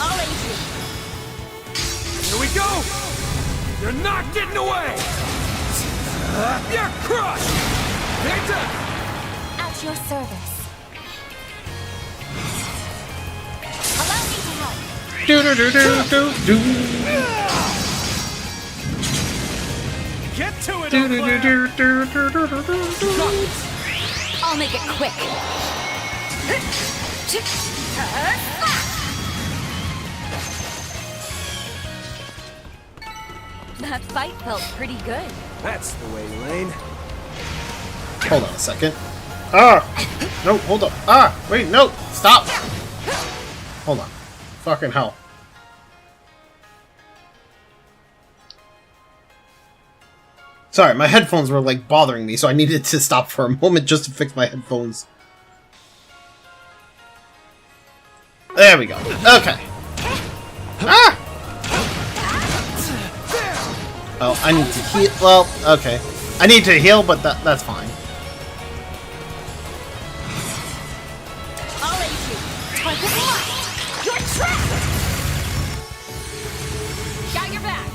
I'll aid you. Here we go! You're not getting away! You're crushed! Hands up! At your service. Allow me to help. Do do do do do do. Get to it, Do do Eau do Claire. do do do do do. I'll make it quick. That fight felt pretty good. That's the way, Lane. Hold on a second. Ah! No, hold up. Ah! Wait, no! Stop! Hold on. Fucking hell. Sorry, my headphones were like bothering me, so I needed to stop for a moment just to fix my headphones. There we go. Okay. Ah! Oh, I need to heal. Well, okay. I need to heal, but that's fine. I'll aid you. Target locked. You're trapped. Got your back.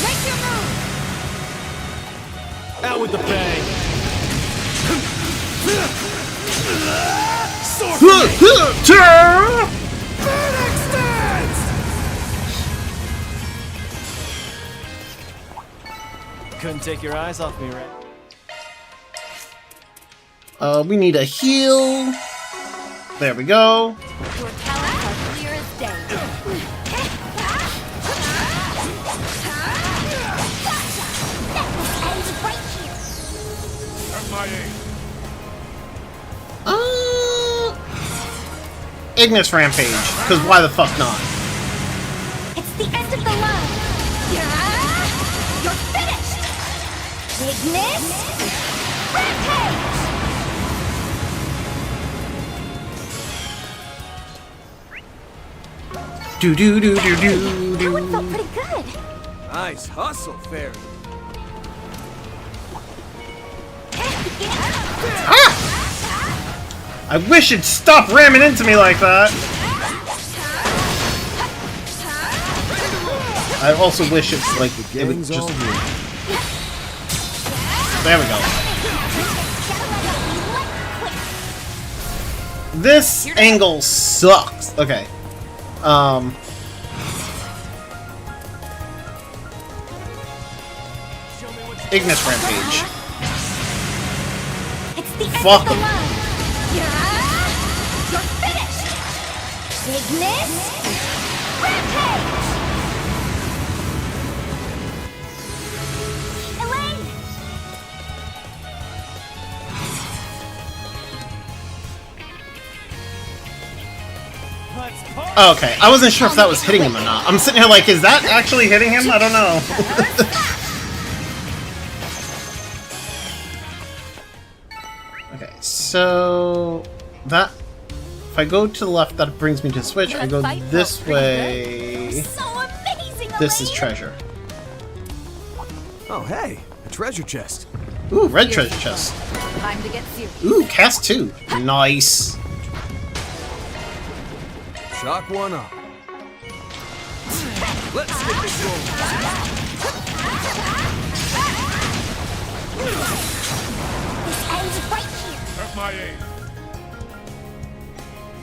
Make your move. Out with the bang! Sword Phoenix Dance! Couldn't take your eyes off me, right? We need a heal. There we go. Your talents are clear as day. Ignis Rampage, because why the fuck not? It's the end of the line. You're finished. Ignis Rampage. Do do do do do That one do. felt pretty good. Nice hustle, Fairy. I wish it'd stop ramming into me like that. I also wish it's like it would just. There we go. This angle sucks. Okay. Ignis Rampage. Fuck them. You're finished. Ignis Rampage. Elaine. Okay, I wasn't sure if that was hitting him or not. I'm sitting here like, is that actually hitting him? I don't know. Okay, so that if I go to the left, that brings me to the switch. I go this way. This is treasure. Oh, hey, a treasure chest. Ooh, red treasure chest. Time to get serious. Ooh, cast 2. Nice. Shock one up. Let's get this rolling. This ends right here. Have my aid.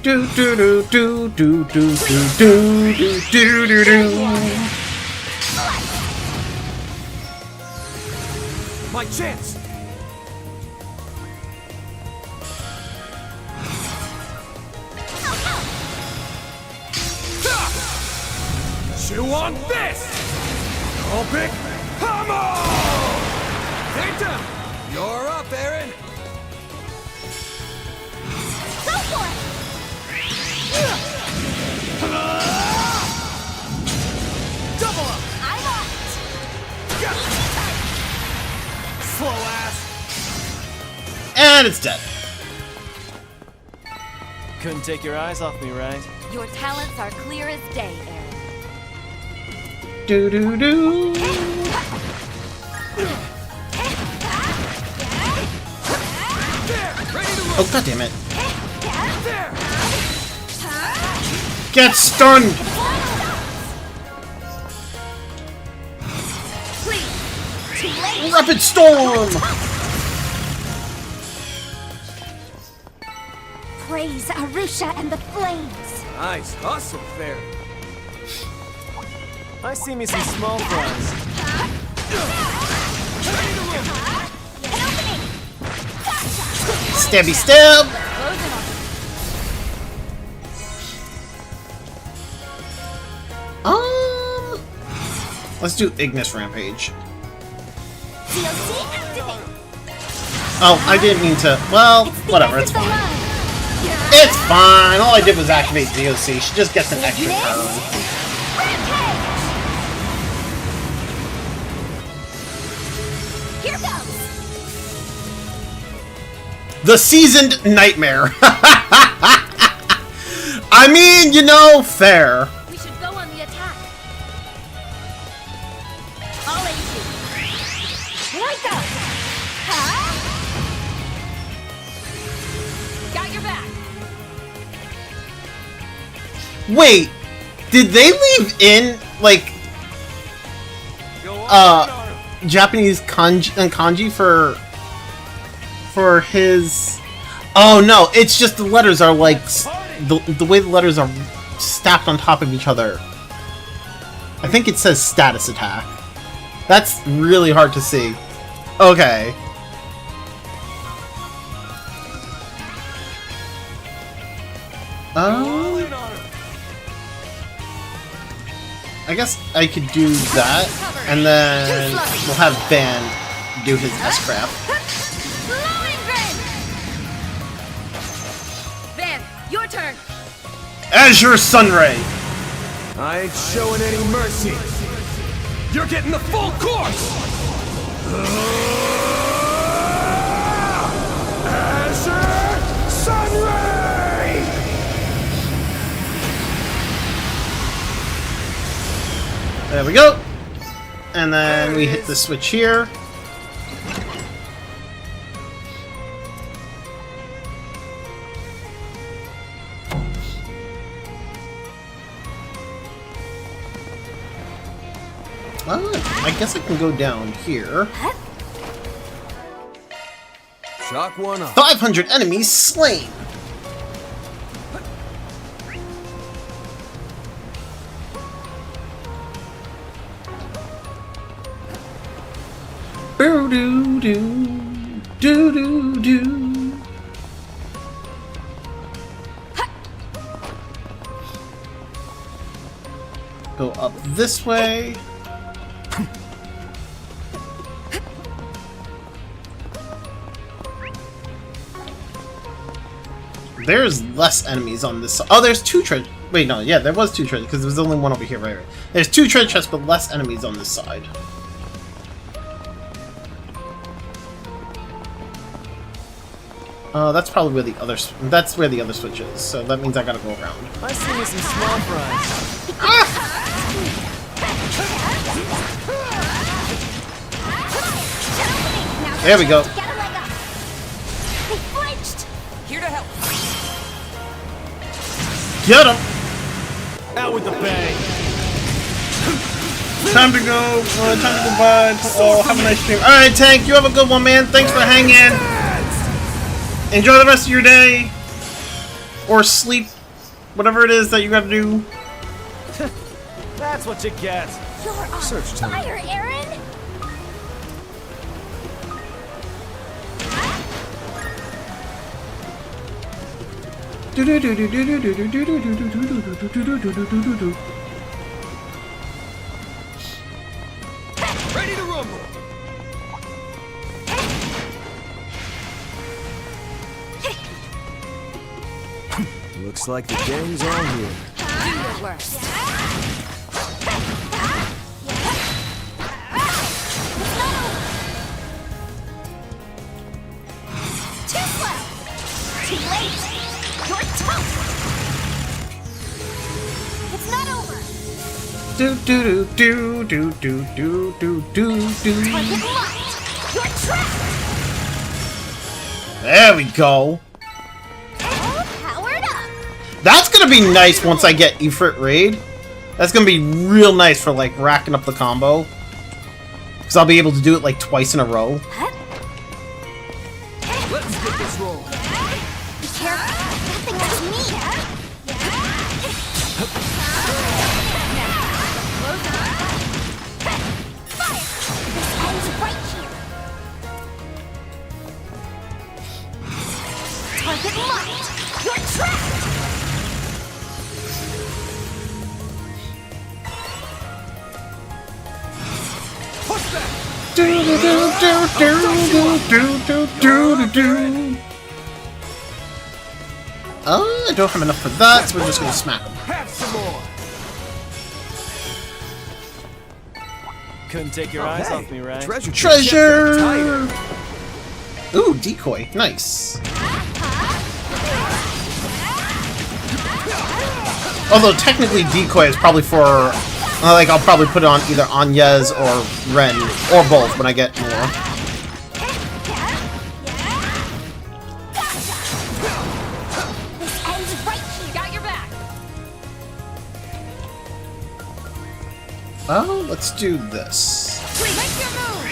Do do do do do do do do do do do. My chance. Chew on this! Epic Hammer! Data! You're up, Aaron! Go for it! Double up! I'm on it! Slow ass! And it's dead. Couldn't take your eyes off me, right? Your talents are clear as day, Aaron. Do do do. Oh, god damn it. Get stunned! Rapid storm! Praise Arusha and the flames. Nice hustle, Fair. I see me some small fries. Stabby stab! Let's do Ignis Rampage. Oh, I didn't mean to. Well, whatever, it's fine. It's fine! All I did was activate DOC. She just gets an extra turn. Here goes. The Seasoned Nightmare. I mean, you know, fair. We should go on the attack. I'll aid you. Here I go. Huh? Got your back. Wait, did they leave in, like, Japanese kanji for his... Oh no, it's just the letters are like, the way the letters are stacked on top of each other. I think it says status attack. That's really hard to see. Okay. I guess I could do that, and then we'll have Van do his S-Crap. Van, your turn. Azure Sunray! I ain't showing any mercy. You're getting the full course! Azure Sunray! There we go. And then we hit the switch here. I guess I can go down here. Shock one up. 500 enemies slain. Boo doo doo doo doo doo. Go up this way. There's less enemies on this side. Oh, there's two treasure. Wait, no, yeah, there was two treasure because there was only one over here, right? There's two treasure chests, but less enemies on this side. That's probably where the other. That's where the other switch is. So that means I gotta go around. I see me some small fries. There we go. Here to help. Get him! Out with the bang. Time to go. Time to go bye. Oh, have a nice stream. All right, Tank. You have a good one, man. Thanks for hanging. Enjoy the rest of your day, or sleep, whatever it is that you got to do. That's what you get. You're on Search time. fire, Aaron. Looks like the gang's all here. Do your worst. Too slow! Too late! You're toast! It's not over! Do do do do do do do do do. Target locked! You're trapped! There we go. All powered up! That's gonna be nice once I get Ifrit Raid. That's gonna be real nice for like racking up the combo. Because I'll be able to do it like twice in a row. Let's get this roll. Be careful! That thing has me! Fire! This ends right here! Target locked! You're trapped! Push back! Do do do do do do do do do. I don't have enough for that, so we're just gonna smack them. Have some more. Couldn't take your eyes off me, right? Treasure! Ooh, decoy. Nice. Although technically decoy is probably for like I'll probably put it on either Anyez or Ren or both when I get more. This ends right here! Got your back! Oh, let's do this. Make your move!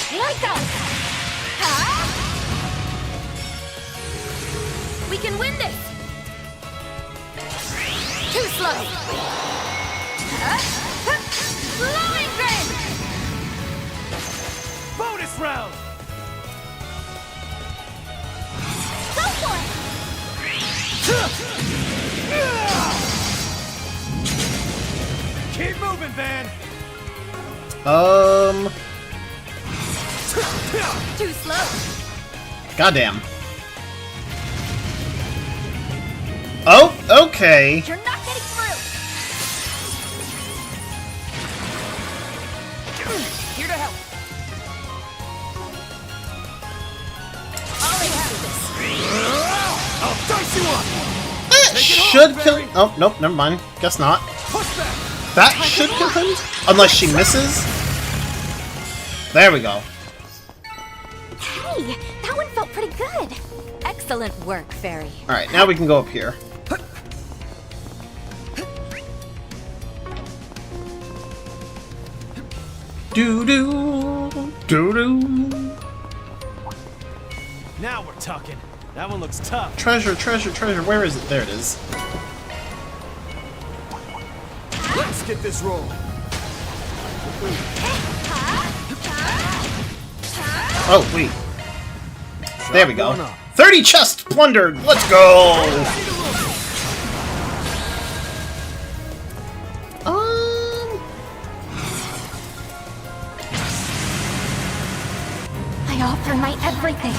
Here I go! We can win this! Too slow! Blowing grin! Bonus round! Go for it! Keep moving, Van! Too slow! Goddamn. Oh, okay. You're not getting through! Here to help. I'll dice you up! That should kill. Oh, nope, never mind. Guess not. That should kill him? Unless she misses. There we go. Hey, that one felt pretty good. Excellent work, Fairy. Alright, now we can go up here. Do do do do. Now we're talking. That one looks tough. Treasure, treasure, treasure. Where is it? There it is. Let's get this roll. Oh, wait. There we go. 30 chests plundered! Let's go! I offer my everything.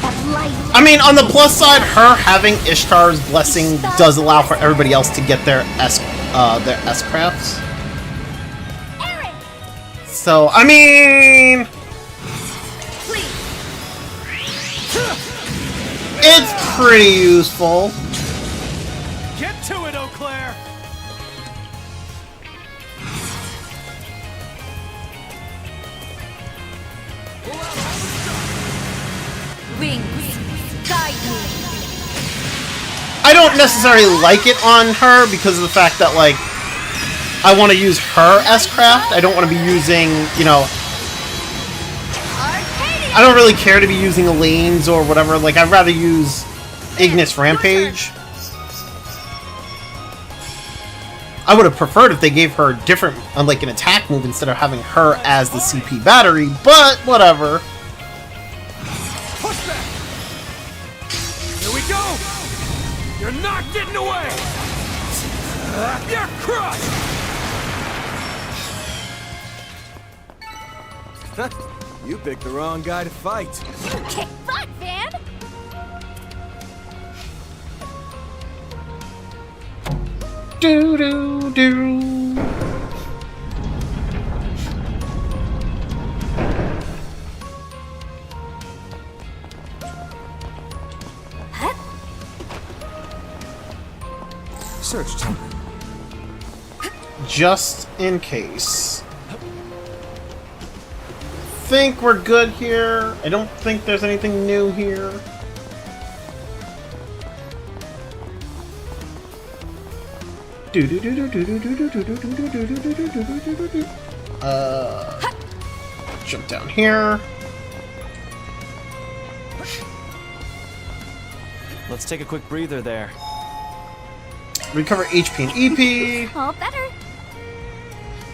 That light. I mean, on the plus side, her having Ishtar's blessing does allow for everybody else to get their S crafts. So, I mean, it's pretty useful. Get to it, Eau Claire. Wings, guide me. I don't necessarily like it on her because of the fact that, like, I want to use her S-Craft. I don't want to be using, you know... I don't really care to be using Elaine's or whatever. Like, I'd rather use Ignis Rampage. I would have preferred if they gave her a different, like, an attack move instead of having her as the CP battery, but whatever. Push back. Here we go. You're not getting away. You're crushed. You picked the wrong guy to fight. You kick butt, Van! Do do do. Search time. Just in case. Think we're good here. I don't think there's anything new here. Jump down here. Let's take a quick breather there. Recover HP and EP. All better.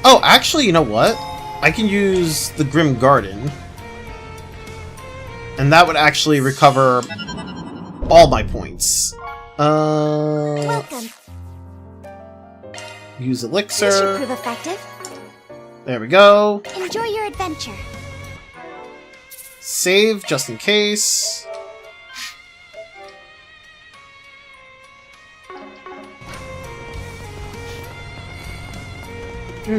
Oh, actually, you know what? I can use the Grim Garden. And that would actually recover all my points. Welcome. Use This should Elixir. prove effective. There we go. Enjoy your adventure. Save just in case. The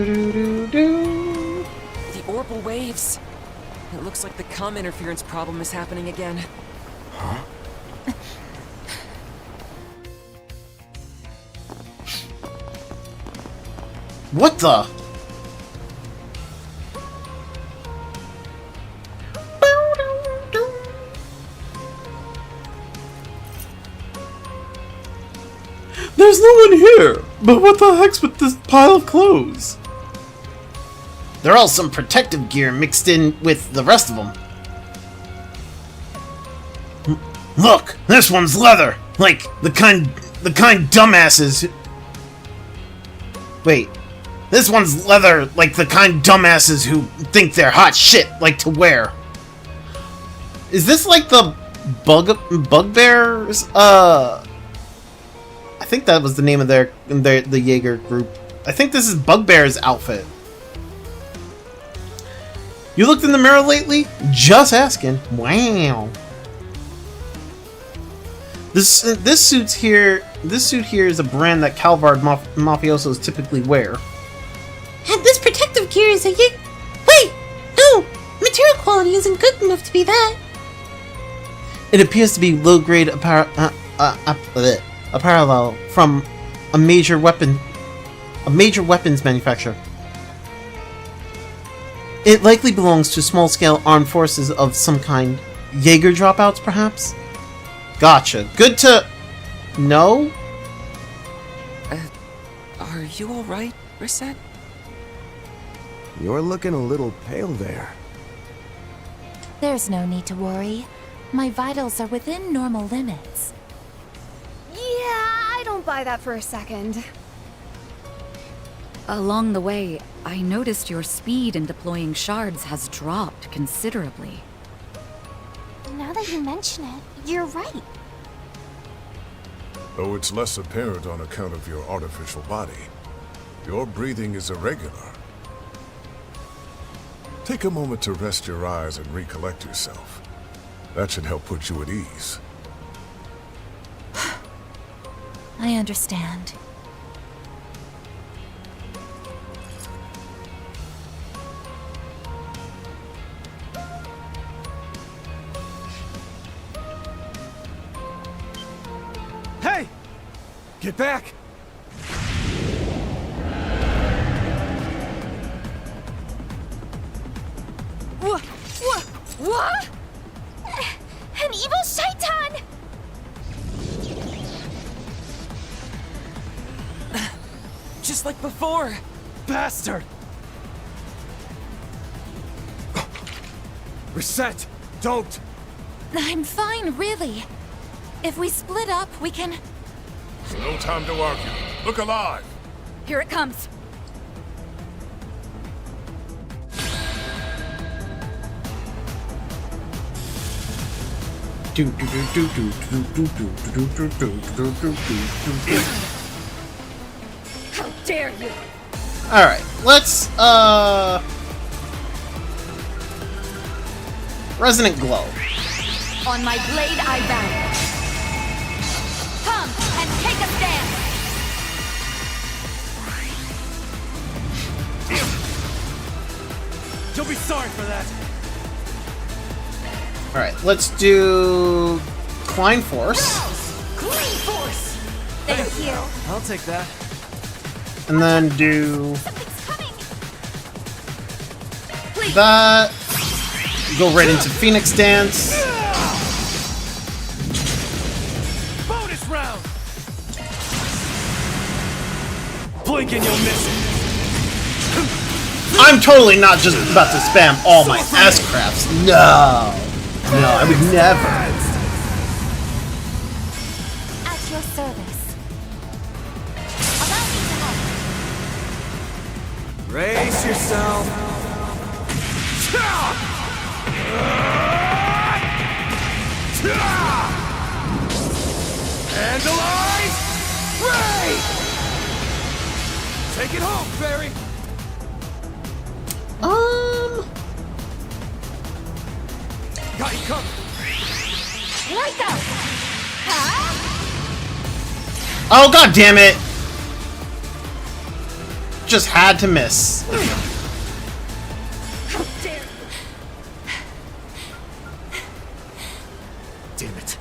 orbital waves. It looks like the comm interference problem is happening again. Huh? What the? There's no one here! But what the heck's with this pile of clothes? They're all some protective gear mixed in with the rest of them. Look! This one's leather! Like, the kind dumbasses... Wait. This one's leather like the kind dumbasses who think they're hot shit like to wear. Is this like the bugbears? I think that was the name of the Jaeger group. I think this is Bugbear's outfit. You looked in the mirror lately? Just asking. Wow. This suit here is a brand that Calvard mafiosos typically wear. And this protective gear is a Wait! No! Material quality isn't good enough to be that. It appears to be low-grade apparel from a major weapons manufacturer. It likely belongs to small-scale armed forces of some kind. Jaeger dropouts, perhaps? Gotcha. Good to know? Are you alright, Reset? You're looking a little pale there. There's no need to worry. My vitals are within normal limits. Yeah, I don't buy that for a second. Along the way, I noticed your speed in deploying shards has dropped considerably. Now that you mention it, you're right. Though it's less apparent on account of your artificial body, your breathing is irregular. Take a moment to rest your eyes and recollect yourself. That should help put you at ease. I understand. Hey! Get back! What? An evil shaitan! Just like before! Bastard! Reset! Don't! I'm fine, really. If we split up, we can... There's no time to argue. Look alive! Here it comes. How dare you! Alright, let's, Resonant Glow. On my blade I bow. Come and take a stand! You'll be sorry for that. Alright, let's do Klein Force. Clean force! Thank you. I'll take that. And then do that. Go right into Phoenix Dance. Bonus round! Blink and you'll miss it. I'm totally not just about to spam all my S-crafts. No. No, I would never. At your service. Brace yourself. Vandalize! Ray! Take it home, Fairy! Got you covered. Right out! Oh, god damn it! Just had to miss. How dare Damn it.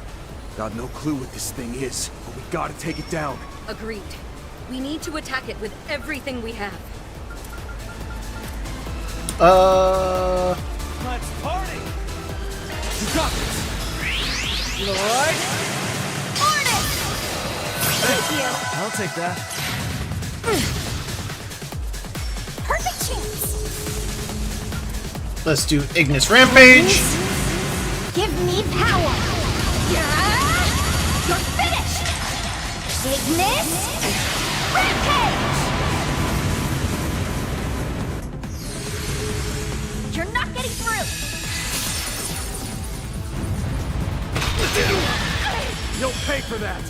Got no clue what this thing is, but we gotta take it down. Agreed. We need to attack it with everything we have. Let's party! You got this! Lord! Thank you! I'll take that. Perfect chance! Let's do Ignis Rampage. Give me power! Yeah! You're finished! Ignis! Rampage! You're not getting through! You'll pay for that!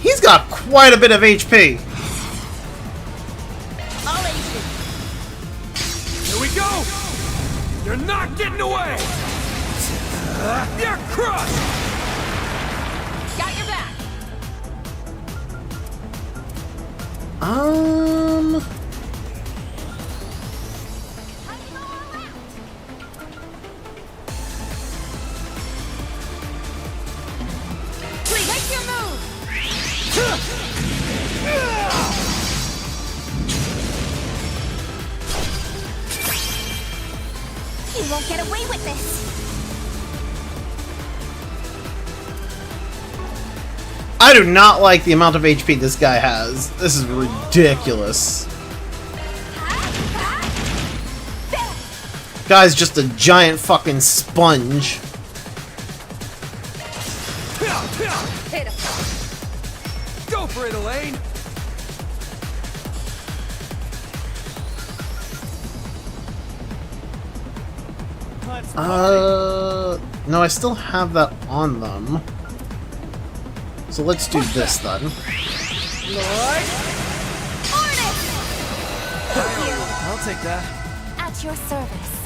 He's got quite a bit of HP. I'll aid you! Here we go! You're not getting away! You're crushed! Got your back! Please, make your move! You won't get away with this! I do not like the amount of HP this guy has. This is ridiculous. Guy's just a giant fucking sponge. Hit him. Go for it, Elaine! No, I still have that on them. So let's do this then. Lord! I'll take that. At your service.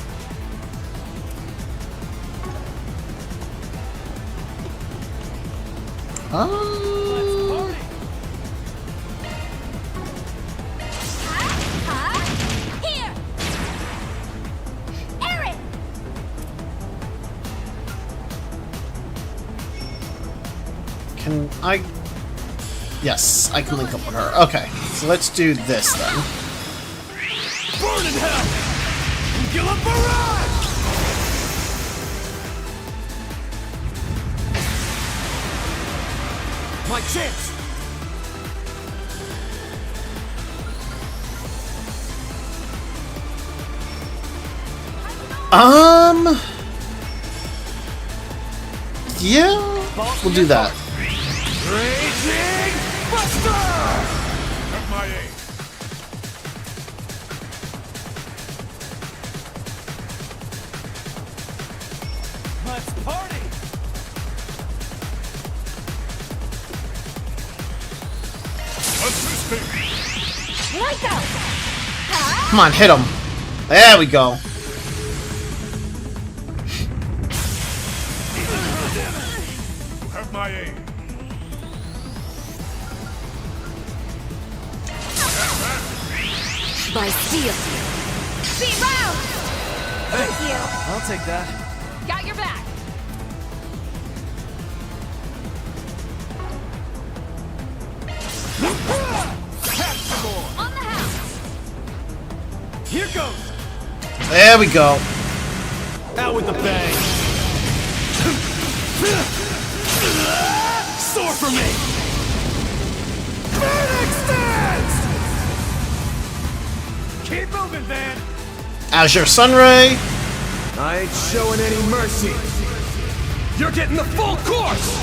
Here! Aaron! Can I... Yes, I can link up with her. Okay, so let's do this then. Burn in hell! Kill a barrage! My chance! Yeah, we'll do that. Raging Buster! Have my aid. Let's party! Assisting! Like out! Come on, hit him. There we go. Have my aid. By steel. Be round! Hey, Thank you. I'll take that. Got your back. On the house. Here goes. There we go. Out with the bang. Soar for me. Phoenix dance. Keep moving, Van. Azure Sunray. I ain't showing any mercy. You're getting the full course.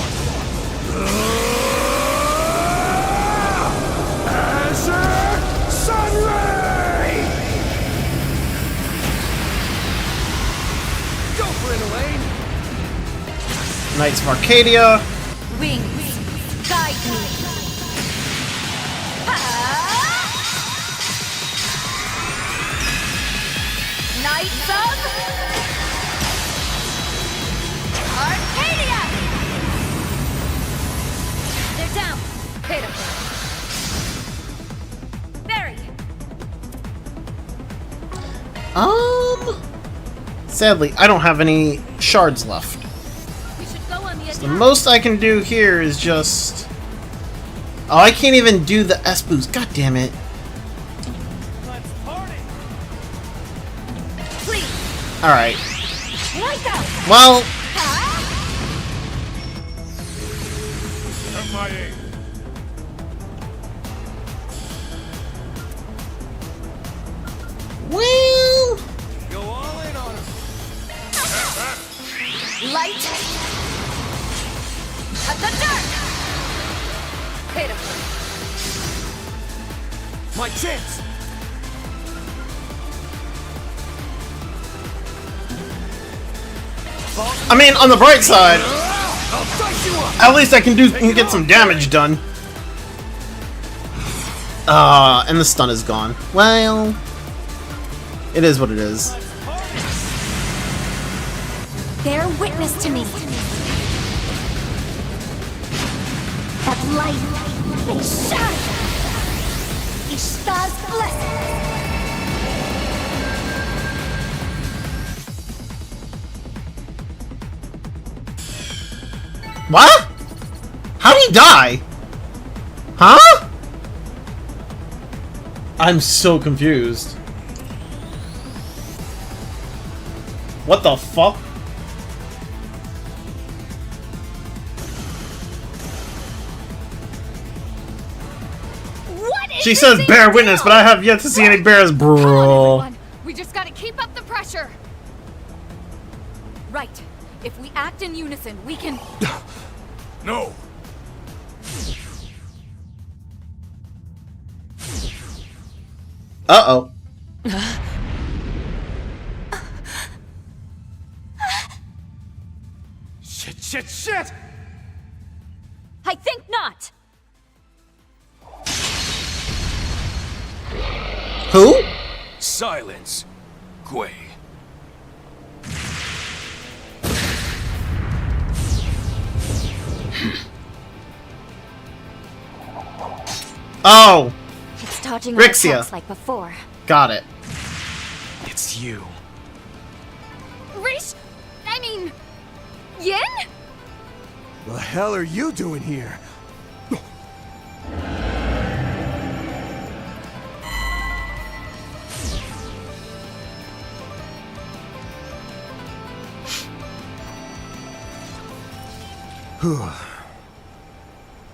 Azure Sunray! Go for it, Elaine. Knights of Arcadia. Wings, guide me. Knights of Arcadia! They're down. Pitiful. Very. Sadly, I don't have any shards left. We should go on the The most I can do here is just... Oh, I can't even do the S boost. God damn it. Alright. Well... MIA. Well... Go all in on him. Light of the dark. Pitiful. My chance. I mean, on the bright side, at least I can get some damage done. And the stun is gone. Well, it is what it is. Bear witness to me. That light may shine. Ishtar's blessing. What? How did he die? Huh? I'm so confused. What the fuck? What is She this says thing bear to witness, do? but I have yet to see any bears, bro. We just gotta keep up the pressure. Right. If we act in unison, we can... No. Uh-oh. Shit! I think not! Who? Silence, Gwei. Oh! It's dodging our Rixia. attacks like before. Got it. It's you. Rish, I mean, Yin? The hell are you doing here?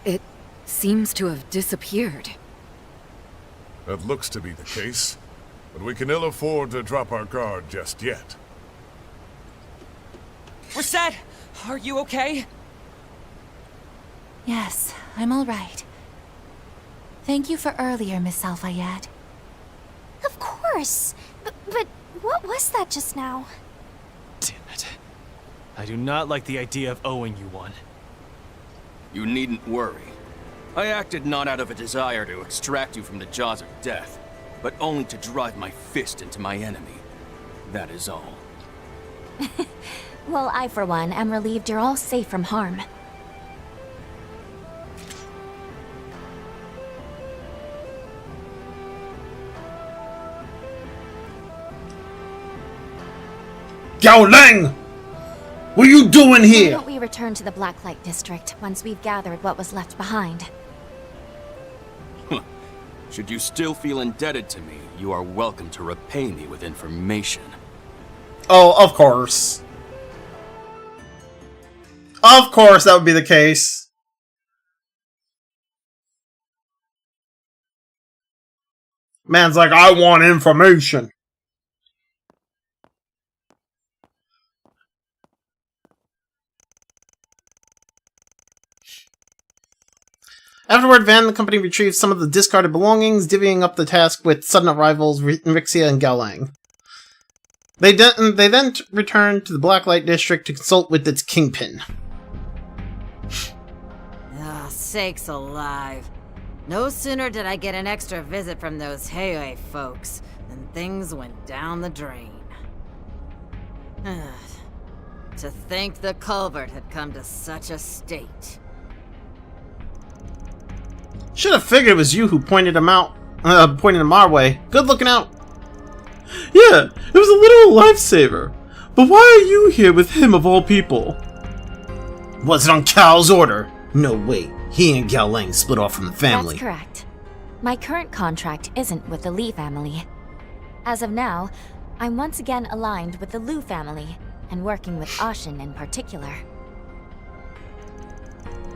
It seems to have disappeared. That looks to be the case, but we can ill afford to drop our guard just yet. Reset! Are you okay? Yes, I'm all right. Thank you for earlier, Miss Alfayed. Of course. But what was that just now? Damn it. I do not like the idea of owing you one. You needn't worry. I acted not out of a desire to extract you from the jaws of death, but only to drive my fist into my enemy. That is all. Well, I, for one, am relieved you're all safe from harm. Gao Lang! What are you doing Why here? don't we return to the Blacklight District once we've gathered what was left behind? Should you still feel indebted to me, you are welcome to repay me with information. Oh, of course. Of course that would be the case. Man's like, I want information. Afterward, Van and the company retrieved some of the discarded belongings, divvying up the task with sudden arrivals Rixia and Gaolang. They then returned to the Blacklight District to consult with its kingpin. Ah, sakes alive. No sooner did I get an extra visit from those Heihei folks than things went down the drain. To think the culvert had come to such a state. Should have figured it was you who pointed him out, pointed him our way. Good looking out. Yeah, it was a literal lifesaver. But why are you here with him of all people? Was it on Cal's order? No, wait. He and Gao Lang split off from the family. That's correct. My current contract isn't with the Li family. As of now, I'm once again aligned with the Lu family, and working with Ashin in particular.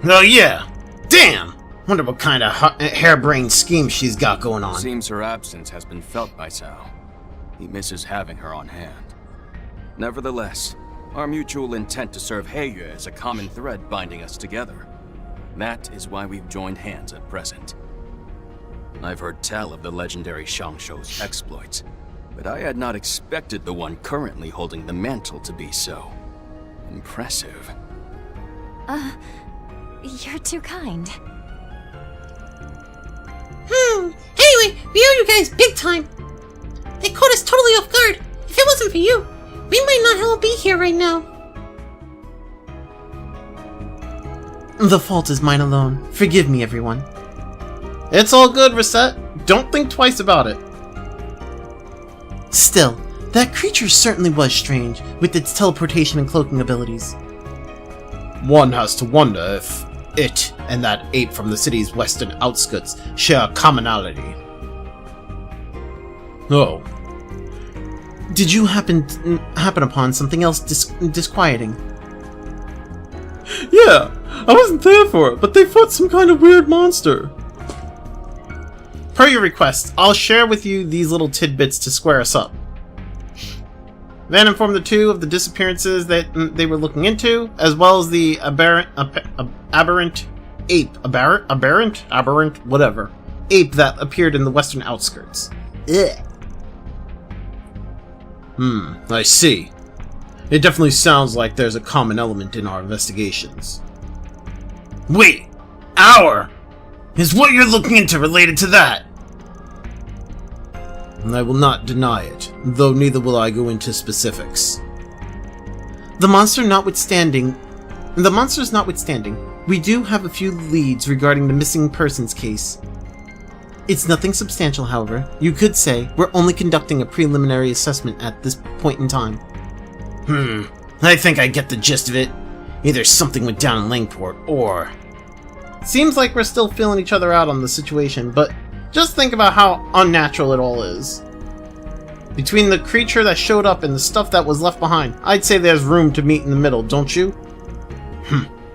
Oh yeah! Damn! Wonder what kind of harebrained scheme she's got going on. Seems her absence has been felt by Cao. He misses having her on hand. Nevertheless, our mutual intent to serve Heiyue is a common thread binding us together. That is why we've joined hands at present. I've heard tell of the legendary Shangshou's exploits, but I had not expected the one currently holding the mantle to be so impressive. You're too kind. Anyway, we owe you guys big time. They caught us totally off guard. If it wasn't for you, we might not all be here right now. The fault is mine alone. Forgive me, everyone. It's all good, Reset. Don't think twice about it. Still, that creature certainly was strange, with its teleportation and cloaking abilities. One has to wonder if it and that ape from the city's western outskirts share a commonality. Oh. Did you happen upon something else disquieting? Yeah, I wasn't there for it, but they fought some kind of weird monster. Per your request, I'll share with you these little tidbits to square us up. Van informed the two of the disappearances that they were looking into, as well as the aberrant ape, whatever, ape that appeared in the western outskirts. Ugh. I see. It definitely sounds like there's a common element in our investigations. Wait! Our? Is what you're looking into related to that? I will not deny it, though neither will I go into specifics. The monsters notwithstanding, we do have a few leads regarding the missing persons case. It's nothing substantial, however. You could say we're only conducting a preliminary assessment at this point in time. I think I get the gist of it. Either something went down in Langport, or... Seems like we're still feeling each other out on the situation, but just think about how unnatural it all is. Between the creature that showed up and the stuff that was left behind, I'd say there's room to meet in the middle, don't you?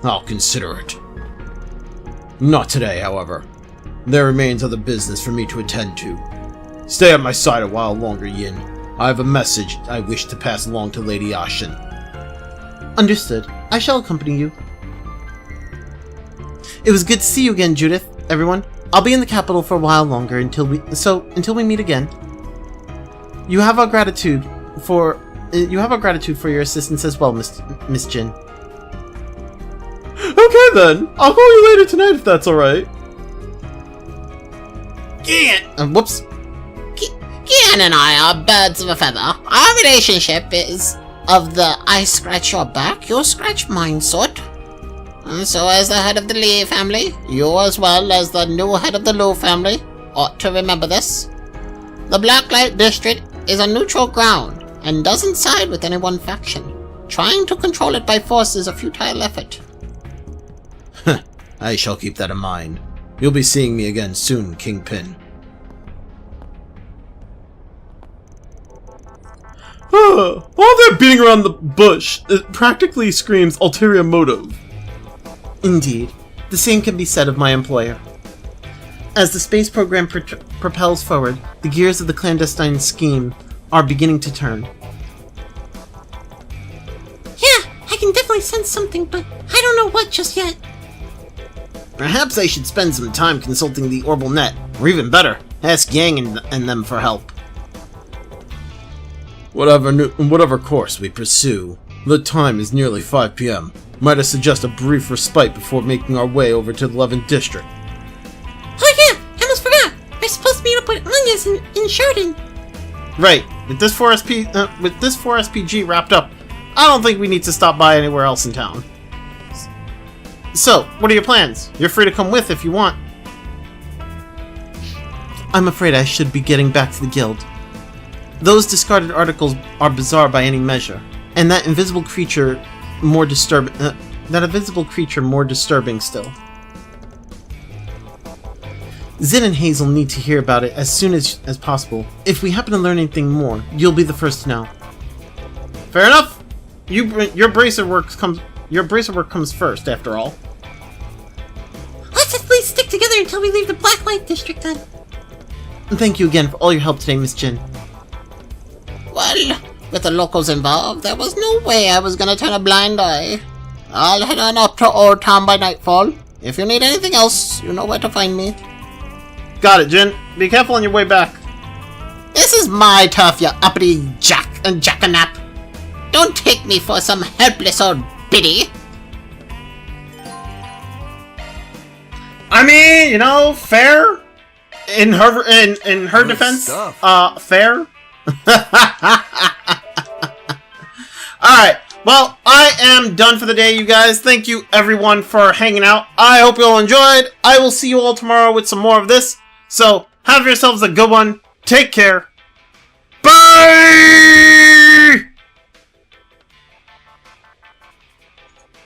I'll consider it. Not today, however. There remains other business for me to attend to. Stay at my side a while longer, Yin. I have a message I wish to pass along to Lady Ashin. Understood. I shall accompany you. It was good to see you again, Judith. Everyone, I'll be in the capital for a while longer until we meet again. You have our gratitude for your assistance as well, Miss Jin. Okay then, I'll call you later tonight if that's alright. Whoops. Gian and I are birds of a feather. Our relationship is of the I scratch your back, you scratch mine sort. And so as the head of the Lee family, you as well as the new head of the Lu family ought to remember this. The Blacklight District is a neutral ground, and doesn't side with any one faction. Trying to control it by force is a futile effort. I shall keep that in mind. You'll be seeing me again soon, Kingpin. All that beating around the bush, it practically screams ulterior motive. Indeed, the same can be said of my employer. As the space program propels forward, the gears of the clandestine scheme are beginning to turn. Yeah, I can definitely sense something, but I don't know what just yet. Perhaps I should spend some time consulting the Orbal Net, or even better, ask Yang and them for help. Whatever course we pursue, the time is nearly 5 p.m. Might I suggest a brief respite before making our way over to the 11th District? Oh yeah, I almost forgot. We're supposed to meet up with Anya's in Sheridan. Right. With this 4SPG wrapped up, I don't think we need to stop by anywhere else in town. So, what are your plans? You're free to come with if you want. I'm afraid I should be getting back to the guild. Those discarded articles are bizarre by any measure, and that invisible creature more disturbing. More disturbing still. Zin and Hazel need to hear about it as soon as possible. If we happen to learn anything more, you'll be the first to know. Fair enough. Your bracer work comes first, after all. Let's at least stick together until we leave the Blacklight District, then. Thank you again for all your help today, Miss Jin. Well, with the locals involved, there was no way I was gonna turn a blind eye. I'll head on up to Old Town by nightfall. If you need anything else, you know where to find me. Got it, Jin. Be careful on your way back. This is my turf, you uppity jackanap. Don't take me for some helpless old biddy. I mean, you know, fair. In her defense, fair. Alright, well, I am done for the day, you guys. Thank you, everyone, for hanging out. I hope you all enjoyed. I will see you all tomorrow with some more of this. So, have yourselves a good one. Take care. Bye!